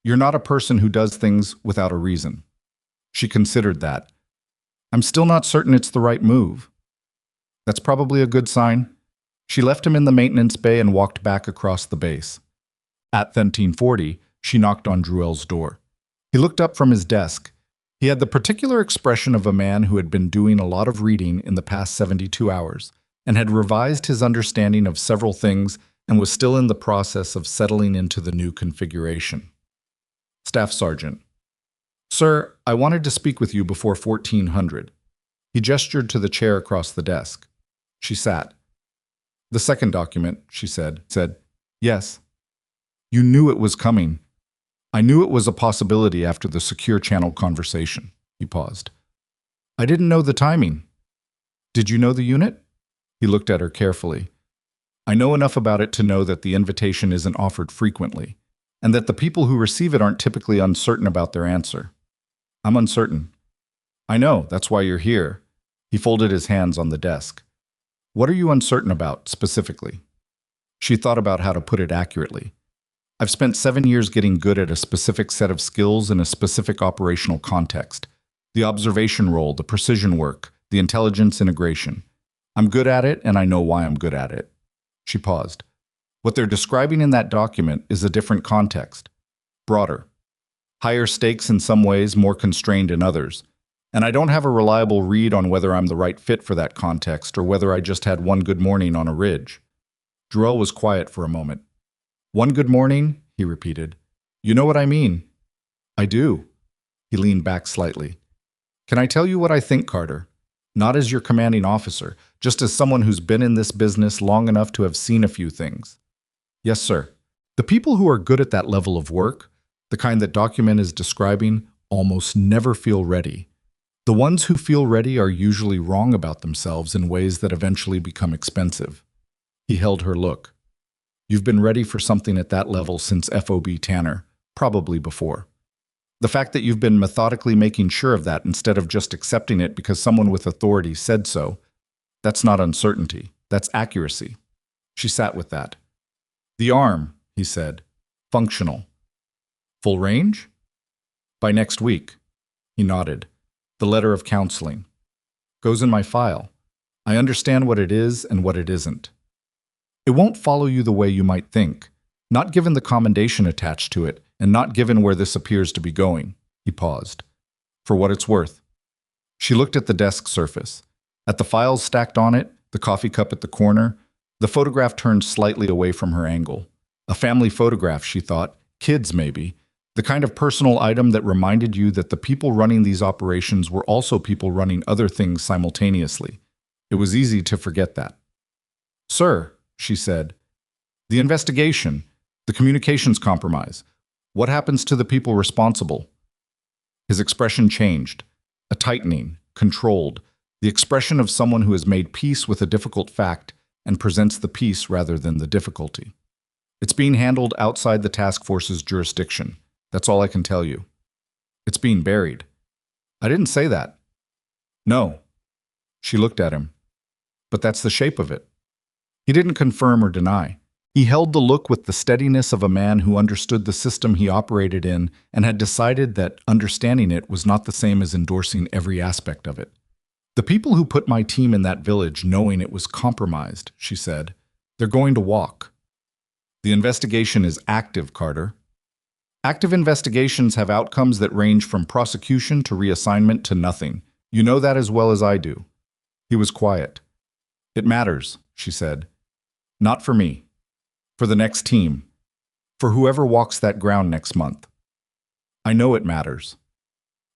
You're not a person who does things without a reason. She considered that. I'm still not certain it's the right move. That's probably a good sign. She left him in the maintenance bay and walked back across the base. At 1340, she knocked on Druell's door. He looked up from his desk. He had the particular expression of a man who had been doing a lot of reading in the past 72 hours and had revised his understanding of several things and was still in the process of settling into the new configuration. Staff Sergeant. Sir, I wanted to speak with you before 1400. He gestured to the chair across the desk. She sat. The second document, she said, yes. You knew it was coming. I knew it was a possibility after the secure channel conversation. He paused. I didn't know the timing. Did you know the unit? He looked at her carefully. I know enough about it to know that the invitation isn't offered frequently, and that the people who receive it aren't typically uncertain about their answer. I'm uncertain. I know, that's why you're here. He folded his hands on the desk. What are you uncertain about, specifically? She thought about how to put it accurately. I've spent 7 years getting good at a specific set of skills in a specific operational context. The observation role, the precision work, the intelligence integration. I'm good at it, and I know why I'm good at it. She paused. What they're describing in that document is a different context. Broader. Higher stakes in some ways, more constrained in others. And I don't have a reliable read on whether I'm the right fit for that context or whether I just had one good morning on a ridge. Joel was quiet for a moment. One good morning, he repeated. You know what I mean? I do. He leaned back slightly. Can I tell you what I think, Carter? Not as your commanding officer, just as someone who's been in this business long enough to have seen a few things. Yes, sir. The people who are good at that level of work, the kind that document is describing, almost never feel ready. The ones who feel ready are usually wrong about themselves in ways that eventually become expensive. He held her look. You've been ready for something at that level since FOB Tanner, probably before. The fact that you've been methodically making sure of that instead of just accepting it because someone with authority said so, that's not uncertainty, that's accuracy. She sat with that. The arm, he said, functional. Full range? By next week. He nodded. The letter of counseling. Goes in my file. I understand what it is and what it isn't. It won't follow you the way you might think, not given the commendation attached to it, and not given where this appears to be going. He paused. For what it's worth. She looked at the desk surface. At the files stacked on it, the coffee cup at the corner, the photograph turned slightly away from her angle. A family photograph, she thought, kids maybe, the kind of personal item that reminded you that the people running these operations were also people running other things simultaneously. It was easy to forget that. Sir, she said, the investigation, the communications compromise, what happens to the people responsible? His expression changed, a tightening, controlled, the expression of someone who has made peace with a difficult fact and presents the peace rather than the difficulty. It's being handled outside the task force's jurisdiction. That's all I can tell you. It's being buried. I didn't say that. No. She looked at him. But that's the shape of it. He didn't confirm or deny. He held the look with the steadiness of a man who understood the system he operated in and had decided that understanding it was not the same as endorsing every aspect of it. The people who put my team in that village knowing it was compromised, she said, they're going to walk. The investigation is active, Carter. Active investigations have outcomes that range from prosecution to reassignment to nothing. You know that as well as I do. He was quiet. It matters, she said. Not for me. For the next team. For whoever walks that ground next month. I know it matters.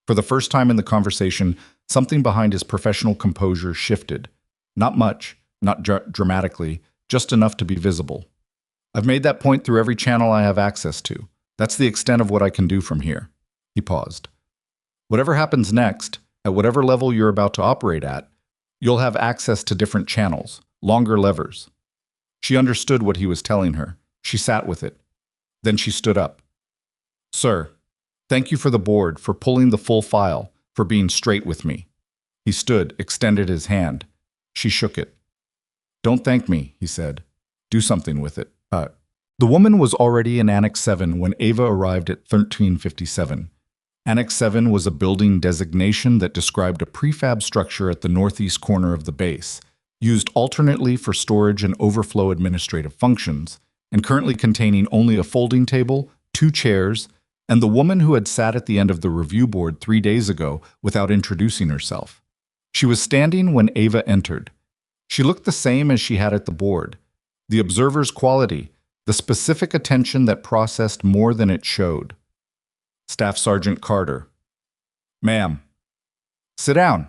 For the first time in the conversation, something behind his professional composure shifted. Not much, not dramatically, just enough to be visible. I've made that point through every channel I have access to. That's the extent of what I can do from here. He paused. Whatever happens next, at whatever level you're about to operate at, you'll have access to different channels, longer levers. She understood what he was telling her. She sat with it. Then she stood up. Sir, thank you for the board, for pulling the full file, for being straight with me. He stood, extended his hand. She shook it. Don't thank me, he said. Do something with it. The woman was already in Annex 7 when Ava arrived at 1357. Annex 7 was a building designation that described a prefab structure at the northeast corner of the base, used alternately for storage and overflow administrative functions, and currently containing only a folding table, 2 chairs, and the woman who had sat at the end of the review board 3 days ago without introducing herself. She was standing when Ava entered. She looked the same as she had at the board. The observer's quality, the specific attention that processed more than it showed. Staff Sergeant Carter. Ma'am. Sit down.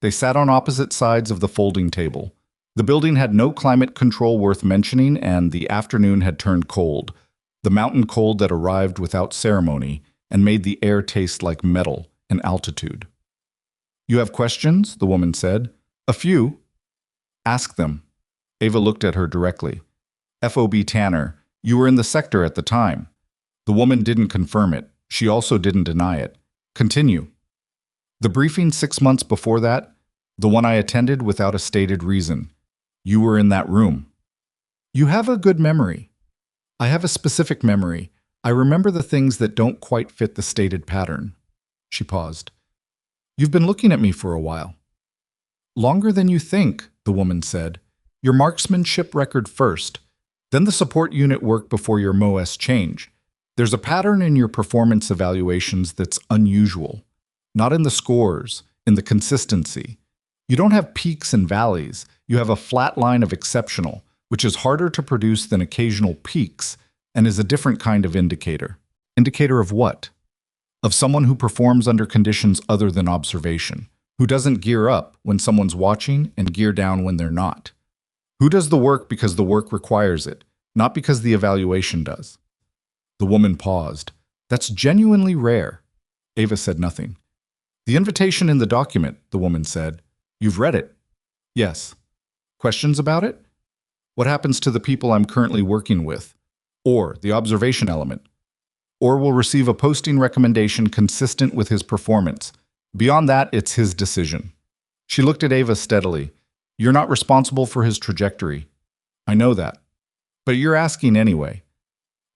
They sat on opposite sides of the folding table. The building had no climate control worth mentioning, and the afternoon had turned cold, the mountain cold that arrived without ceremony and made the air taste like metal and altitude. You have questions? The woman said. A few. Ask them. Ava looked at her directly. FOB Tanner, you were in the sector at the time. The woman didn't confirm it. She also didn't deny it. Continue. The briefing 6 months before that, the one I attended without a stated reason. You were in that room. You have a good memory. I have a specific memory. I remember the things that don't quite fit the stated pattern. She paused. You've been looking at me for a while. Longer than you think, the woman said. Your marksmanship record first, then the support unit work before your MOS change. There's a pattern in your performance evaluations that's unusual. Not in the scores, in the consistency. You don't have peaks and valleys. You have a flat line of exceptional, which is harder to produce than occasional peaks, and is a different kind of indicator. Indicator of what? Of someone who performs under conditions other than observation, who doesn't gear up when someone's watching and gear down when they're not. Who does the work because the work requires it, not because the evaluation does. The woman paused. That's genuinely rare. Ava said nothing. The invitation in the document, the woman said. You've read it? Yes. Questions about it? What happens to the people I'm currently working with? Or the observation element? Or will receive a posting recommendation consistent with his performance. Beyond that, it's his decision. She looked at Ava steadily. You're not responsible for his trajectory. I know that. But you're asking anyway.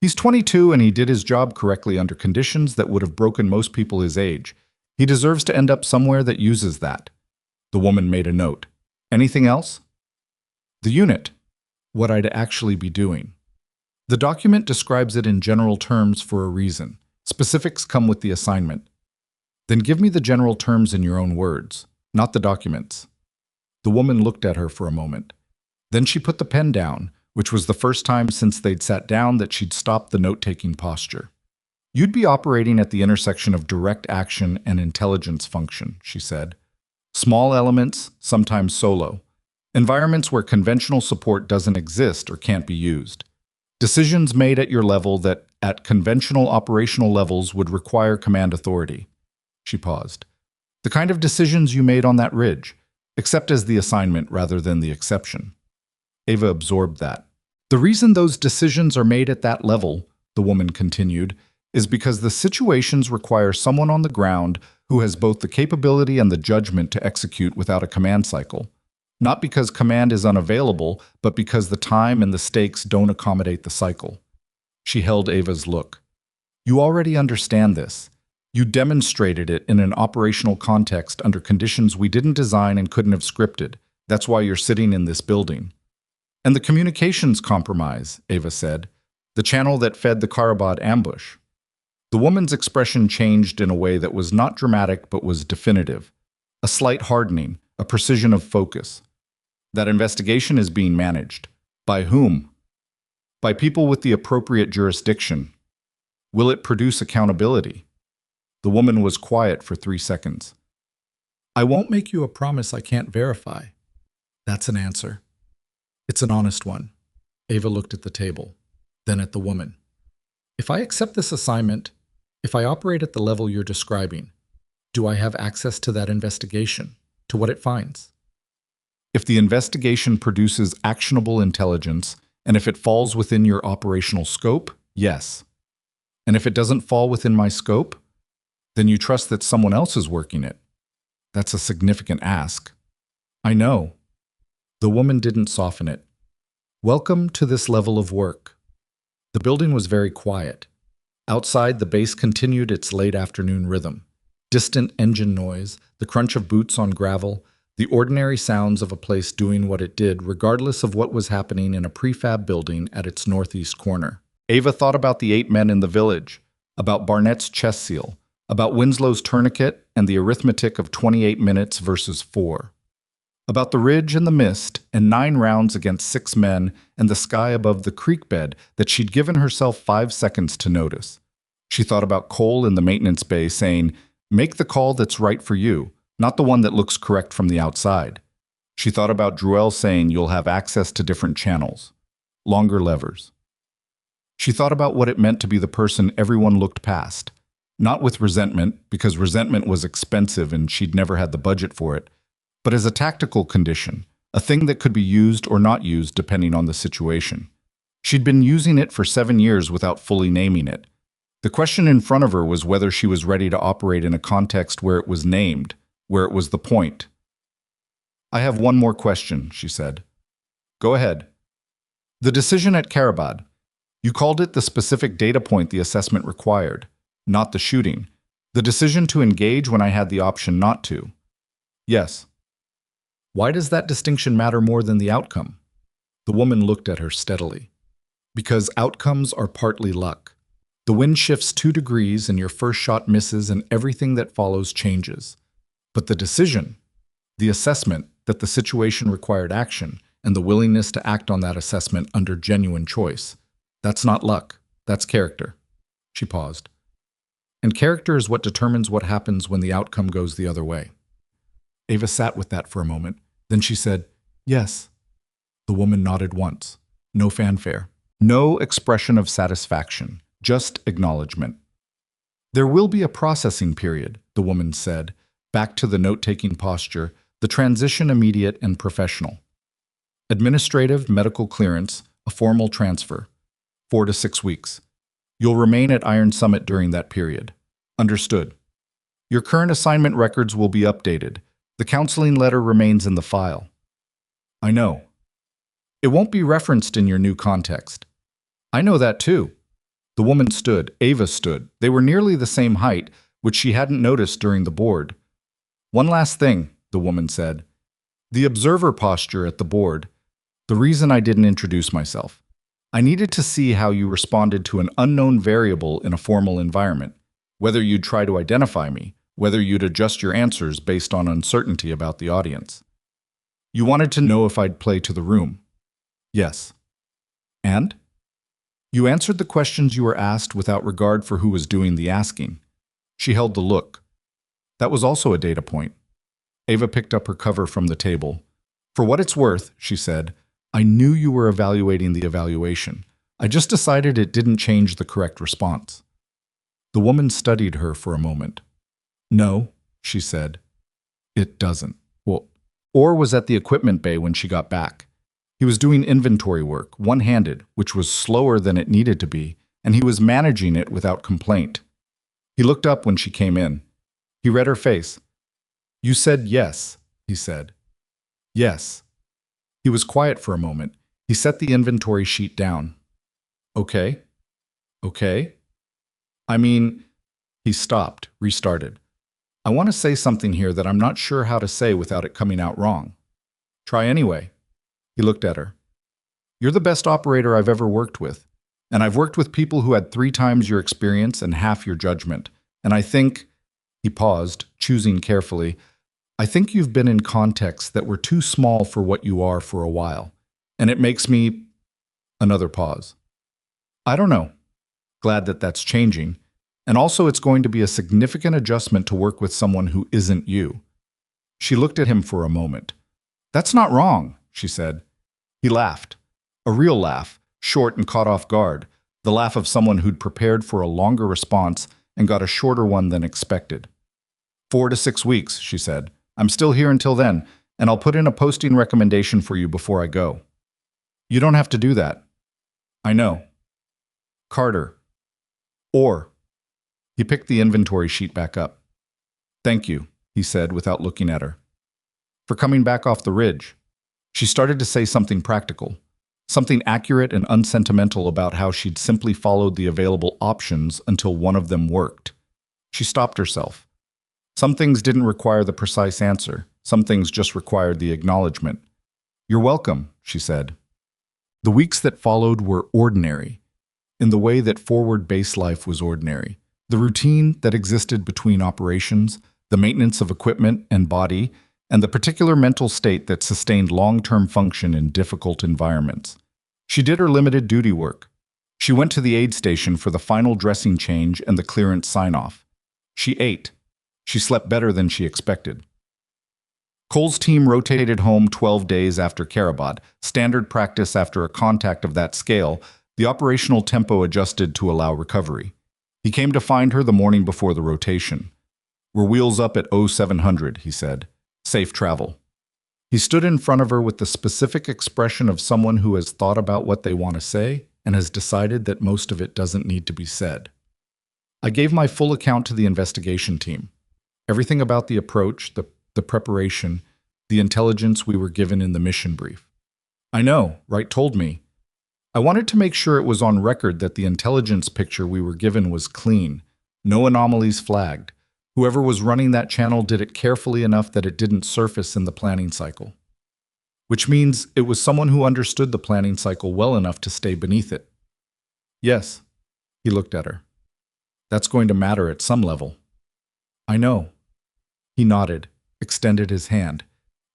He's 22 and he did his job correctly under conditions that would have broken most people his age. He deserves to end up somewhere that uses that. The woman made a note. Anything else? The unit. What I'd actually be doing. The document describes it in general terms for a reason. Specifics come with the assignment. Then give me the general terms in your own words, not the documents. The woman looked at her for a moment. Then she put the pen down, which was the first time since they'd sat down that she'd stopped the note-taking posture. You'd be operating at the intersection of direct action and intelligence function, she said. Small elements, sometimes solo. Environments where conventional support doesn't exist or can't be used. Decisions made at your level that, at conventional operational levels, would require command authority. She paused. The kind of decisions you made on that ridge, except as the assignment rather than the exception. Ava absorbed that. The reason those decisions are made at that level, the woman continued, is because the situations require someone on the ground who has both the capability and the judgment to execute without a command cycle. Not because command is unavailable, but because the time and the stakes don't accommodate the cycle. She held Ava's look. You already understand this. You demonstrated it in an operational context under conditions we didn't design and couldn't have scripted. That's why you're sitting in this building. And the communications compromise, Ava said. The channel that fed the Karabad ambush. The woman's expression changed in a way that was not dramatic but was definitive. A slight hardening, a precision of focus. That investigation is being managed. By whom? By people with the appropriate jurisdiction. Will it produce accountability? The woman was quiet for 3 seconds. I won't make you a promise I can't verify. That's an answer. It's an honest one. Ava looked at the table, then at the woman. If I accept this assignment, if I operate at the level you're describing, do I have access to that investigation, to what it finds? If the investigation produces actionable intelligence, and if it falls within your operational scope, yes. And if it doesn't fall within my scope, then you trust that someone else is working it. That's a significant ask. I know. The woman didn't soften it. Welcome to this level of work. The building was very quiet. Outside, the base continued its late afternoon rhythm. Distant engine noise, the crunch of boots on gravel, the ordinary sounds of a place doing what it did regardless of what was happening in a prefab building at its northeast corner. Ava thought about the 8 men in the village, about Barnett's chest seal, about Winslow's tourniquet and the arithmetic of 28 minutes versus 4. About the ridge and the mist and 9 rounds against 6 men and the sky above the creek bed that she'd given herself 5 seconds to notice. She thought about Cole in the maintenance bay saying, make the call that's right for you, not the one that looks correct from the outside. She thought about Druell saying you'll have access to different channels, longer levers. She thought about what it meant to be the person everyone looked past, not with resentment, because resentment was expensive and she'd never had the budget for it, but as a tactical condition, a thing that could be used or not used depending on the situation. She'd been using it for 7 years without fully naming it. The question in front of her was whether she was ready to operate in a context where it was named, where it was the point. I have one more question, she said. Go ahead. The decision at Karabad. You called it the specific data point the assessment required, not the shooting. The decision to engage when I had the option not to. Yes. Why does that distinction matter more than the outcome? The woman looked at her steadily. Because outcomes are partly luck. The wind shifts 2 degrees and your first shot misses and everything that follows changes. But the decision, the assessment that the situation required action, and the willingness to act on that assessment under genuine choice, that's not luck, that's character. She paused. And character is what determines what happens when the outcome goes the other way. Ava sat with that for a moment. Then she said, yes. The woman nodded once. No fanfare. No expression of satisfaction. Just acknowledgement. There will be a processing period, the woman said, back to the note-taking posture, the transition immediate and professional. Administrative, medical clearance, a formal transfer. 4 to 6 weeks. You'll remain at Iron Summit during that period. Understood. Your current assignment records will be updated. The counseling letter remains in the file. I know. It won't be referenced in your new context. I know that too. The woman stood, Ava stood. They were nearly the same height, which she hadn't noticed during the board. One last thing, the woman said. The observer posture at the board. The reason I didn't introduce myself. I needed to see how you responded to an unknown variable in a formal environment, whether you'd try to identify me, whether you'd adjust your answers based on uncertainty about the audience. You wanted to know if I'd play to the room. Yes. And? You answered the questions you were asked without regard for who was doing the asking. She held the look. That was also a data point. Ava picked up her cover from the table. For what it's worth, she said, I knew you were evaluating the evaluation. I just decided it didn't change the correct response. The woman studied her for a moment. No, she said. It doesn't. Well, Orr was at the equipment bay when she got back. He was doing inventory work, one-handed, which was slower than it needed to be, and he was managing it without complaint. He looked up when she came in. He read her face. You said yes, he said. Yes. He was quiet for a moment. He set the inventory sheet down. Okay. Okay. I mean, he stopped, restarted. I want to say something here that I'm not sure how to say without it coming out wrong. Try anyway. He looked at her. You're the best operator I've ever worked with, and I've worked with people who had 3 times your experience and half your judgment. And I think, he paused, choosing carefully, I think you've been in contexts that were too small for what you are for a while, and it makes me... Another pause. I don't know. Glad that that's changing. And also it's going to be a significant adjustment to work with someone who isn't you. She looked at him for a moment. That's not wrong, she said. He laughed. A real laugh, short and caught off guard, the laugh of someone who'd prepared for a longer response and got a shorter one than expected. 4 to 6 weeks, she said. I'm still here until then, and I'll put in a posting recommendation for you before I go. You don't have to do that. I know. Carter. Orr. He picked the inventory sheet back up. Thank you, he said without looking at her. For coming back off the ridge. She started to say something practical, something accurate and unsentimental about how she'd simply followed the available options until one of them worked. She stopped herself. Some things didn't require the precise answer. Some things just required the acknowledgement. You're welcome, she said. The weeks that followed were ordinary, in the way that forward base life was ordinary. The routine that existed between operations, the maintenance of equipment and body, and the particular mental state that sustained long-term function in difficult environments. She did her limited duty work. She went to the aid station for the final dressing change and the clearance sign-off. She ate. She slept better than she expected. Cole's team rotated home 12 days after Karabad, standard practice after a contact of that scale. The operational tempo adjusted to allow recovery. He came to find her the morning before the rotation. We're wheels up at 0700, he said. Safe travel. He stood in front of her with the specific expression of someone who has thought about what they want to say and has decided that most of it doesn't need to be said. I gave my full account to the investigation team. Everything about the approach, the preparation, the intelligence we were given in the mission brief. I know, Wright told me. I wanted to make sure it was on record that the intelligence picture we were given was clean, no anomalies flagged. Whoever was running that channel did it carefully enough that it didn't surface in the planning cycle. Which means it was someone who understood the planning cycle well enough to stay beneath it. Yes, he looked at her. That's going to matter at some level. I know. He nodded, extended his hand.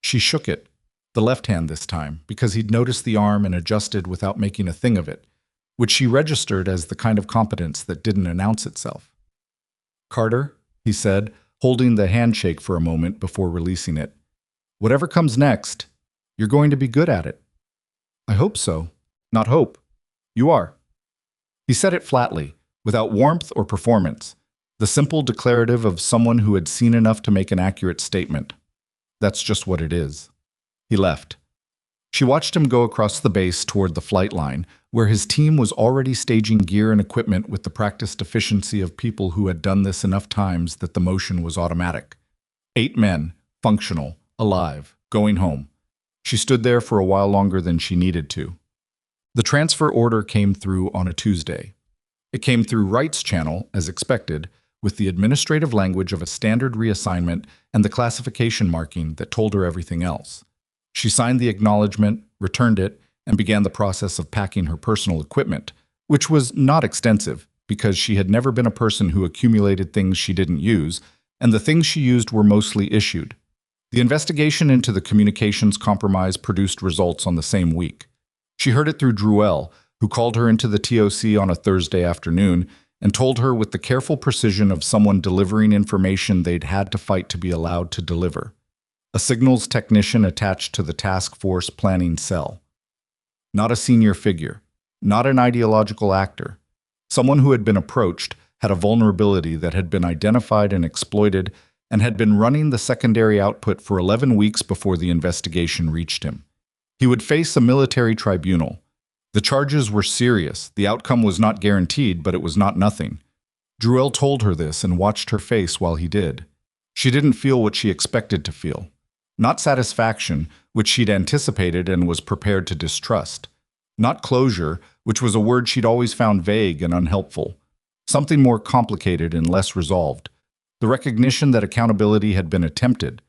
She shook it, the left hand this time, because he'd noticed the arm and adjusted without making a thing of it, which she registered as the kind of competence that didn't announce itself. Carter, he said, holding the handshake for a moment before releasing it. Whatever comes next, you're going to be good at it. I hope so. Not hope. You are. He said it flatly, without warmth or performance, the simple declarative of someone who had seen enough to make an accurate statement. That's just what it is. He left. She watched him go across the base toward the flight line, where his team was already staging gear and equipment with the practiced efficiency of people who had done this enough times that the motion was automatic. 8 men, functional, alive, going home. She stood there for a while longer than she needed to. The transfer order came through on a Tuesday. It came through Wright's channel, as expected, with the administrative language of a standard reassignment and the classification marking that told her everything else. She signed the acknowledgement, returned it, and began the process of packing her personal equipment, which was not extensive because she had never been a person who accumulated things she didn't use, and the things she used were mostly issued. The investigation into the communications compromise produced results on the same week. She heard it through Druell, who called her into the TOC on a Thursday afternoon and told her with the careful precision of someone delivering information they'd had to fight to be allowed to deliver. A signals technician attached to the task force planning cell. Not a senior figure, not an ideological actor. Someone who had been approached, had a vulnerability that had been identified and exploited, and had been running the secondary output for 11 weeks before the investigation reached him. He would face a military tribunal. The charges were serious. The outcome was not guaranteed, but it was not nothing. Druell told her this and watched her face while he did. She didn't feel what she expected to feel. Not satisfaction, which she'd anticipated and was prepared to distrust. Not closure, which was a word she'd always found vague and unhelpful. Something more complicated and less resolved. The recognition that accountability had been attempted,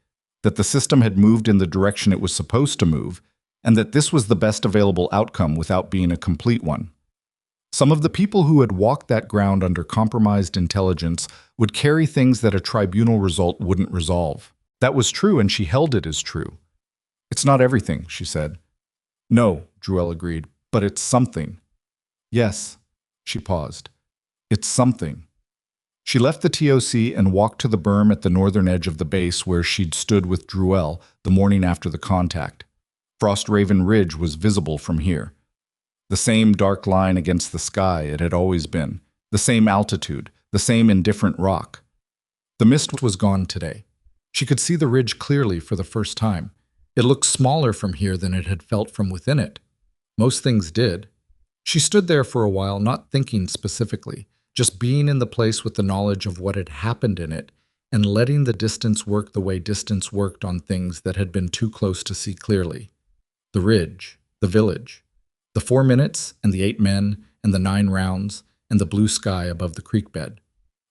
that the system had moved in the direction it was supposed to move, and that this was the best available outcome without being a complete one. Some of the people who had walked that ground under compromised intelligence would carry things that a tribunal result wouldn't resolve. That was true, and she held it as true. It's not everything, she said. No, Druell agreed, but it's something. Yes, she paused. It's something. She left the TOC and walked to the berm at the northern edge of the base where she'd stood with Druell the morning after the contact. Frost Raven Ridge was visible from here. The same dark line against the sky it had always been, the same altitude, the same indifferent rock. The mist was gone today. She could see the ridge clearly for the first time. It looked smaller from here than it had felt from within it. Most things did. She stood there for a while, not thinking specifically, just being in the place with the knowledge of what had happened in it, and letting the distance work the way distance worked on things that had been too close to see clearly. The ridge, the village, the 4 minutes and the 8 men and the 9 rounds and the blue sky above the creek bed.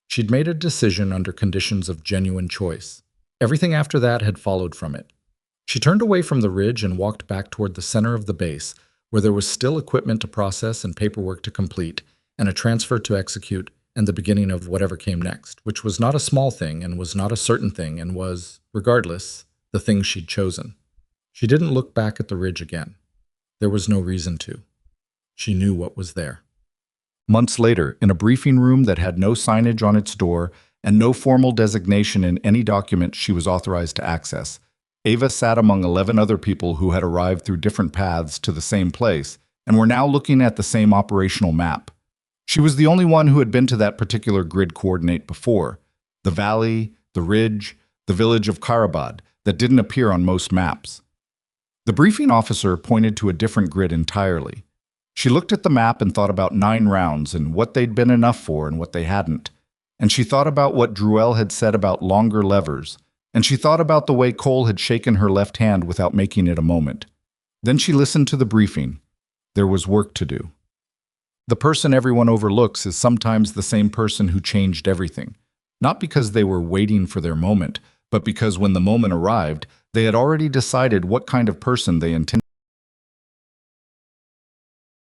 She'd made a decision under conditions of genuine choice. Everything after that had followed from it. She turned away from the ridge and walked back toward the center of the base, where there was still equipment to process and paperwork to complete, and a transfer to execute, and the beginning of whatever came next, which was not a small thing and was not a certain thing and was, regardless, the thing she'd chosen. She didn't look back at the ridge again. There was no reason to. She knew what was there. Months later, in a briefing room that had no signage on its door and no formal designation in any document she was authorized to access, Ava sat among 11 other people who had arrived through different paths to the same place and were now looking at the same operational map. She was the only one who had been to that particular grid coordinate before, the valley, the ridge, the village of Karabad, that didn't appear on most maps. The briefing officer pointed to a different grid entirely. She looked at the map and thought about 9 rounds and what they'd been enough for and what they hadn't. And she thought about what Druell had said about longer levers, and she thought about the way Cole had shaken her left hand without making it a moment. Then she listened to the briefing. There was work to do. The person everyone overlooks is sometimes the same person who changed everything. Not because they were waiting for their moment, but because when the moment arrived, they had already decided what kind of person they intended.